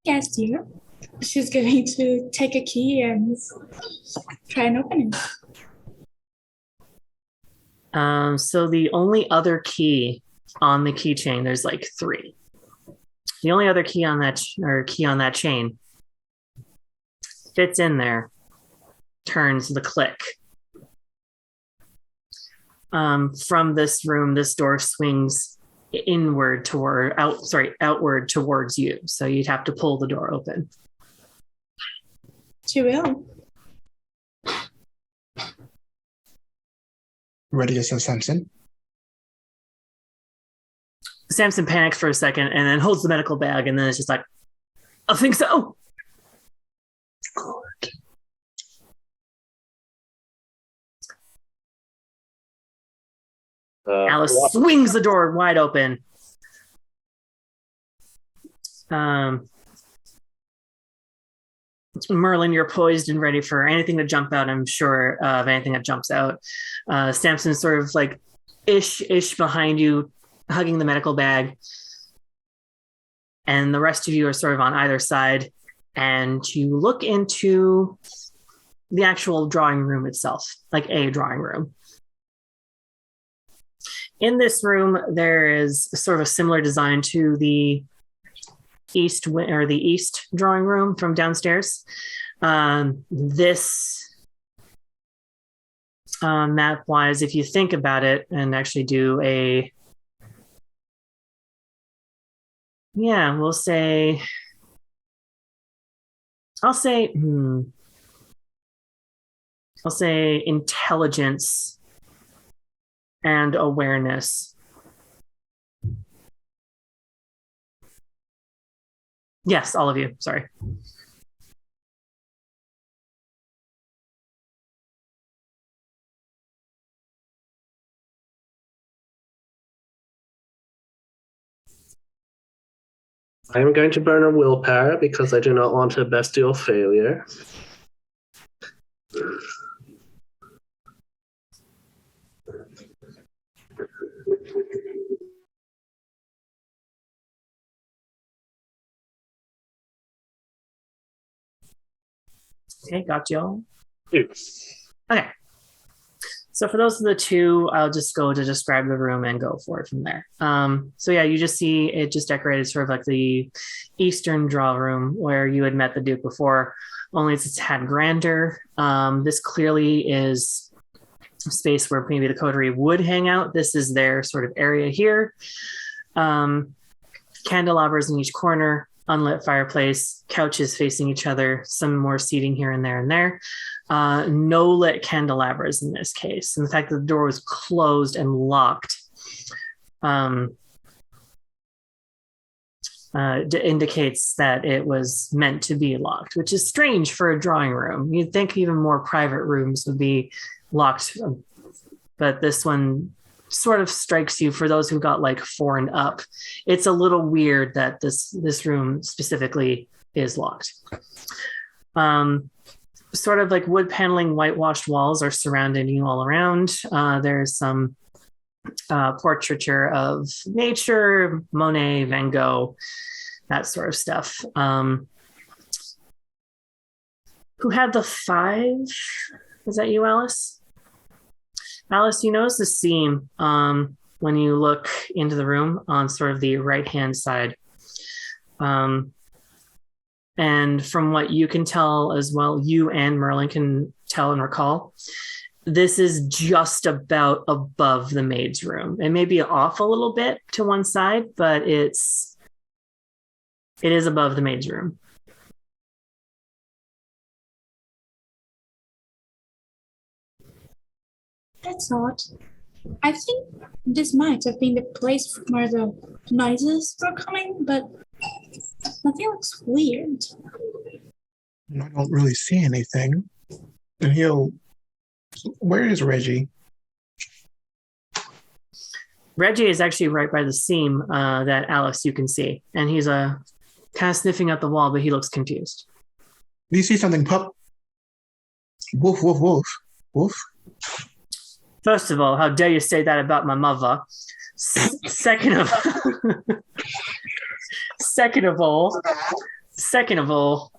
Yes, dear. She's going to take a key and try and open it. So the only other key on the keychain, there's like 3. The only other key on that chain fits in there, turns the click. From this room, this door swings outward towards you. So you'd have to pull the door open. She will. Ready to send Samson? Samson panics for a second and then holds the medical bag, and then it's just like, I think so. Good. Alice swings the door wide open. Merlin, you're poised and ready for anything to jump out, I'm sure, of anything that jumps out. Samson's sort of like ish behind you, hugging the medical bag. And the rest of you are sort of on either side. And you look into the actual drawing room itself, like a drawing room. In this room, there is sort of a similar design to the east drawing room from downstairs. This map-wise, if you think about it and actually do I'll say intelligence and awareness. Yes, all of you. Sorry. I'm going to burn a willpower because I do not want a bestial failure. Okay, got y'all. Yes. Okay. So for those of the 2, I'll just go to describe the room and go for it from there. You just see it just decorated sort of like the Eastern draw room where you had met the Duke before, only it's had grander. This clearly is a space where maybe the coterie would hang out. This is their sort of area here. Candelabras in each corner, unlit fireplace, couches facing each other, some more seating here and there. No lit candelabras in this case. And the fact that the door was closed and locked indicates that it was meant to be locked, which is strange for a drawing room. You'd think even more private rooms would be locked, but this one sort of strikes you, for those who got like 4 and up. It's a little weird that this room specifically is locked. Sort of like wood paneling, whitewashed walls are surrounding you all around. There's some portraiture of nature, Monet, Van Gogh, that sort of stuff. Who had the 5? Is that you, Alice? Alice, you notice the seam when you look into the room on sort of the right-hand side. And from what you can tell as well, you and Merlin can tell and recall, this is just about above the maid's room. It may be off a little bit to one side, but it is above the maid's room. That's odd. I think this might have been the place where the noises were coming, but nothing looks weird. I don't really see anything. And where is Reggie? Reggie is actually right by the seam that Alex you can see, and he's kind of sniffing at the wall, but he looks confused. Do you see something pop? Woof, woof, woof. Woof. First of all, how dare you say that about my mother? Second of all,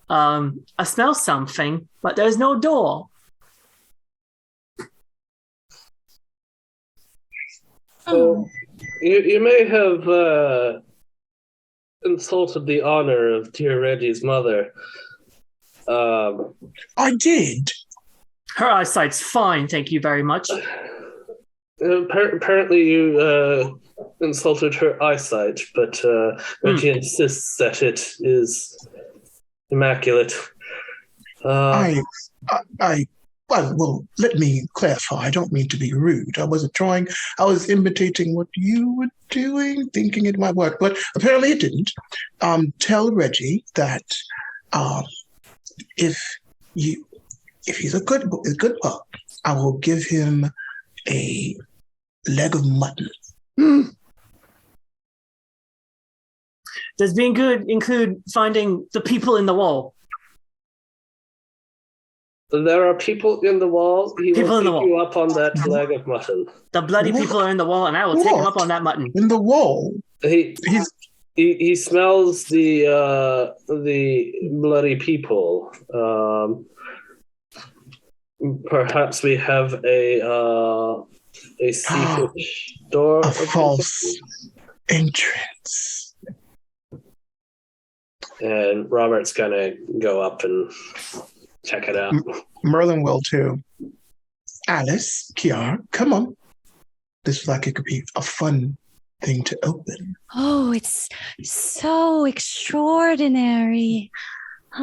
I smell something, but there's no door. So you may have insulted the honor of dear Reggie's mother. I did. Her eyesight's fine, thank you very much. Apparently you insulted her eyesight, but Reggie insists that it is immaculate. Well, let me clarify. I don't mean to be rude. I was imitating what you were doing, thinking it might work, but apparently it didn't. Tell Reggie that if he's a good pup, I will give him a leg of mutton. Does being good include finding the people in the wall? There are people in the wall. He People will in the take wall. you up on that leg of mutton. The bloody people are in the wall, and I will take him up on that mutton. In the wall? He smells the bloody people. Perhaps we have a secret door. A false entrance. And Robert's gonna go up and check it out. Merlin will too. Alice, Kiara, come on. This is like it could be a fun thing to open. Oh, it's so extraordinary. So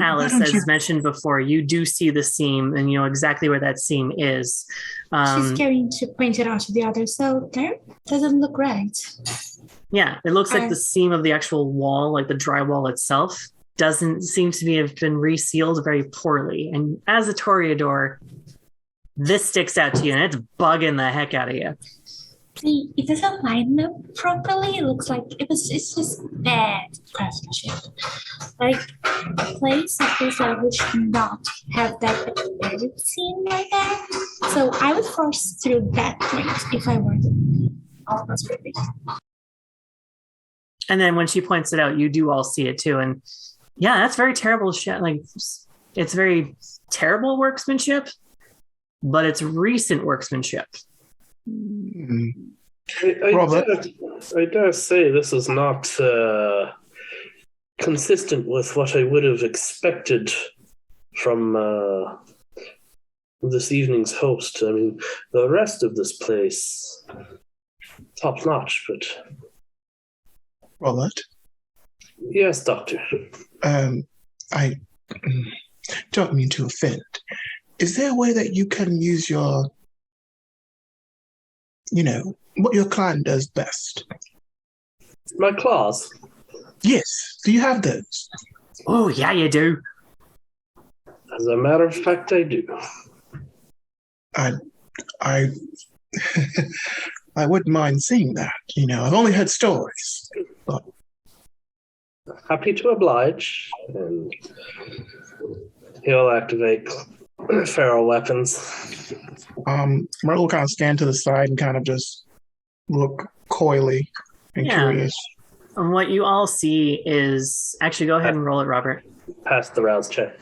Alice, as mentioned before, you do see the seam and you know exactly where that seam is. She's going to point it out to the others. So there doesn't look right. Yeah, it looks like the seam of the actual wall, like the drywall itself, doesn't seem to have been resealed very poorly. And as a Toreador, this sticks out to you and it's bugging the heck out of you. See, it doesn't line up properly. It looks like it's just bad craftsmanship. Like a place like this, I would not have that embedded scene like that. So I would force through that point if I were almost perfect. And then when she points it out, you do all see it too. And yeah, that's very terrible shit. Like it's very terrible workmanship, but it's recent workmanship. I dare say this is not consistent with what I would have expected from this evening's host. I mean, the rest of this place, top notch, but... Robert? Yes, Doctor. I don't mean to offend. Is there a way that you can use your, what your client does best? My claws? Yes. Do you have those? Oh, yeah, you do. As a matter of fact, I do. I I wouldn't mind seeing that. I've only heard stories. But... Happy to oblige. And he'll activate feral weapons. Myrtle will kind of stand to the side and kind of just look coyly and curious. And what you all see is... Actually, go ahead and roll it, Robert. Pass the rouse check.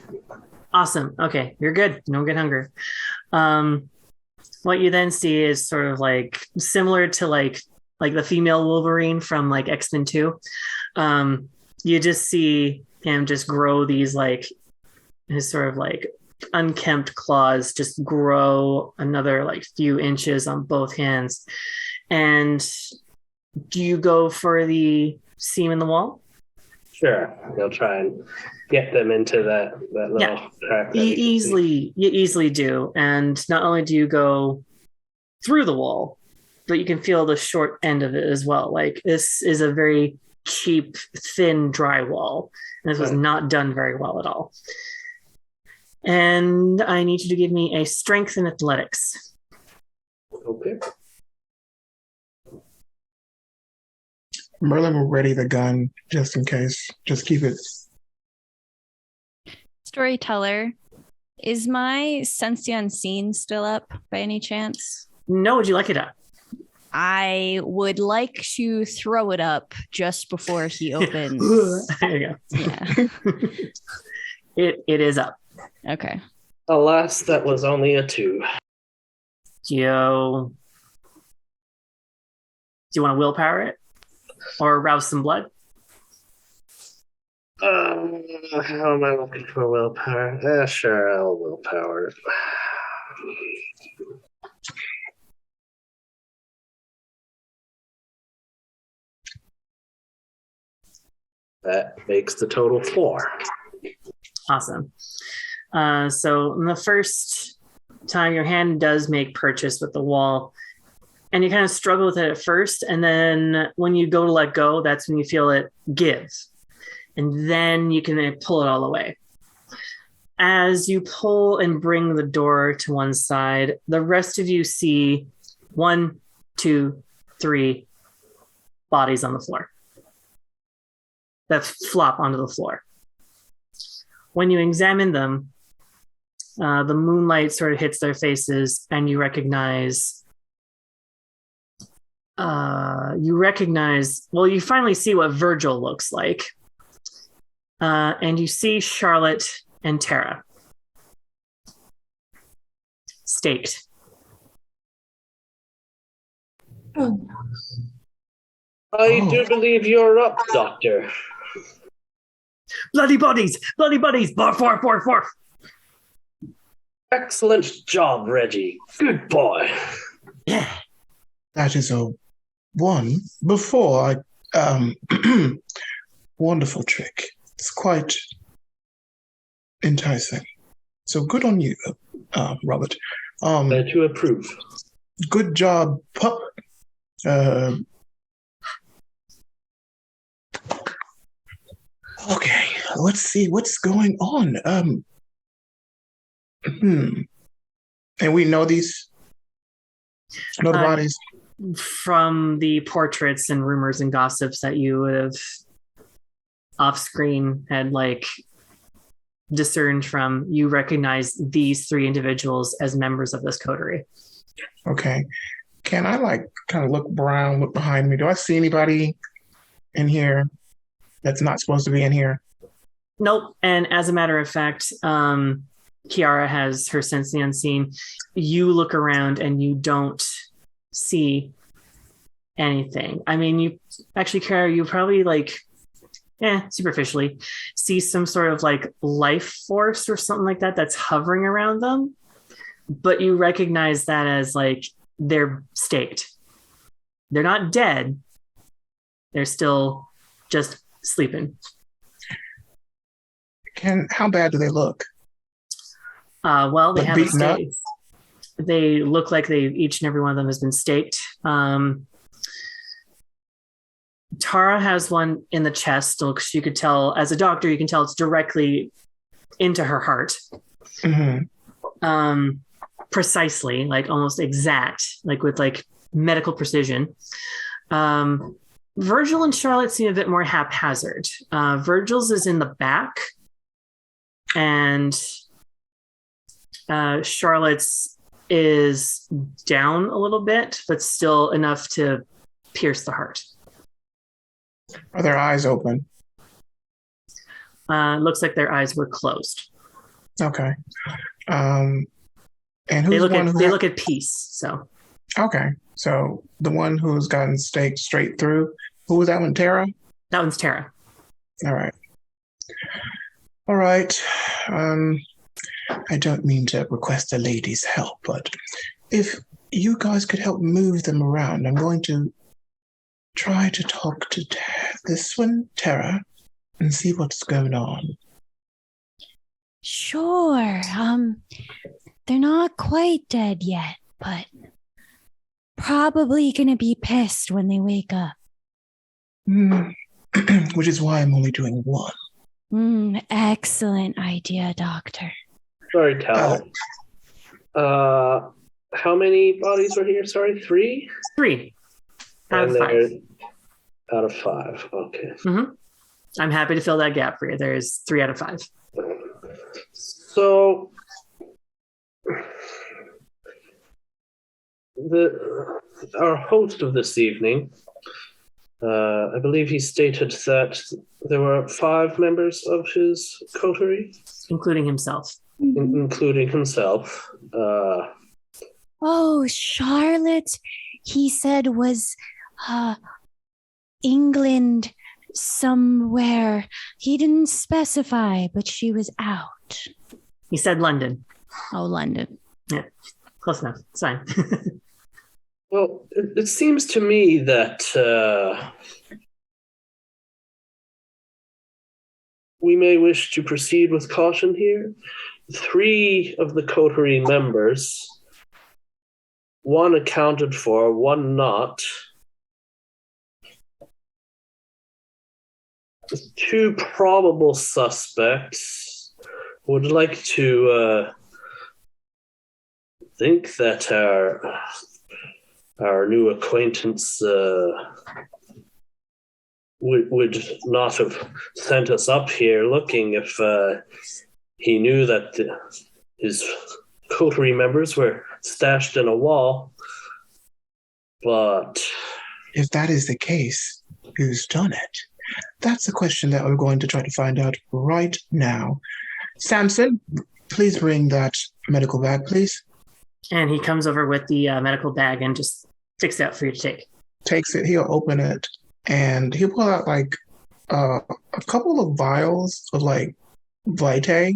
Awesome. Okay, you're good. No good hunger. What you then see is sort of like similar to like the female Wolverine from like X-Men 2. you just see him just grow these like his sort of like unkempt claws just grow another like few inches on both hands. And do you go for the seam in the wall? Sure, you'll try and get them into that little crack. That You easily do. And not only do you go through the wall, but you can feel the short end of it as well. Like this is a very cheap, thin drywall. And this was not done very well at all. And I need you to give me a strength and athletics. Okay. Merlin will ready the gun just in case. Just keep it. Storyteller, is my Sense the Unseen still up by any chance? No, would you like it up? I would like to throw it up just before he opens. There you go. Yeah. It is up. Okay. Alas, that was only a 2. Do you want to willpower it? Or rouse some blood? How am I looking for willpower? Sure, I'll willpower it. That makes the total 4. Awesome. So the first time your hand does make purchase with the wall, and you kind of struggle with it at first, and then when you go to let go, that's when you feel it give. And then you can pull it all away. As you pull and bring the door to one side, the rest of you see 1, 2, 3 bodies on the floor that flop onto the floor. When you examine them, the moonlight sort of hits their faces, and you recognize. Well, you finally see what Virgil looks like, and you see Charlotte and Tara staked. Oh no. I do believe you're up, Doctor. Bloody bodies! Bloody bodies! Barf, barf, barf, barf! Excellent job, Reggie. Good boy. Yeah. That is a 1 before wonderful trick. It's quite enticing. So good on you, Robert. To approve. Good job, pup. Okay, let's see what's going on. And we know these the bodies from the portraits and rumors and gossips that you would have off screen had like discerned from. You recognize these 3 individuals as members of this coterie. Okay. Can I like kind of look around, look behind me? Do I see anybody in here that's not supposed to be in here? Nope. And as a matter of fact, Kiara has her Sense the Unseen. You look around and you don't see anything. I mean, you actually, Kiara, you probably like, superficially see some sort of like life force or something like that that's hovering around them. But you recognize that as like they're staked. They're not dead. They're still just sleeping. How bad do they look? Well, they Like have a beaten up? stake. They look like each and every one of them has been staked. Tara has one in the chest. You could tell, as a doctor, you can tell it's directly into her heart. Mm-hmm. Precisely, like almost exact, like with like medical precision. Virgil and Charlotte seem a bit more haphazard. Virgil's is in the back, and Charlotte's is down a little bit, but still enough to pierce the heart. Are their eyes open? Looks like their eyes were closed. Okay. And who's They look the one at look at peace. So okay. So the one who's gotten staked straight through. Who was that one? Tara? that one's Tara. All right. All right. I don't mean to request a lady's help, but if you guys could help move them around, I'm going to try to talk to this one, Tara, and see what's going on. Sure. They're not quite dead yet, but probably gonna be pissed when they wake up. Which is why I'm only doing one. Excellent idea, Doctor. Storyteller. How many bodies were here? Sorry, 3? 3 out And of 5. they're out of 5. Okay. Mm-hmm. I'm happy to fill that gap for you. There's 3 out of 5. So our host of this evening, I believe he stated that there were 5 members of his coterie, Including himself. including himself. Oh, Charlotte, he said was England somewhere. He didn't specify, but she was out. He said London. Oh, London. Yeah, close enough. It's fine. Well, it seems to me that we may wish to proceed with caution here. 3 of the coterie members, 1 accounted for, 1 not. 2 probable suspects would like to think that our new acquaintance would not have sent us up here looking if he knew that his coterie members were stashed in a wall. But If that is the case, who's done it? That's a question that we're going to try to find out right now. Samson, please bring that medical bag, please. And he comes over with the medical bag and just sticks it out for you to take. Takes it, he'll open it, and he'll pull out like a couple of vials of like Vitae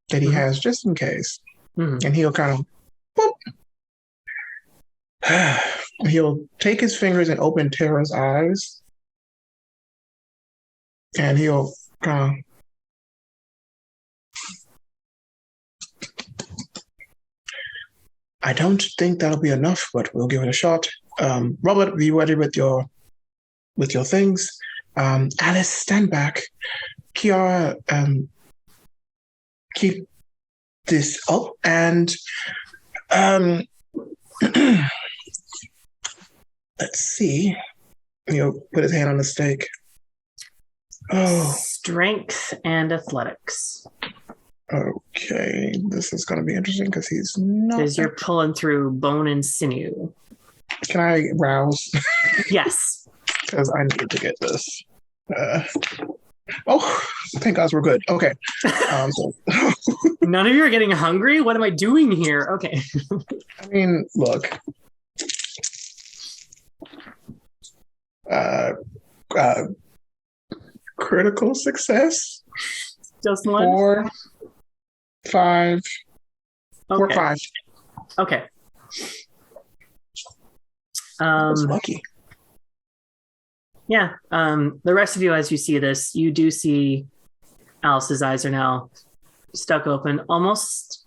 that he has just in case. And he'll kind of boop. He'll take his fingers and open Tara's eyes. And he'll kind of, I don't think that'll be enough, but we'll give it a shot. Robert, be ready with your things. Alice, stand back. Kiara, keep this up, and let's see. He'll put his hand on the stake. Oh, Strength and athletics. okay. This is going to be interesting because he's not. Because you're pulling through bone and sinew. Can I rouse? Yes. Because I need to get this. Thank God we're good. Okay. None of you are getting hungry? What am I doing here? Okay. I mean, look. Critical success. Just one? 4, 5. Okay. 4, 5. Okay. I was lucky. Yeah. The rest of you, as you see this, you do see Alice's eyes are now stuck open, almost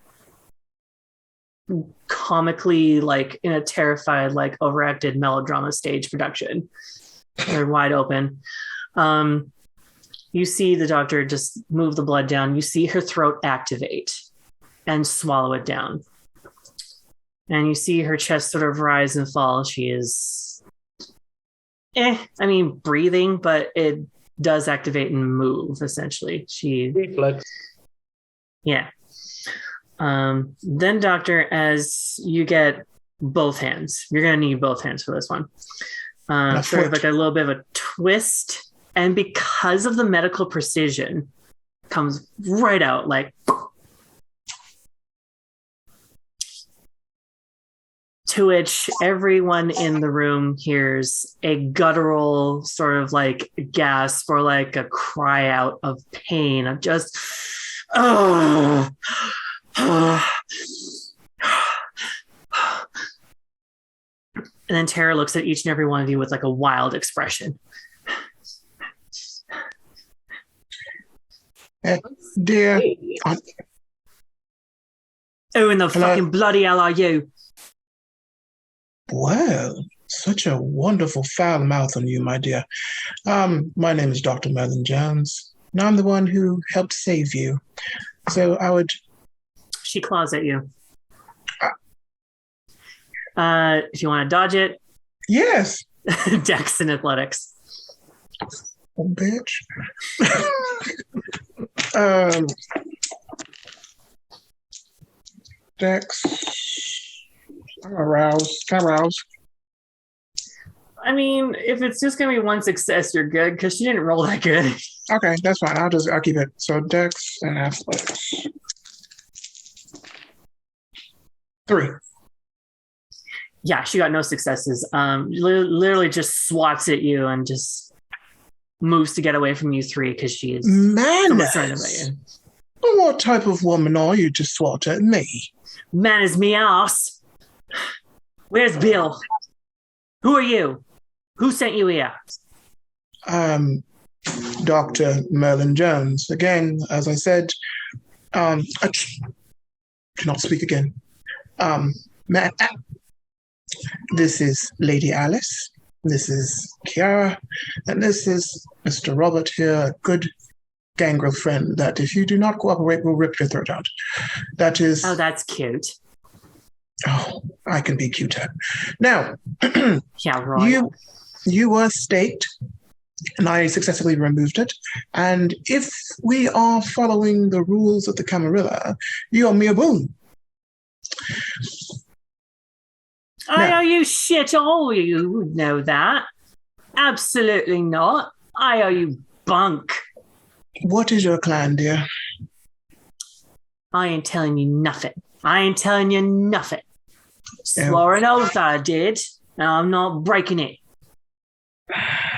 comically, like in a terrified, like overacted melodrama stage production. They're wide open. You see the doctor just move the blood down. You see her throat activate and swallow it down. And you see her chest sort of rise and fall. She is, breathing, but it does activate and move, essentially. reflex. Yeah. Then, doctor, as you get both hands, you're going to need both hands for this one. Sort of like a little bit of a twist. And because of the medical precision, comes right out like. To which everyone in the room hears a guttural sort of like gasp or like a cry out of pain of just, oh. And then Tara looks at each and every one of you with like a wild expression. Dear. Who in the fucking bloody hell are you? Well, such a wonderful foul mouth on you, my dear. My name is Dr. Merlin Jones, and I'm the one who helped save you. So I would... She claws at you. If you want to dodge it. Yes. Dex and athletics. Oh, bitch. Dex. I'm aroused. I mean, if it's just gonna be one success, you're good because she didn't roll that good. Okay, that's fine. I'll keep it. So Dex and athletics. 3. Yeah, she got no successes. Literally just swats at you and just moves to get away from you 3 because she is so concerned about you. What type of woman are you to swat at me? Man is me ass. Where's Bill? Who are you? Who sent you here? Dr. Merlin Jones. Again, as I said, I cannot speak again. This is Lady Alice. This is Kiara. And this is Mr. Robert here, a good gangrel friend that if you do not cooperate will rip your throat out. That is... Oh, that's cute. Oh, I can be cuter. Now, yeah, right. You were staked, and I successfully removed it. And if we are following the rules of the Camarilla, you owe me a boon. I owe you shit all, you would know that. Absolutely not. I owe you bunk. What is your clan, dear? I ain't telling you nothing. Swore an oath I did, and I'm not breaking it.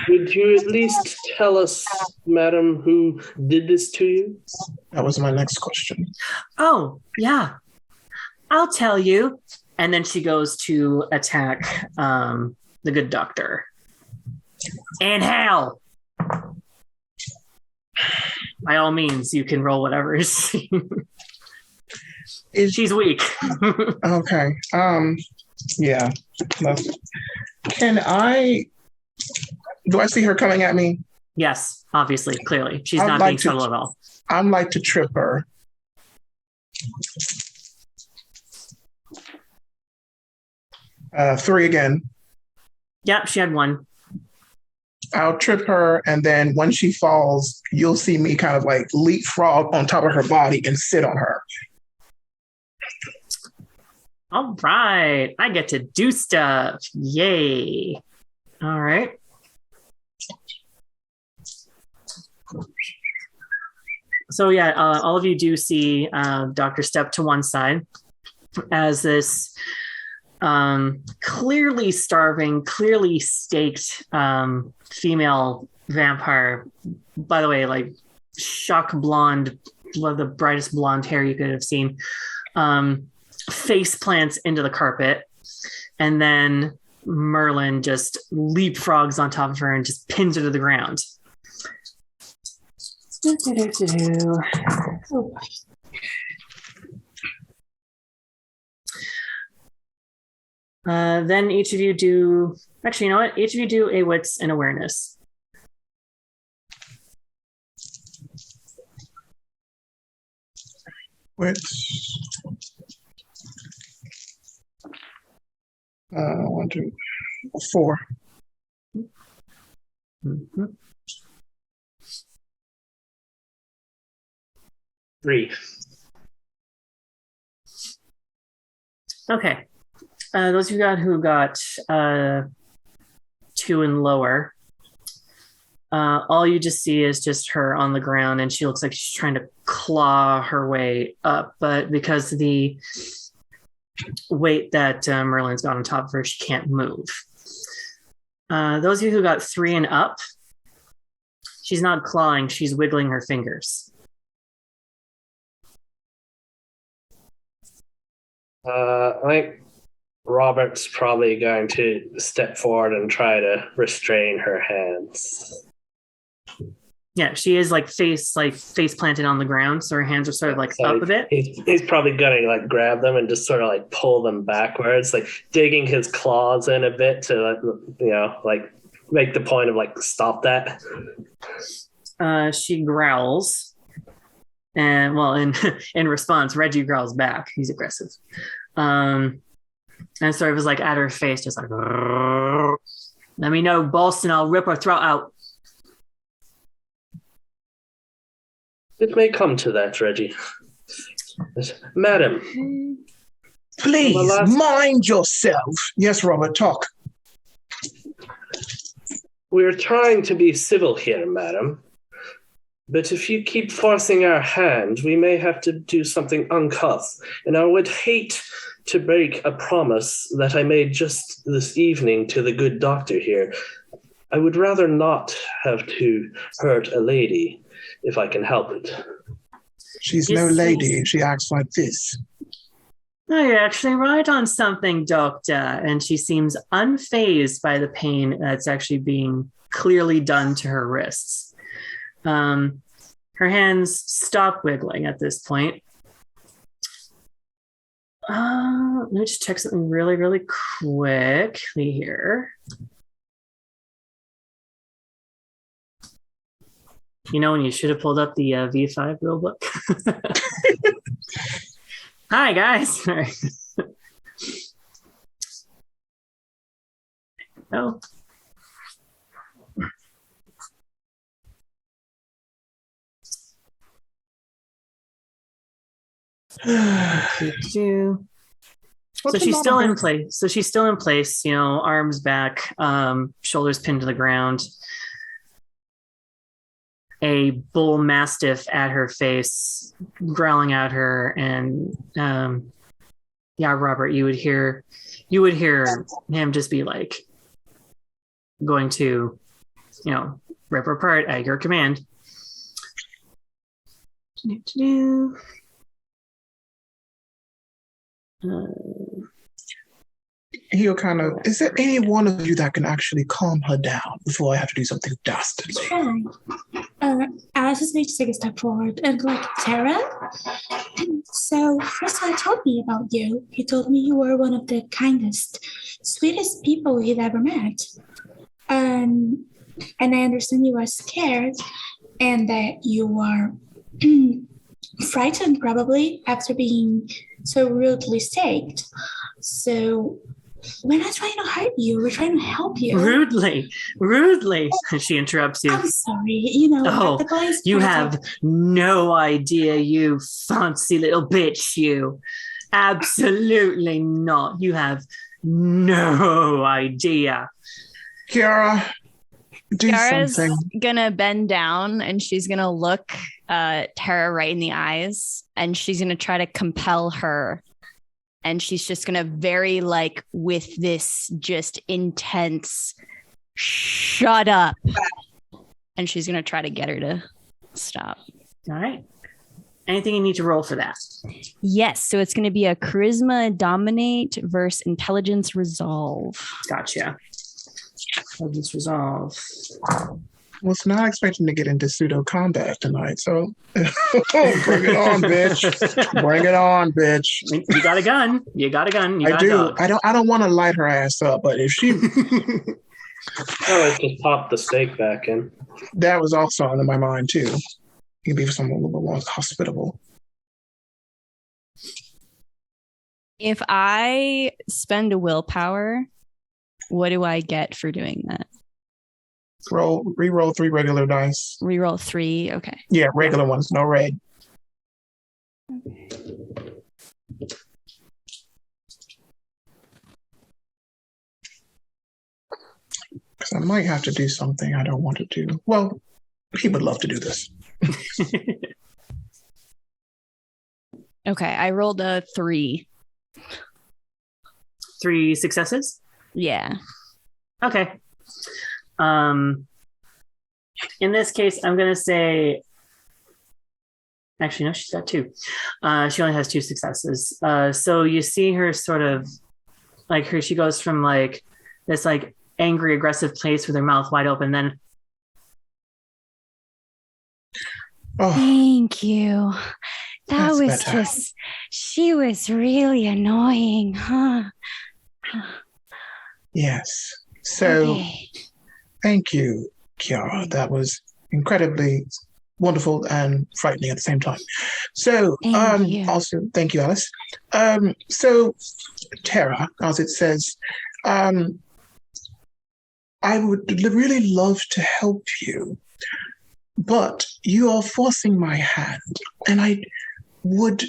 Would you at least tell us, madam, who did this to you? That was my next question. Oh, yeah. I'll tell you. And then she goes to attack the good doctor. And hell! By all means, you can roll whatever. She's weak. Okay. Yeah. Do I see her coming at me? Yes, obviously, clearly. She's not being subtle at all. I'd like to trip her. Three again. Yep, she had 1. I'll trip her, and then when she falls, you'll see me kind of like leapfrog on top of her body and sit on her. All right. I get to do stuff. Yay. All right. So yeah, all of you do see Dr. step to one side as this clearly starving, clearly staked female vampire. By the way, like shock blonde, the brightest blonde hair you could have seen, face plants into the carpet, and then Merlin just leapfrogs on top of her and just pins her to the ground. Then each of you do... Actually, you know what? Each of you do a wits and awareness. Wits. 1, 2, 4. Mm-hmm. 3. Okay. Those of you who got 2 and lower, all you just see is just her on the ground, and she looks like she's trying to claw her way up. But because the weight that Merlin's got on top of her, she can't move. Those of you who got 3 and up, she's not clawing, she's wiggling her fingers. I think Robert's probably going to step forward and try to restrain her hands. Yeah, she is face planted on the ground, so her hands are sort of up a bit. He's probably gonna grab them and just sort of pull them backwards, digging his claws in a bit to make the point of stop that. She growls, and in response, Reggie growls back. He's aggressive, and sort of is at her face, just let me know, Boston. I'll rip her throat out. It may come to that, Reggie. Madam. Please, mind yourself. Yes, Robert, talk. We're trying to be civil here, madam. But if you keep forcing our hand, we may have to do something uncouth. And I would hate to break a promise that I made just this evening to the good doctor here. I would rather not have to hurt a lady, if I can help it. She's no lady. She acts like this. No, you're actually right on something, Doctor. And she seems unfazed by the pain that's actually being clearly done to her wrists. Her hands stop wiggling at this point. Let me just check something really, really quickly here. You know when you should have pulled up the V5 rulebook? Hi, guys. Oh. So she's still in place. Arms back, shoulders pinned to the ground. A bull mastiff at her face, growling at her, and Robert, you would hear him just be going to, rip her apart at your command. He'll is there any one of you that can actually calm her down before I have to do something dastardly? Sure. Alice is going to take a step forward and Tara? So, first guy told me about you. He told me you were one of the kindest, sweetest people he'd ever met. And I understand you are scared and that you are frightened probably after being so rudely staked. So we're not trying to hurt you. We're trying to help you. Rudely. She interrupts you. I'm sorry. The boys you have no idea, you fancy little bitch, you. Absolutely not. You have no idea. Kiara, Kiara's something. Gonna bend down and she's gonna look Tara right in the eyes and she's gonna try to compel her. And she's just going to with this just intense, shut up. And she's going to try to get her to stop. All right. Anything you need to roll for that? Yes. So it's going to be a charisma dominate versus intelligence resolve. Gotcha. Intelligence resolve. Was not expecting to get into pseudo combat tonight, so bring it on, bitch. Bring it on, bitch. You got a gun. You got a gun. I do. I don't want to light her ass up, but if she let's just pop the steak back in. That was also on my mind too. You can be someone a little more hospitable. If I spend a willpower, what do I get for doing that? Reroll 3 regular dice. Reroll 3, okay. Yeah, regular ones, no red. Because I might have to do something I don't want to do. Well, he would love to do this. Okay, I rolled a 3. 3 successes? Yeah. Okay. In this case, I'm going to say, actually, no, she's got 2. She only has 2 successes. So you see her sort of like she goes from like this like angry, aggressive place with her mouth wide open. Then, thank you. That was better. just, she was really annoying, huh? Yes. So, thank you, Kiara. That was incredibly wonderful and frightening at the same time. So, also, thank you, Alice. So, Tara, as it says, I would really love to help you, but you are forcing my hand, and I would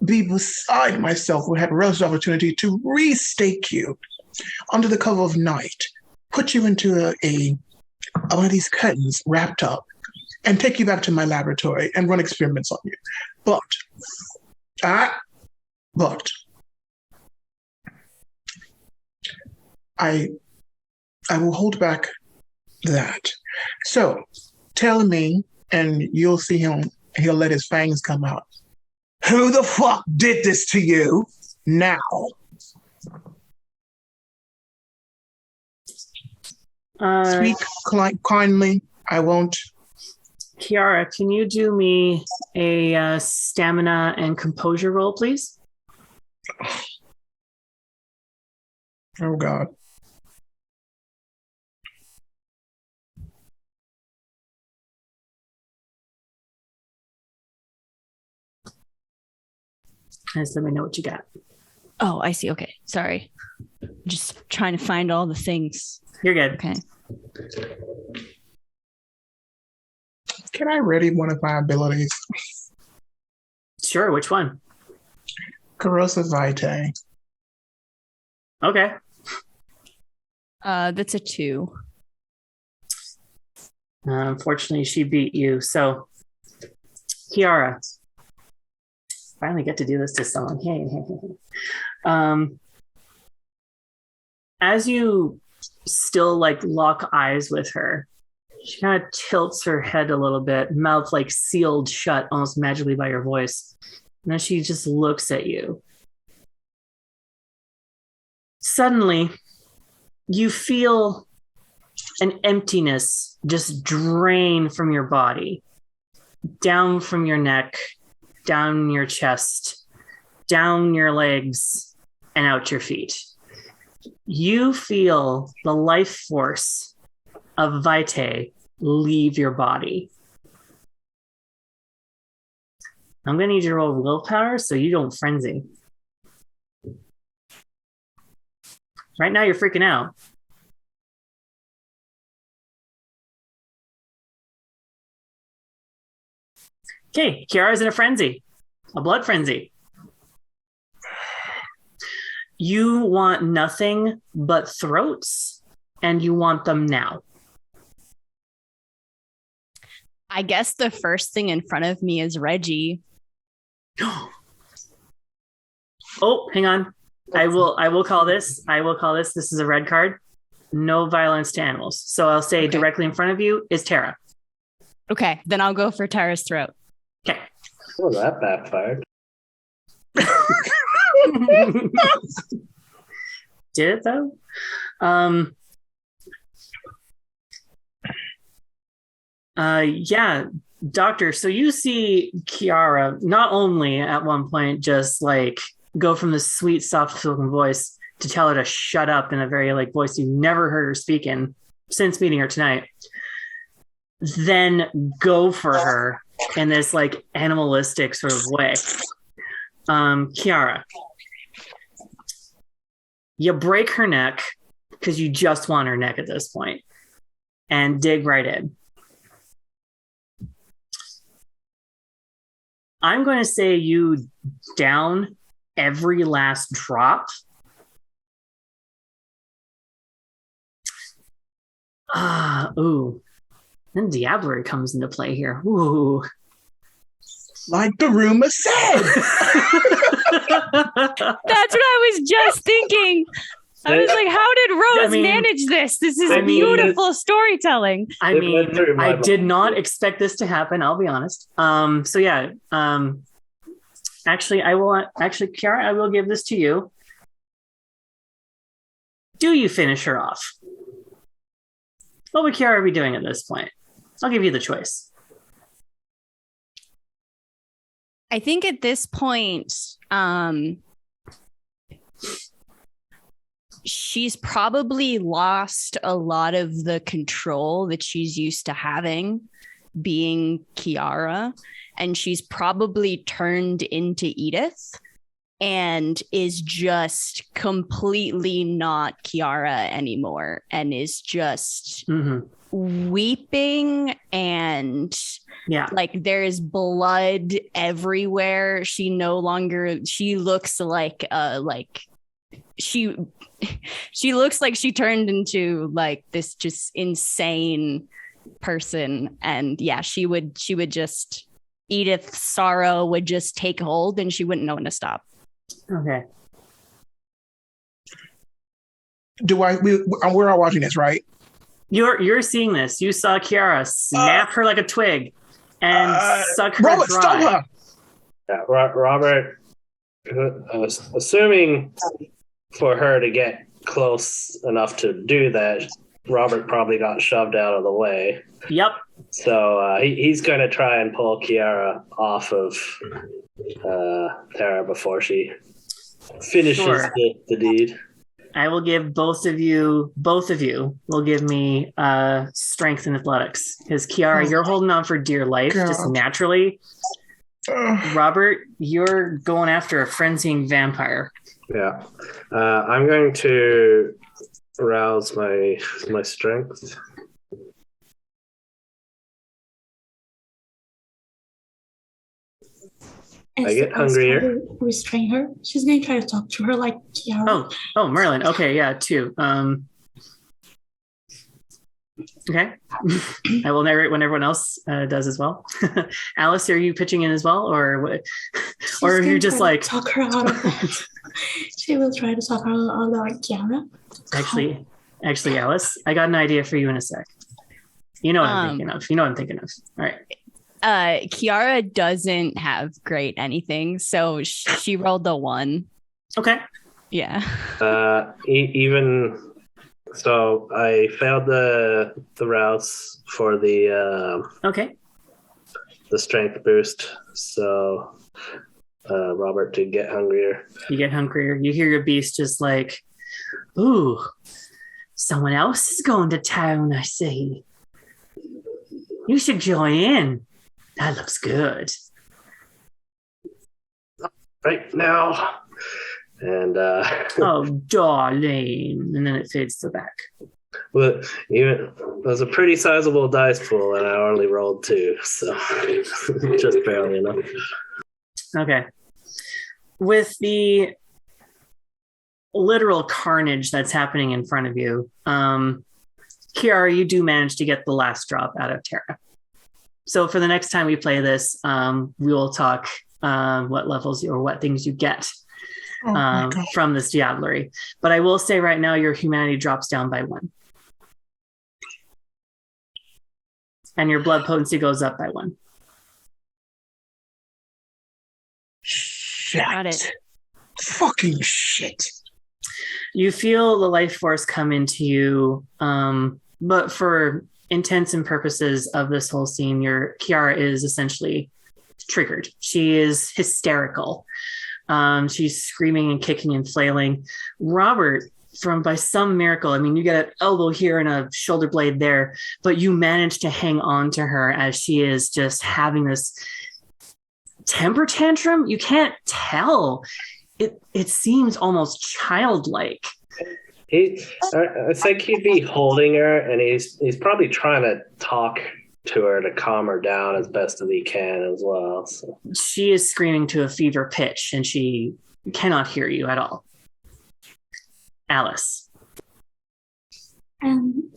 be beside myself who had a relative opportunity to restake you under the cover of night, put you into a one of these curtains wrapped up, and take you back to my laboratory and run experiments on you. But I will hold back that. So tell me, and you'll see him, he'll let his fangs come out. Who the fuck did this to you now? Speak kindly. I won't. Kiara, can you do me a stamina and composure roll, please? Oh, God. Just let me know what you got. Oh, I see. Okay. Sorry. Just trying to find all the things. You're good. Okay. Can I ready one of my abilities? Sure, which one? Corrosive Vitae. Okay. That's a 2. Unfortunately, she beat you. So, Kiara, finally get to do this to someone. As you still like lock eyes with her, she kind of tilts her head a little bit, mouth like sealed shut almost magically by your voice. And then she just looks at you. Suddenly, you feel an emptiness just drain from your body, down from your neck, down your chest, down your legs, and out your feet. You feel the life force of Vitae leave your body. I'm going to need you to roll willpower so you don't frenzy. Right now, you're freaking out. Okay, Kiara's in a frenzy, a blood frenzy. You want nothing but throats, and you want them now. I guess the first thing in front of me is Reggie. Oh, hang on. I will call this. This is a red card. No violence to animals. So I'll say directly in front of you is Tara. Okay, then I'll go for Tara's throat. Okay. Oh, that backfired. Did it though? Yeah, doctor. So you see Kiara not only at one point just like go from the sweet, soft-spoken voice to tell her to shut up in a very like voice you never heard her speak in since meeting her tonight, then go for her in this like animalistic sort of way. Kiara, you break her neck because you just want her neck at this point and dig right in. I'm going to say you down every last drop. Ooh. Then Diablerie comes into play here. Ooh. Like the rumor said. That's what I was just thinking. I was like, how did Rose manage this? This is beautiful storytelling. I mean, I did not expect this to happen, I'll be honest. So yeah, actually, Kiara, I will give this to you. Do you finish her off? What would Kiara be doing at this point? I'll give you the choice. I think at this point, she's probably lost a lot of the control that she's used to having being Kiara, and she's probably turned into Edith and is just completely not Kiara anymore and is just weeping and like there's blood everywhere. She looks like she looks like she turned into like this just insane person, and she would just Edith's sorrow would just take hold and she wouldn't know when to stop. Okay. We're all watching this, right? You're seeing this. You saw Kiara snap her like a twig and suck her Robert, dry. stop her! Yeah, Robert, I was assuming for her to get close enough to do that, Robert probably got shoved out of the way. Yep. So he's going to try and pull Kiara off of Tara before she finishes the deed. I will give both of you will give me strength and athletics. Because Kiara, you're holding on for dear life, just naturally. Robert, you're going after a frenzying vampire. Yeah. I'm going to rouse my strength. I get hungrier. Restrain her. She's going to try to talk to her like Kiara. Oh, Merlin. Okay, yeah, 2. Okay. I will narrate when everyone else does as well. Alice, are you pitching in as well, or what? Or are you just like talk her out of that? She will try to talk her out like Kiara. Actually, Alice, I got an idea for you in a sec. You know what I'm thinking of. All right. Kiara doesn't have great anything, so she rolled a 1. Okay. Yeah. Even so, I failed the rouse for the the strength boost. So Robert did get hungrier. You get hungrier. You hear your beast just like, ooh, someone else is going to town, I see. You should join in. That looks good. Right now. And oh, darling. And then it fades to the back. Well, it was a pretty sizable dice pool, and I only rolled 2, so just barely enough. Okay. With the literal carnage that's happening in front of you, Kiara, you do manage to get the last drop out of Tara. So for the next time we play this, we will talk what levels or what things you get from this diablerie. But I will say right now, your humanity drops down by 1. And your blood potency goes up by 1. Shit. Got it. Fucking shit. You feel the life force come into you, but for intents and purposes of this whole scene, your Kiara is essentially triggered. She is hysterical. She's screaming and kicking and flailing. Robert, by some miracle, I mean, you get an elbow here and a shoulder blade there, but you manage to hang on to her as she is just having this temper tantrum. You can't tell. It seems almost childlike. I think he'd be holding her, and he's probably trying to talk to her to calm her down as best as he can as well. So. She is screaming to a fever pitch, and she cannot hear you at all. Alice.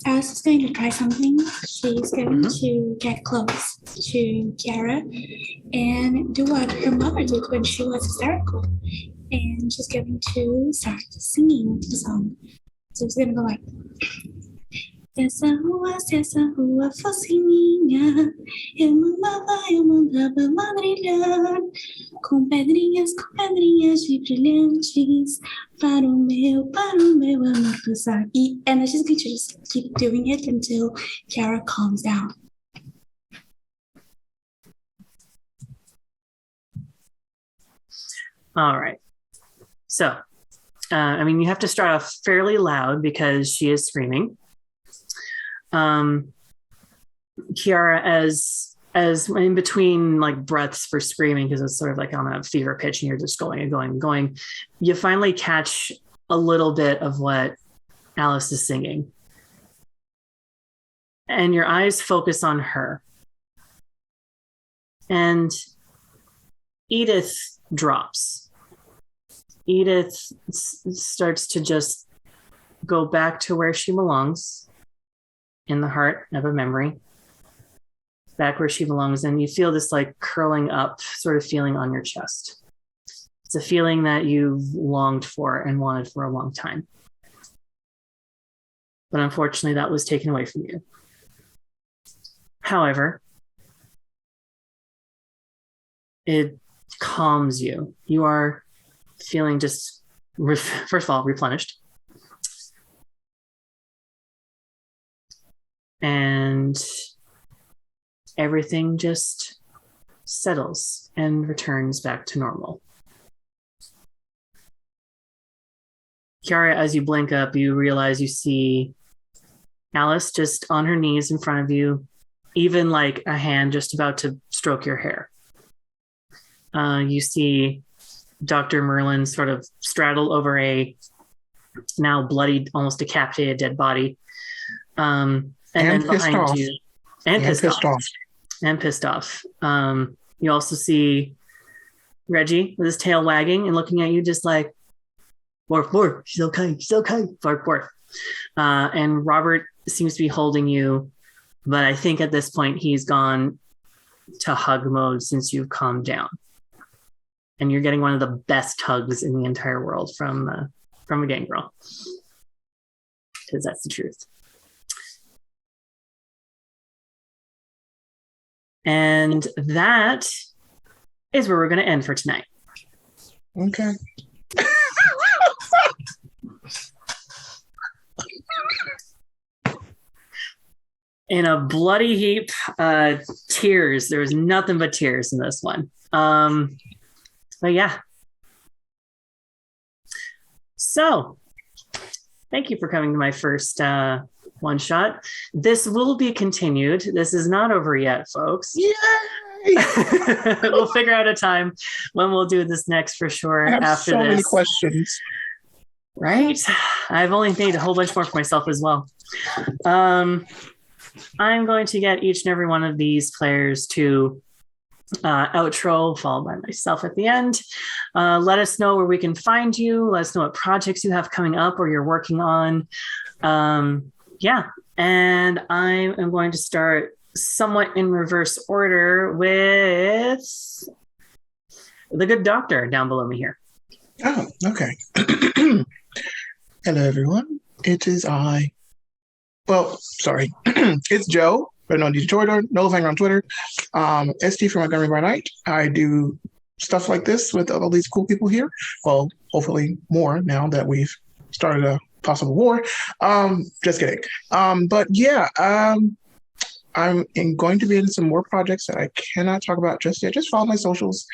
Alice is going to try something. She's going to get close to Kiara and do what her mother did when she was hysterical. And she's going to start singing the song. So it's going to go like, Essa rua fosse minha, eu mandava ladrilhar com pedrinhas de brilhantes para o meu amor passar. And then she's going to just keep doing it until Kiara calms down. All right. So, you have to start off fairly loud because she is screaming. Kiara, as in between like breaths for screaming, because it's sort of like on a fever pitch and you're just going and going and going, you finally catch a little bit of what Alice is singing. And your eyes focus on her. And Edith drops. Edith starts to just go back to where she belongs, in the heart of a memory, back where she belongs. And you feel this like curling up sort of feeling on your chest. It's a feeling that you've longed for and wanted for a long time. But unfortunately, that was taken away from you. However, it calms you. You are feeling just, first of all, replenished. And everything just settles and returns back to normal. Kiara, as you blink up, you realize you see Alice just on her knees in front of you, even like a hand just about to stroke your hair. You see Dr. Merlin sort of straddle over a now bloodied, almost decapitated dead body. And then behind you, and pissed off. You also see Reggie with his tail wagging and looking at you just like, Worf, she's okay, Worf. And Robert seems to be holding you, but I think at this point he's gone to hug mode since you've calmed down. And you're getting one of the best hugs in the entire world from a gangrel. Because that's the truth. And that is where we're going to end for tonight. Okay. In a bloody heap, tears. There was nothing but tears in this one. But yeah. So, thank you for coming to my first one shot. This will be continued. This is not over yet, folks. Yay! We'll figure out a time when we'll do this next for sure. I have after so this. many questions. Right? I've only made a whole bunch more for myself as well. I'm going to get each and every one of these players to outro, followed by myself at the end. Let us know where we can find you. Let us know what projects you have coming up or you're working on. Yeah, and I am going to start somewhat in reverse order with the good doctor down below me here. Oh, okay. Hello, everyone. It is I. Well, sorry. It's Joe, but no Detroiter, no Fanger on Twitter. ST for Montgomery by Night. I do stuff like this with all these cool people here. Well, hopefully more now that we've started a possible war. Just kidding. But yeah, I'm going to be in some more projects that I cannot talk about just yet. Just follow my socials.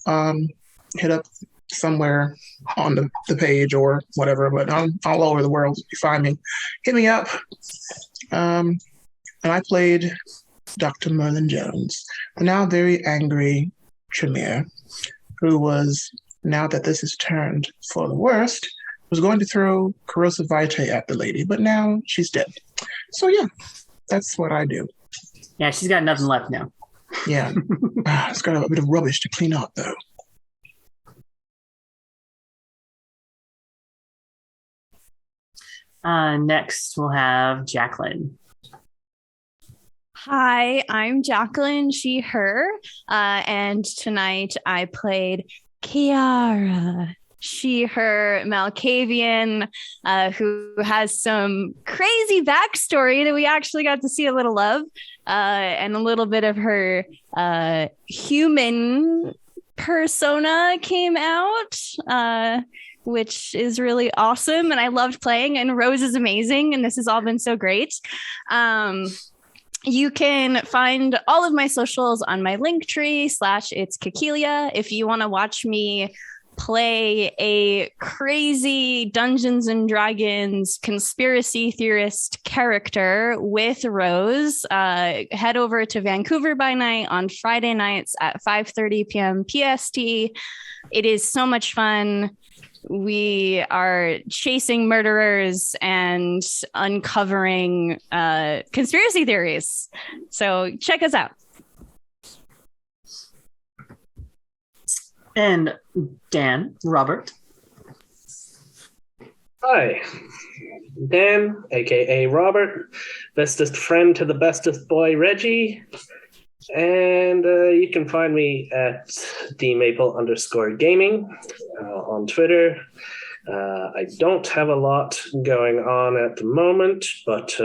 Hit up somewhere on the page or whatever, but I'm all over the world. If you find me, hit me up. And I played Dr. Merlin Jones, the now very angry Tremere, who was, now that this has turned for the worst, was going to throw corrosive vitae at the lady, but now she's dead. So yeah, that's what I do. Yeah, she's got nothing left now. Yeah. It's got a bit of rubbish to clean up, though. Next, we'll have Jacqueline. Hi, I'm Jacqueline, she, her. And tonight I played Kiara, she, her Malkavian, who has some crazy backstory that we actually got to see a little of, and a little bit of her human persona came out, which is really awesome. And I loved playing, and Rose is amazing. And this has all been so great. You can find all of my socials on my Linktree /it's Kekelia. If you want to watch me play a crazy Dungeons and Dragons conspiracy theorist character with Rose, head over to Vancouver by Night on Friday nights at 5:30 p.m. PST. It is so much fun. We are chasing murderers and uncovering conspiracy theories. So check us out. And Dan, Robert. Hi, Dan, aka Robert, bestest friend to the bestest boy Reggie. And you can find me at dmaple_gaming on Twitter. I don't have a lot going on at the moment, but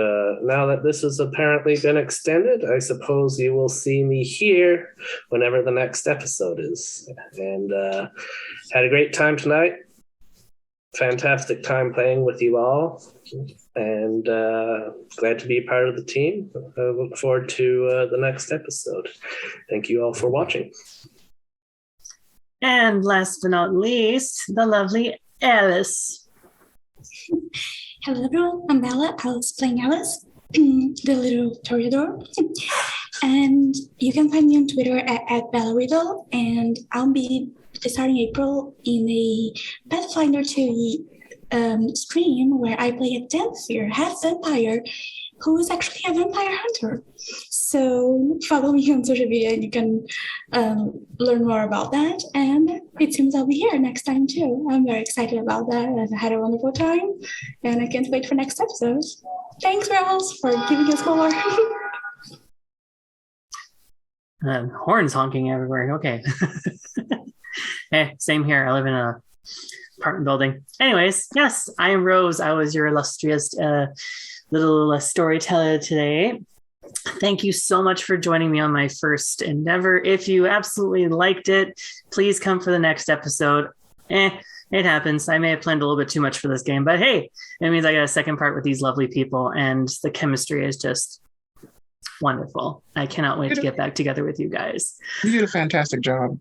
now that this has apparently been extended, I suppose you will see me here whenever the next episode is. And had a great time tonight. Fantastic time playing with you all. And glad to be a part of the team. I look forward to the next episode. Thank you all for watching. And last but not least, the lovely Alice. Hello everyone, I'm Alice playing Alice, the little Toreador. And you can find me on Twitter at BellaRiddle, and I'll be starting April in a Pathfinder 2 stream where I play a dancer, half vampire, who is actually a vampire hunter. So follow me on social media and you can learn more about that. And it seems I'll be here next time too. I'm very excited about that. I've had a wonderful time and I can't wait for next episodes. Thanks, Rose, for giving us more. Horns honking everywhere. Okay. Hey, same here. I live in a apartment building. Anyways, yes, I am Rose. I was your illustrious little storyteller today. Thank you so much for joining me on my first endeavor. If you absolutely liked it, please come for the next episode. It happens. I may have planned a little bit too much for this game, but hey, it means I got a second part with these lovely people, and the chemistry is just wonderful. I cannot wait to get back together with you guys. You did a fantastic job.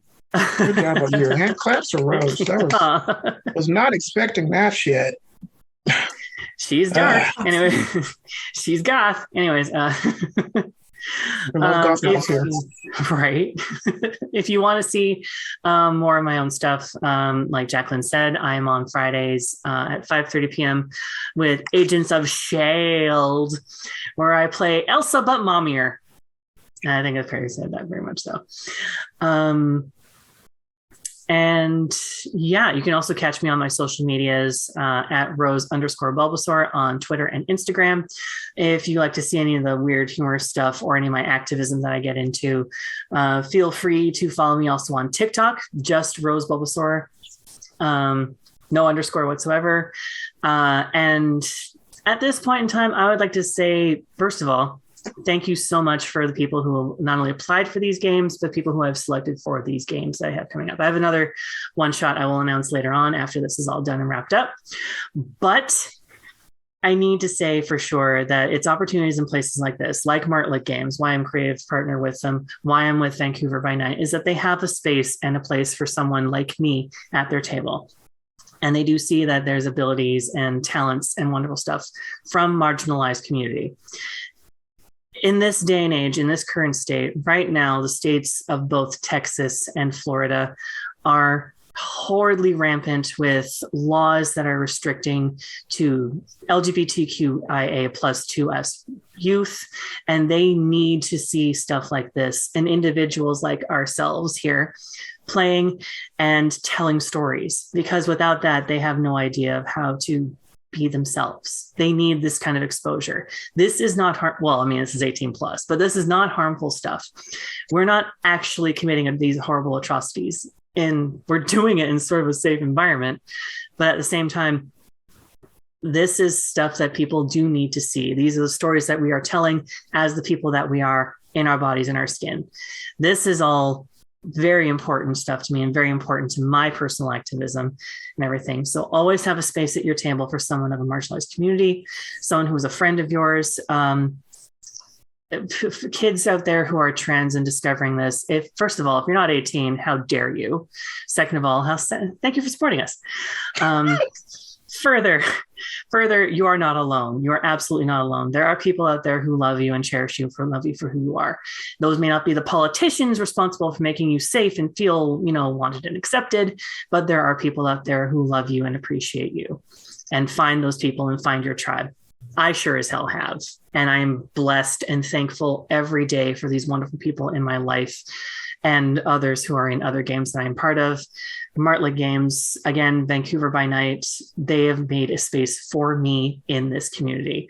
Good job on you. Hand claps to Rose. That was not expecting that shit. She's dark. Anyway, she's goth. Anyways, right. If you want to see more of my own stuff, like Jacqueline said, I'm on Fridays at 5:30 p.m. with Agents of Shield, where I play Elsa but mommier. I think I've already said that very much so. And yeah, you can also catch me on my social medias at Rose_Bulbasaur on Twitter and Instagram. If you like to see any of the weird humorous stuff or any of my activism that I get into, feel free to follow me also on TikTok, just Rose Bulbasaur, no underscore whatsoever. And at this point in time, I would like to say, first of all, thank you so much for the people who not only applied for these games, but people who I've selected for these games that I have coming up. I have another one shot I will announce later on after this is all done and wrapped up. But I need to say for sure that it's opportunities in places like this, like Martlet Games, why I'm creative partner with them, why I'm with Vancouver by Night, is that they have a space and a place for someone like me at their table. And they do see that there's abilities and talents and wonderful stuff from marginalized community. In this day and age, in this current state, right now, the states of both Texas and Florida are horridly rampant with laws that are restricting to LGBTQIA plus 2S youth. And they need to see stuff like this and individuals like ourselves here playing and telling stories, because without that, they have no idea of how to be themselves. They need this kind of exposure. This is not this is 18 plus, but this is not harmful stuff. We're not actually committing these horrible atrocities, and we're doing it in sort of a safe environment. But at the same time, this is stuff that people do need to see. These are the stories that we are telling as the people that we are in our bodies and our skin. This is all very important stuff to me and very important to my personal activism and everything. So always have a space at your table for someone of a marginalized community, someone who is a friend of yours. Kids out there who are trans and discovering this, first of all, if you're not 18, how dare you? Second of all, thank you for supporting us. Further, you are not alone. You are absolutely not alone. There are people out there who love you and cherish you, love you for who you are. Those may not be the politicians responsible for making you safe and feel, wanted and accepted, but there are people out there who love you and appreciate you. And find those people and find your tribe. I sure as hell have. And I am blessed and thankful every day for these wonderful people in my life and others who are in other games that I'm part of. Martlet Games, again, Vancouver by night, they have made a space for me in this community.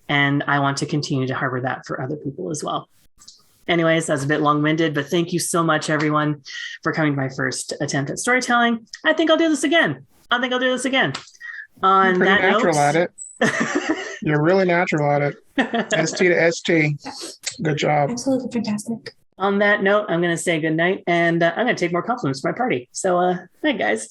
And I want to continue to harbor that for other people as well. Anyways, that's a bit long-winded, but thank you so much, everyone, for coming to my first attempt at storytelling. I think I'll do this again. On You're pretty that natural note, at it. You're really natural at it. ST to ST. Good job. Absolutely fantastic. on that note, I'm going to say good night, and I'm going to take more compliments for my party. So, night, guys.